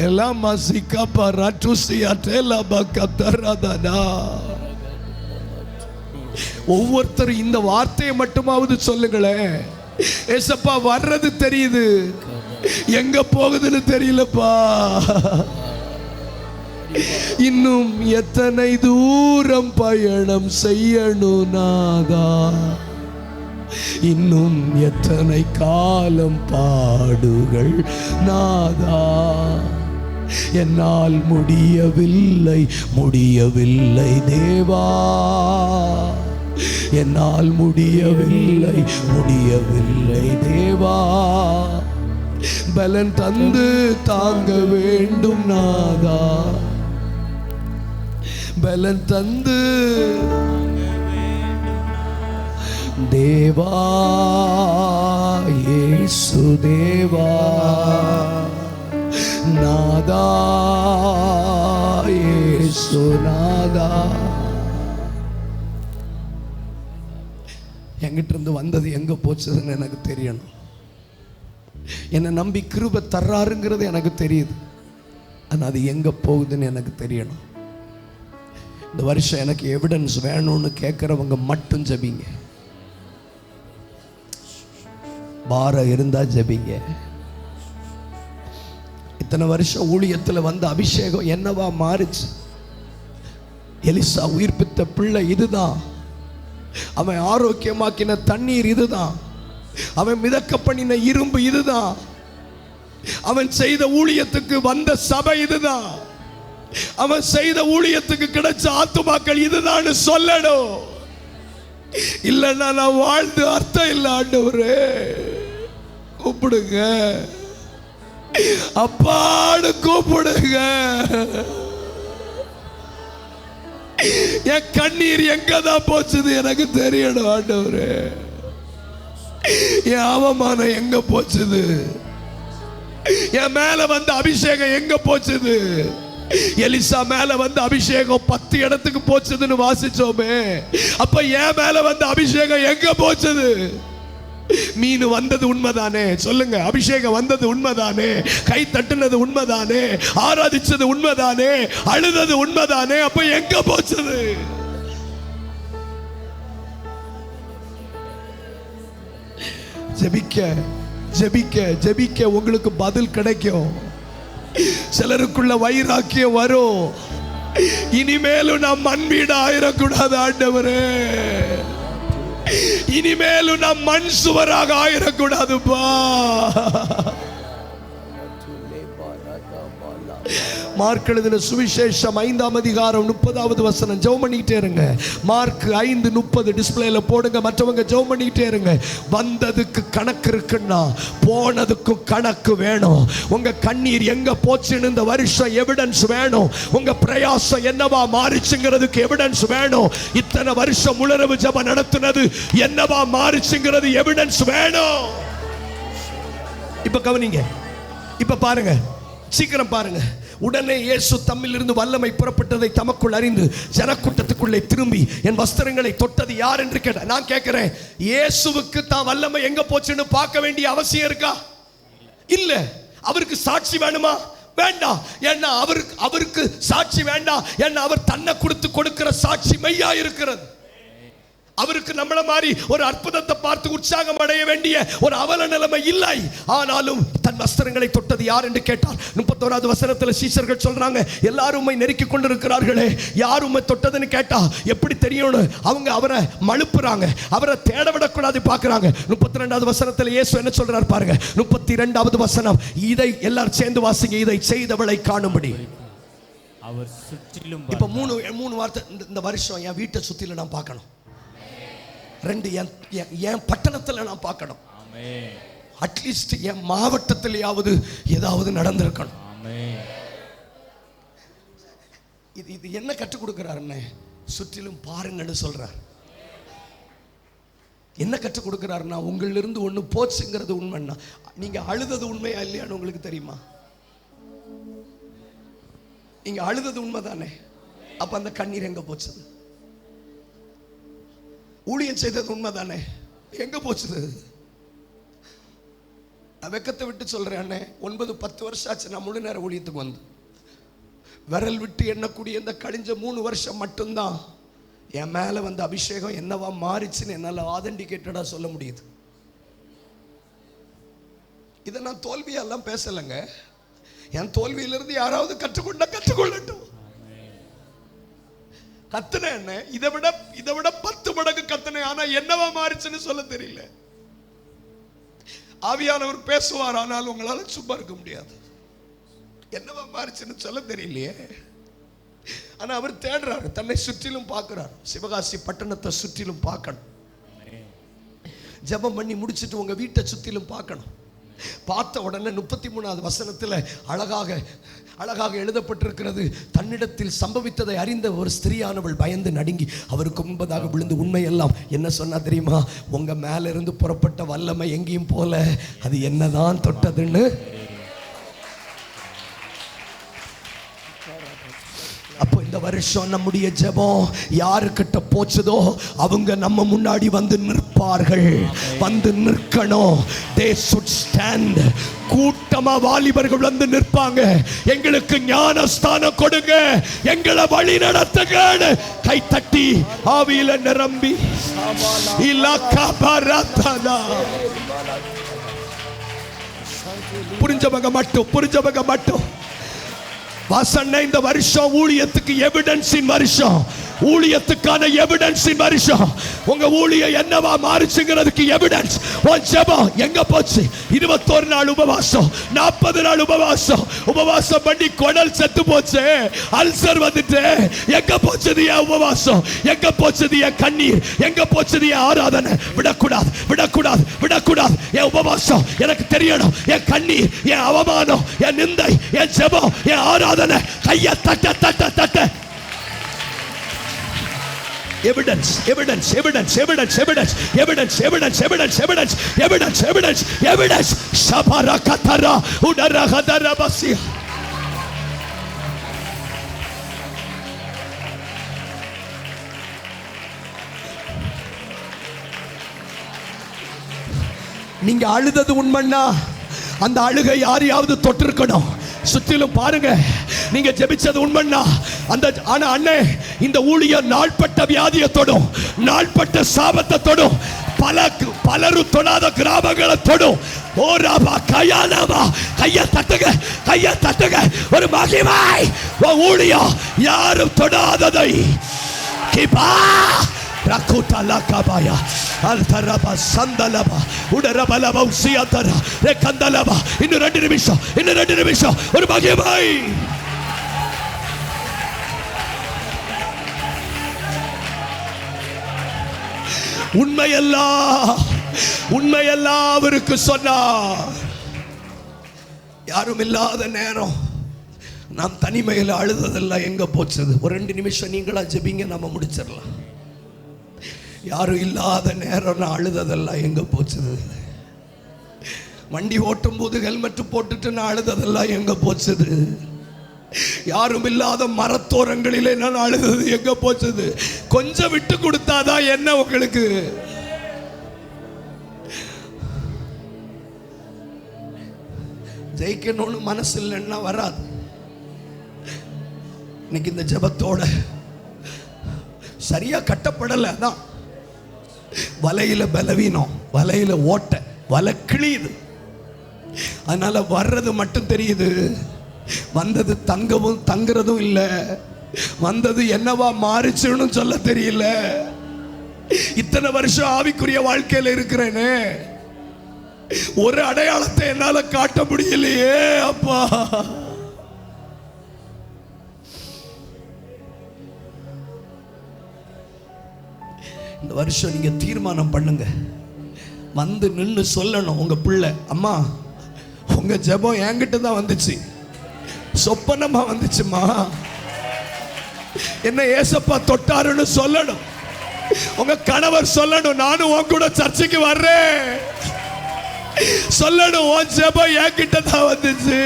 C: எல்லாம் மாசிக்கா பாரா டூசியா டேலா பாக்கா தராதானா. ஒவ்வொருத்தரும் இந்த வார்த்தையை மட்டுமாவது சொல்லுங்களேன். ஏசப்பா, வர்றது தெரியுது, எங்க போகுதுன்னு தெரியலப்பா. இன்னும் எத்தனை தூரம் பயணம் செய்யணும் நாதா, இன்னும் எத்தனை காலம் பாடுகள் நாதா. என்னால் முடியவில்லை, முடியவில்லை தேவா, என்னால் முடியவில்லை, முடியவில்லை தேவா. பலன் தந்து தாங்க வேண்டும் நாதா, பலன் தந்து தேவா, இயேசு தேவா, நாதா, இயேசு நாதா. எங்கிட்ட இருந்து வந்தது எங்க போச்சதுன்னு எனக்கு தெரியணும். என்னை நம்பி கிருபை தர்றாருங்கிறது எனக்கு தெரியுது, ஆனால் அது எங்க போகுதுன்னு எனக்கு தெரியணும். இந்த வருஷம் எனக்கு எவிடன்ஸ் வேணும்னு கேட்குறவங்க மட்டும் ஜெபிங்க. பாரம் இருந்தா ஜெபிங்க. இத்தனை வருஷம் ஊழியத்தில் வந்த அபிஷேகம் என்னவா மாறுச்சு? எலிசா உயிர்ப்பித்த பிள்ளை இதுதான், அவன் ஆரோக்கியமாக்கின தண்ணீர் இதுதான், அவன் மிதக்க பண்ணின இரும்பு இதுதான், அவன் செய்த ஊழியத்துக்கு வந்த சபை இதுதான், அவன் செய்த ஊழியத்துக்கு கிடைச்ச ஆத்துமாக்கள் இதுதான் சொல்லணும். இல்லைன்னா நான் வாழ்ந்து அர்த்தம் இல்லை. ஆண்டவரே கூப்பிடுங்க, அப்பாடு கூப்பிடுங்க. என் கண்ணீர் எங்கதான் போச்சுது எனக்கு தெரியணும் ஆண்டவரே. என் அவமானம் எங்க போச்சுது? என் மேல வந்த அபிஷேகம் எங்க போச்சுது? எலிசா மேல வந்த அபிஷேகம் 10 இடத்துக்கு போச்சுதுன்னு வாசிச்சோமே. அப்ப என் மேல வந்த அபிஷேகம் எங்க போச்சுது? மீன் வந்தது உண்மைதானே? சொல்லுங்க. அபிஷேகம் வந்தது உண்மைதானே? கை தட்டுனது உண்மைதானே? ஆராதிச்சது உண்மைதானே? அழுதது உண்மைதானே? அப்ப எங்க போச்சது? ஜெபிக்க ஜெபிக்க ஜெபிக்க உங்களுக்கு பதில் கிடைக்கும். சிலருக்குள்ள வைராக்கியம் வரும். இனிமேலும் நாம் மண் வீடு ஆயிடக்கூடாது ஆண்டவரே, இனிமேலும் நாம் மண் சுவராக ஆயிடக்கூடாதுப்பா. மார்க் எழுதின சுவிசேஷம் 5ஆம் அதிகாரம் 30வது வசனம். ஜெபம் பண்ணிட்டே இருங்க. மார்க் 5:30 டிஸ்பிளேல போடுங்க. மற்றவங்க ஜெபம் பண்ணிட்டே இருங்க. வந்ததுக்கு கணக்கு இருக்குன்னா போனதுக்கும் கணக்கு வேணும். உங்க கண்ணீர் எங்க போச்சுன்னு இந்த வருஷம் எவிடன்ஸ் வேணும். உங்க பிரயாசம் என்னவா மாறிச்சுங்கிறதுக்கு எவிடன்ஸ் வேணும். இத்தனை வருஷம் உலரவு ஜெபம் நடத்துனது என்னவா மாறிச்சுங்கிறது எவிடன்ஸ் வேணும். இப்ப கவனிங்க, இப்ப பாருங்க, சீக்கிரம் பாருங்க. உடனே இயேசு தம்மிலிருந்து வல்லமை புறப்பட்டதை தமக்குள் அறிந்து ஜனக்கூட்டத்துக்குள்ளே திரும்பி என் வஸ்திரங்களை தொட்டது யார் என்று கேட்டார். நான் கேட்கிறேன், இயேசுவுக்கு தான் வல்லமை எங்க போச்சுன்னு பார்க்க வேண்டிய அவசியம் இருக்கா? இல்ல. அவருக்கு சாட்சி வேணுமா? வேண்டாம். ஏன்னா அவருக்கு சாட்சி வேண்டாம். ஏன்னா அவர் தன்னை கொடுக்கிற சாட்சி மெய்யா இருக்கிறது. அவருக்கு நம்மள மாதிரி ஒரு அற்புதத்தை பார்த்து உற்சாகம் அடைய வேண்டிய ஒரு அவல நிலைமை இல்லை. ஆனாலும் தன் வஸ்திரங்களை தொட்டது யார் என்று கேட்டார். 31வது வசனத்துல சீஷர்கள் சொல்றாங்க, எல்லாரும் உம்மை நெருக்கி கொண்டிருக்கிறார்களே, யார் உம்மை தொட்டதுன்னு கேட்டா எப்படி தெரியும்னு அவங்க அவரை மழுப்புறாங்க. அவரை தேட விடக்கூடாது பார்க்கறாங்க. 32வது வசனத்துல இயேசு என்ன சொல்றார் பாருங்க. 32வது வசனம், இதை எல்லாரும் சேர்ந்து வாசிங்க. இதை செய்தவளை காணும்படி
B: அவர் சுற்றிலும்.
C: இப்ப மூணு வார்த்தை. இந்த வருஷம் என் வீட்டை சுத்தில நான் பார்க்கணும். 2, என் பட்டணத்தில் நான் பார்க்கணும். அட்லீஸ்ட் என் மாவட்டத்திலேயாவது ஏதாவது நடந்திருக்கணும். இது என்ன கற்றுக் கொடுக்கிறாருன்னு சுற்றிலும் பாருங்கன்னு சொல்றார். என்ன கற்றுக் கொடுக்கிறாருன்னா, உங்களிலிருந்து ஒண்ணு போச்சுங்கிறது உண்மைன்னா நீங்க அழுதது உண்மையா இல்லையான்னு உங்களுக்கு தெரியுமா? நீங்க அழுதது உண்மைதானே? அப்ப அந்த கண்ணீர் எங்க போச்சது? ஊழியம் செய்தது உண்மைதானே? எங்க போச்சுது? நான் வெக்கத்தை விட்டு சொல்றேன் அண்ணே, 9-10 வருஷம் ஆச்சு நான் முழு நேர ஊழியத்துக்கு வந்து. விரல் விட்டு எண்ணக்கூடிய இந்த கழிஞ்ச 3 வருஷம் மட்டும்தான் என் மேல வந்த அபிஷேகம் என்னவா மாறிச்சுன்னு என்னால ஆதென்டிகேட்டடா சொல்ல முடியுது. இதை நான் தோல்வியெல்லாம் பேசலைங்க. என் தோல்வியிலிருந்து யாராவது கற்றுக்கொள்ளட்டும். கத்துன என்ன, இதை விட 10 மடங்கு கத்துன. ஆனா என்னவா மாறிச்சுன்னு சொல்ல தெரியல. ஆவியானவர் பேசுவார், ஆனால் உங்களால சும்மா இருக்க முடியாது. என்னவா மாறிச்சுன்னு சொல்ல தெரியலையே. ஆனா அவர் தேடுறாரு, தன்னை சுற்றிலும் பார்க்கிறார். சிவகாசி பட்டணத்தை சுற்றிலும் பார்க்கணும். ஜெபம் பண்ணி முடிச்சிட்டு உங்க வீட்டை சுற்றிலும் பார்க்கணும். பார்த்த உடனே 33வது வசனத்தில் அழகாக எழுதப்பட்டிருக்கிறது. தன்னிடத்தில் சம்பவித்ததை அறிந்த ஒரு ஸ்திரீயானவள் பயந்து நடுங்கி அவருக்கு முன்பதாக விழுந்து உண்மையெல்லாம் என்ன சொன்னா தெரியுமா? உங்க மேல இருந்து புறப்பட்ட வல்லமை எங்கேயும் போல, அது என்னதான் தொட்டதுன்னு. அப்போ இந்த வருஷம் நம்முடைய ஜெபம் யாருக்கிட்ட போச்சதோ அவங்க நம்ம முன்னாடி வந்து நிற்பார்கள். வந்து நிற்கணும். They should stand. கூட்டமா வாலிபர்கள் வந்து நிற்பாங்க. எங்களுக்கு ஞானஸ்தானம் கொடுங்க, எங்களை வழி நடத்துங்க. கை தட்டி ஆவியில நிரம்பி புரிஞ்சவங்க மட்டும் வாசனை. இந்த வருஷம் ஊழியத்துக்கு எவிடன்ஸின் வருஷம், ஊழியத்துக்கான எவிடன்ஸின் வருஷம். உங்க ஊழியம் என்னவா மாறிச்சுங்கிறதுக்கு எவிடன்ஸ். உன் ஜெபம் எங்க போச்சு? 21 நாள் உபவாசம், 40 நாள் உபவாசம் பண்ணி குடல் செத்து போச்சு, அல்சர் வந்துட்டு. எங்க போச்சது என் உபவாசம்? எங்க போச்சது என் கண்ணீர்? எங்க போச்சது என் ஆராதனை? விடக்கூடாது. என் உபவாசம் எனக்கு தெரியணும். என் கண்ணீர், என் அவமானம், என் நிந்தை, என் ஜெபம், என் ஆராதனை. கைய தட்ட. Evidence. Shabarakatara udarahadarabasia. நீங்க அழுதது உண்மைன்னா அந்த அழுகை யாரையாவது தொட்டிருக்கணும். சுற்றிலும் பாருங்க. நீங்க ஜெபிச்சது உண்மைன்னா ஆனா அண்ணே, இந்த ஊழியம் நாள்பட்ட வியாதியை தொடும், நாள்பட்ட சாபத்தை தொடும், பலரும் தொடாத கிராமங்களை தொடும். ஓராபா கயானாபா. கைய தட்டுங்க. ஒரு மகிமை ஊழியம் யாரும் தொடாததை. கிபா Rakutala kabaya, altaraba sandalaba, udarabalaba usiatara, rekandalaba. இன்னும் 2 நிமிஷம், ஒரு மகிமை. உண்மையெல்லாம் அவருக்கு சொன்னார். யாரும் இல்லாத நேரம் நாம் தனிமையில் அழுததெல்லாம் எங்க போச்சது? ஒரு 2 நிமிஷம் நீங்களா ஜெபிங்க, நம்ம முடிச்சிடலாம். யாரும் இல்லாத நேரம் நான் அழுததெல்லாம் எங்க போச்சது? வண்டி ஓட்டும் போது ஹெல்மெட் போட்டுட்டு நான் அழுததெல்லாம் எங்க போச்சது? யாரும் இல்லாத மரத்தோரங்களிலே நான் அழுதது எங்க போச்சது? கொஞ்சம் விட்டு கொடுத்தாதான் என்ன உங்களுக்கு? ஜெயிக்கணும்னு மனசு இல்லைன்னா வராது. இன்னைக்கு இந்த ஜெபத்தோட சரியா கட்டப்படலை, அதான் வலையில பலவீனம், வலையில ஓட்ட, வலை கிழியுது. அதனால வர்றது மட்டும் தெரியுது, வந்தது தங்குறதும் இல்லை, வந்தது என்னவா மாறிச்சுன்னு சொல்ல தெரியல. இத்தனை வருஷம் ஆவிக்குரிய வாழ்க்கையில இருக்கிறேனே, ஒரு அடையாளத்தை என்னால காட்ட முடியலையே அப்பா. இந்த வருஷம் நீங்க தீர்மானம் பண்ணுங்க, வந்து நின்று சொல்லணும் உங்க பிள்ளை, அம்மா உங்க ஜெபம் என்கிட்ட தான் வந்துச்சு, சொப்பனமா வந்துச்சுமா, என்ன ஏசப்பா தொட்டாருன்னு சொல்லணும். உங்க கணவர் சொல்லணும், நானும் உன் கூட சர்ச்சைக்கு வர்றேன் சொல்லணும். உன் ஜெபம் என்கிட்ட தான் வந்துச்சு.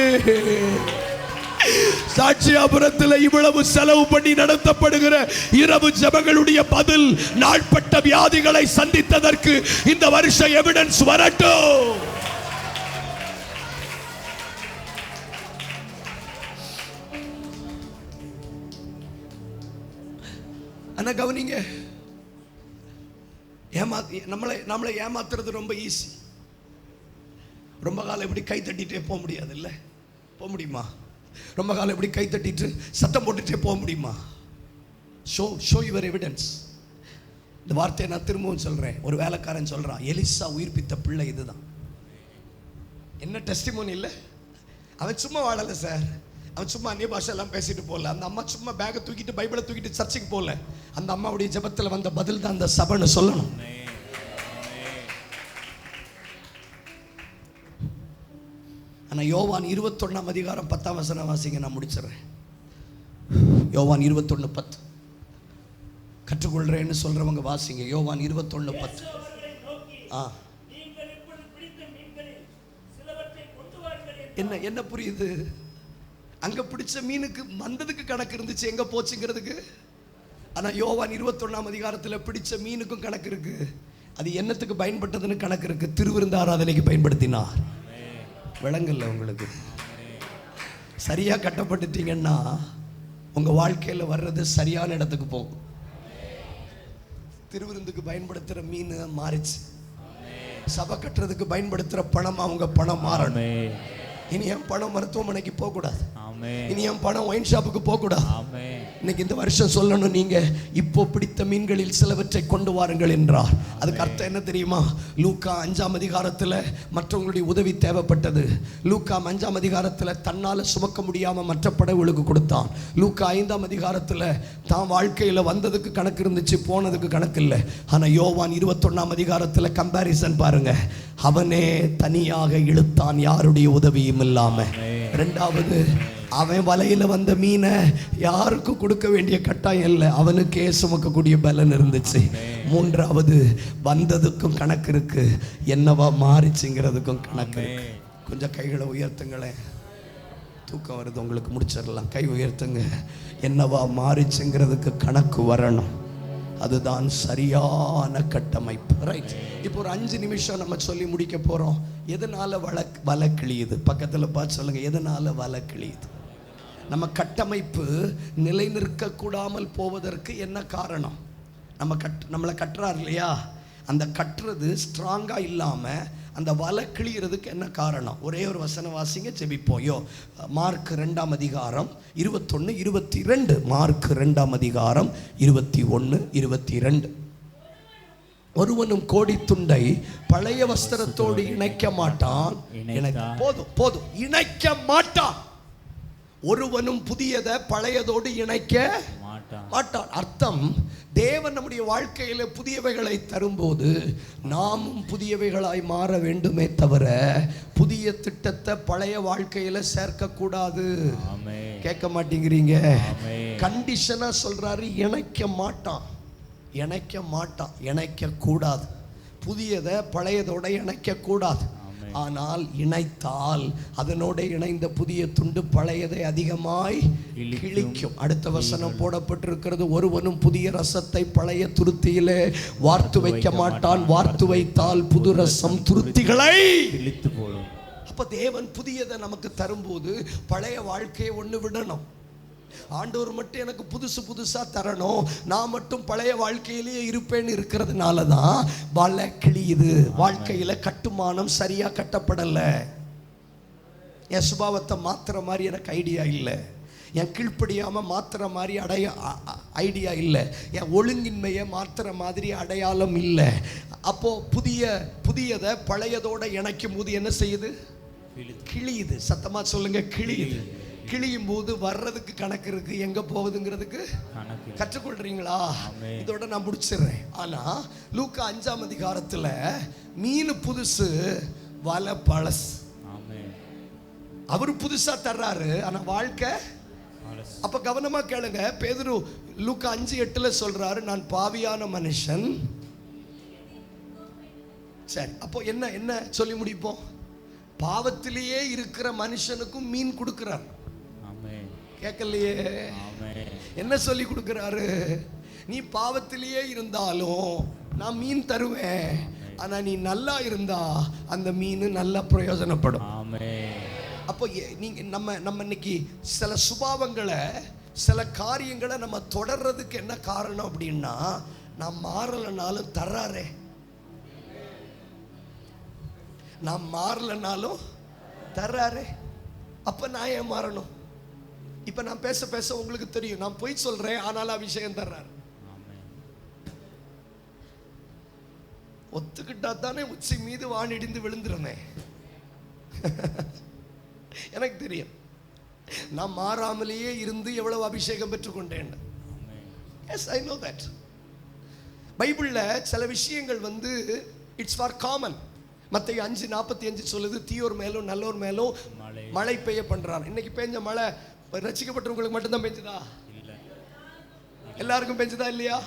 C: சாட்சியாபுரத்தில் இவ்வளவு செலவு பண்ணி நடத்தப்படுகிற இரவு ஜெபங்களுடைய பதில் நாட்பட்ட வியாதிகளை சந்தித்ததற்கு இந்த வருஷம் எவிடன்ஸ் வரட்டும். ஆனா கவனிங்க, நம்மளை ஏமாத்துறது ரொம்ப ஈஸி. ரொம்ப காலம் எப்படி கை தட்டிட்டே போக முடியாது, இல்லை? போக முடியுமா? ரொம்ப காலம் எப்படி கை தட்டிட்டு சத்தம் போட்டுட்டே போக முடியுமா? Show your evidence. இந்த வார்த்தையை நான் திரும்பவும் சொல்றேன். ஒரு வேலைக்காரன் சொல்றான், எலிசா உயிர்ப்பித்த பிள்ளை இதுதான். என்ன டெஸ்டிமோனி இல்லை? அவன் சும்மா வாழல சார், அவன் சும்மா அந்நிய பாஷை எல்லாம் பேசிட்டு போகல. அந்த அம்மா சும்மா பேக்கை தூக்கிட்டு பைபிளை தூக்கிட்டு சர்ச்சுக்கு போகல. அந்த அம்மாவுடைய ஜெபத்தில் வந்த பதில் தான் அந்த சபைன்னு சொல்லணும். ஆனால் யோவான் 21 அதிகாரம் 10ஆம் வசனம் வாசிங்க, நான் முடிச்சிடறேன். யோவான் 21:10 கற்றுக்கொள்றேன்னு சொல்றவங்க வாசிங்க. யோவான் 21:10. என்ன புரியுது? அங்க பிடிச்ச மீனுக்கு வந்ததுக்கு கணக்கு இருந்துச்சு, எங்க போச்சுங்கிறதுக்கு. ஆனா யோவான் 21ஆம் அதிகாரத்தில் பிடிச்ச மீனுக்கும் கணக்கு இருக்கு. அது என்னத்துக்கு பயன்பட்டதுன்னு கணக்கு இருக்கு. திருவிருந்து ஆராதனைக்கு பயன்படுத்தினார். விளங்கல்ல உங்களுக்கு? சரியா கட்டப்பட்டுட்டீங்கன்னா உங்க வாழ்க்கையில வர்றது சரியான இடத்துக்கு போகும். திருவிருந்துக்கு பயன்படுத்துற மீன் மாறிச்சு, சபை கட்டுறதுக்கு பயன்படுத்துற பணம் அவங்க பணம் மாறணும். இனி என் பணம் மருத்துவமனைக்கு போக கூடாது, இனி என் பணம் ஒயின் ஷாப்புக்கு போக கூடாது. இன்னைக்கு இந்த வருஷம் சொல்லணும், நீங்க இப்போ பிடித்த மீன்களில் சிலவற்றை கொண்டு வாருங்கள் என்றார். அதுக்கு அர்த்தம் என்ன தெரியுமா? லூக்கா 5ஆம் அதிகாரத்தில் மற்றவங்களுடைய உதவி தேவைப்பட்டது. லூக்கா 5ஆம் அதிகாரத்தில் தன்னால் சுமக்க முடியாம மற்ற படகுகளுக்கு கொடுத்தான். லூக்கா 5ஆம் அதிகாரத்தில் தான் வாழ்க்கையில் வந்ததுக்கு கணக்கு இருந்துச்சு, போனதுக்கு கணக்கு இல்லை. ஆனால் யோவான் 21ஆம் அதிகாரத்தில் கம்பேரிசன் பாருங்க. அவனே தனியாக இழுத்தான், யாருடைய உதவியும் இல்லாம. ரெண்டாவது, அவன் வலையில வந்த மீனை யாருக்கும் கொடுக்க வேண்டிய கட்டாயம் இல்லை, அவனுக்கே சுமக்கக்கூடிய பலன் இருந்துச்சு. மூன்றாவது, வந்ததுக்கும் கணக்கு இருக்கு, என்னவா மாறிச்சுங்கிறதுக்கும் கணக்கு இருக்கு. கொஞ்சம் கைகளை உயர்த்துங்களேன், தூக்கம் வருது உங்களுக்கு, முடிச்சிடலாம். கை உயர்த்துங்க. என்னவா மாறிச்சுங்கிறதுக்கு கணக்கு வரணும், அதுதான் சரியான கட்டமைப்பு. ரைட், இப்போ ஒரு 5 நிமிஷம் நம்ம சொல்லி முடிக்க போறோம். எதனால வலை கிழியுது? பக்கத்துல பார்த்து சொல்லுங்க, எதனால வலை கிழியுது? நம்ம கட்டமைப்பு நிலை நிற்க கூடாமல் போவதற்கு என்ன காரணம்? நம்மளை கட்டுறார் இல்லையா, அந்த கட்டுறது ஸ்ட்ராங்கா இல்லாம அந்த வலை கிழியறதுக்கு என்ன காரணம்? ஒரே ஒரு வசன வாசிங்க, ஜெபிப்போம். மார்க் 2ஆம் அதிகாரம் 21, 22. மார்க் 2ஆம் அதிகாரம் 21, 22. ஒருவனும் கோடி துண்டை பழைய வஸ்திரத்தோடு இணைக்க மாட்டான். போதும், இணைக்க மாட்டான். ஒருவனும் புதியதை பழையதோடு இணைக்க மாட்டான். அர்த்தம், தேவன் நம்முடைய வாழ்க்கையில புதியவைகளை தரும்போது நாமும் புதியவைகளாய் மாற வேண்டுமே தவிர புதிய திட்டத்தை பழைய வாழ்க்கையில சேர்க்க கூடாது. கேட்க மாட்டேங்கிறீங்க. கண்டிஷனா சொல்றாரு, இணைக்க மாட்டான், இணைக்க மாட்டான், இணைக்க கூடாது. புதியதை பழையதோட இணைக்க கூடாது. ஆனால் இணைத்தால் அதனோட இணைந்த புதிய துண்டு பழையதை அதிகமாய் கிழிக்கும். அடுத்த வசனம் போடப்பட்டிருக்கிறது, ஒருவனும் புதிய ரசத்தை பழைய துருத்தியிலே வார்த்து வைக்க மாட்டான், வார்த்து வைத்தால் புது ரசம் துருத்திகளை கிழித்து போடும். அப்ப தேவன் புதியதை நமக்கு தரும்போது பழைய வாழ்க்கையை ஒண்ணு விடணும். ஆண்டவர் மட்டும் எனக்கு புதுசு புதுசா தரணும், நான் மட்டும் பழைய வாழ்க்கையிலேயே இருப்பேன்னு இருக்கிறதுனால தான் வலை கிழியுது. வாழ்க்கையில கட்டுமானம் சரியா கட்டப்படல. என் சுபாவத்தை மாத்துற மாதிரி எனக்கு ஐடியா இல்லை, என் கீழ்ப்படியாம மாத்துற மாதிரி ஐடியா இல்லை, என் ஒழுங்கின்மையை மாத்துற மாதிரி அடையாளம் இல்லை. அப்போ புதியதை பழையதோட இணைக்கும் போது என்ன செய்யுது? கிழியுது. சத்தமா சொல்லுங்க, கிழியுது. கிழியும் போது வர்றதுக்கு கணக்கு இருக்கு, எங்க போகுதுங்கிறதுக்கு கற்றுக்கொள்றீங்களா? இதோட நான் முடிச்சிடுறேன். ஆனா லூக்கா 5ஆம் அதிகாரத்துல மீன் புதுசு, வலை பழசு. அவரு புதுசா தர்றாரு, ஆனா வாழ்க்கை. அப்ப கவனமா கேளுங்க. பேதுரு லூக்கா 5:8 சொல்றாரு, நான் பாவியான மனுஷன். சரி, அப்போ என்ன சொல்லி முடிப்போம்? பாவத்திலேயே இருக்கிற மனுஷனுக்கும் மீன் கொடுக்கிறார். கேட்கலையே? என்ன சொல்லி கொடுக்கிறாரு? நீ பாவத்திலேயே இருந்தாலும் நான் மீன் தருவேன், ஆனா நீ நல்லா இருந்தா அந்த மீன் நல்லா பிரயோஜனப்படும். அப்போ நீங்க நம்ம இன்னைக்கு சில சுபாவங்களை, சில காரியங்களை நம்ம தொடர்றதுக்கு என்ன காரணம் அப்படின்னா, நான் மாறலனாலும் தர்றாரே, நான் மாறலனாலும் தர்றாரே. அப்ப நான் ஏன் மாறணும்? இப்ப நான் பேச பேச உங்களுக்கு தெரியும், நான் போய் சொல்றேன், ஆனாலும் அபிஷேகம் தர்றாரு. ஒத்துக்கிட்டா தானே உச்சி மீது வான் இடிந்து விழுந்துருந்தேன். எனக்கு தெரியும், நான் மாறாமலேயே இருந்து எவ்வளவு அபிஷேகம் பெற்றுக்கொண்டேன். Yes, I know that. பைபிள்ல சில விஷயங்கள் இட்ஸ் ஃபார் காமன். மத்தேயு 5:45 சொல்லுது, தீயோர் மேலும் நல்லோர் மேலும் மழை பெய்ய பண்றான். இன்னைக்கு பெஞ்ச மழை ரட்சிக்கப்பட்டவங்களுக்கு மட்டும்தான் பெஞ்சுதா? எல்லாருக்கும் பெஞ்சுதா இல்லையா?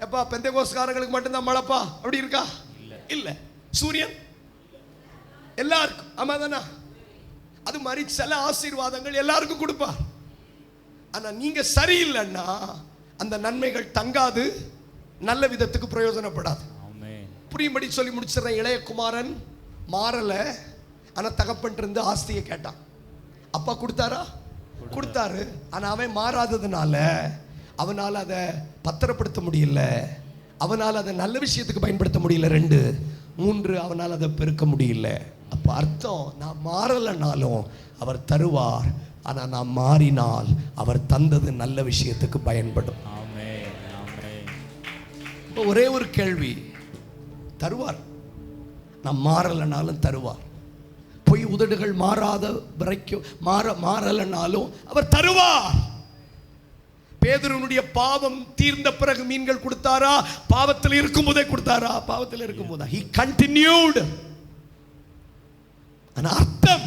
C: எப்பா பெந்தேகோஸ்காரங்களுக்கு மட்டும்தான் மழைப்பா அப்படி இருக்கா? இல்ல. சூரியன் எல்லாருக்கும், ஆமா தானா? அது மாதிரி சில ஆசீர்வாதங்கள் எல்லாருக்கும் கொடுப்பார். ஆனா நீங்க சரியில்லைன்னா அந்த நன்மைகள் தங்காது, நல்ல விதத்துக்கு பிரயோஜனப்படாது. புரியும்படி சொல்லி முடிச்சிடறேன். இளைய குமாரன் மாறல, ஆனா தகப்பன் இருந்து ஆஸ்தியை கேட்டான். அப்பா கொடுத்தாரா? கொடுத்தாரு. ஆனா அவன் மாறாததுனால அவனால் அதை பத்திரப்படுத்த முடியல, அவனால் அதை நல்ல விஷயத்துக்கு பயன்படுத்த முடியல. 2, 3 அவனால் அதை பெருக்க முடியல. அப்ப அர்த்தம், நான் மாறலனாலும் அவர் தருவார், ஆனா நான் மாறினால் அவர் தந்தது நல்ல விஷயத்துக்கு பயன்படும். ஒரே ஒரு கேள்வி, தருவார். நான் மாறலனாலும் தருவார். பொய் உதடுகள் மாறாத வரைக்கும் மாறலனாலும் அவர் தருவார். பேதுருனுடைய பாவம் தீர்ந்த பிறகு மீன்கள் கொடுத்தாரா? பாவத்தில் இருக்கும் போதே கொடுத்தாரா? பாவத்தில் இருக்கும் போதா? he continued. ஆனா அர்த்தம்,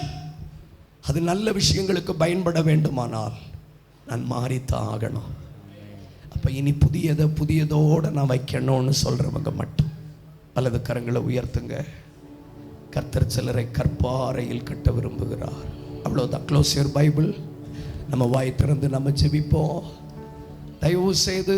C: அது நல்ல விஷயங்களுக்கு பயன்பட வேண்டுமானால் நான் மாறித்தான் ஆகணும். அப்ப இனி புதியதோட நான் வைக்கணும்னு சொல்றவங்க மட்டும் வலது கரங்களை உயர்த்துங்க. கர்த்தர் சிலரை கற்பாறையில் கட்ட விரும்புகிறார். அவ்வளவுதான். Close your Bible. நம்ம வாய் திறந்து நம்ம ஜெபிப்போம். தயவு செய்து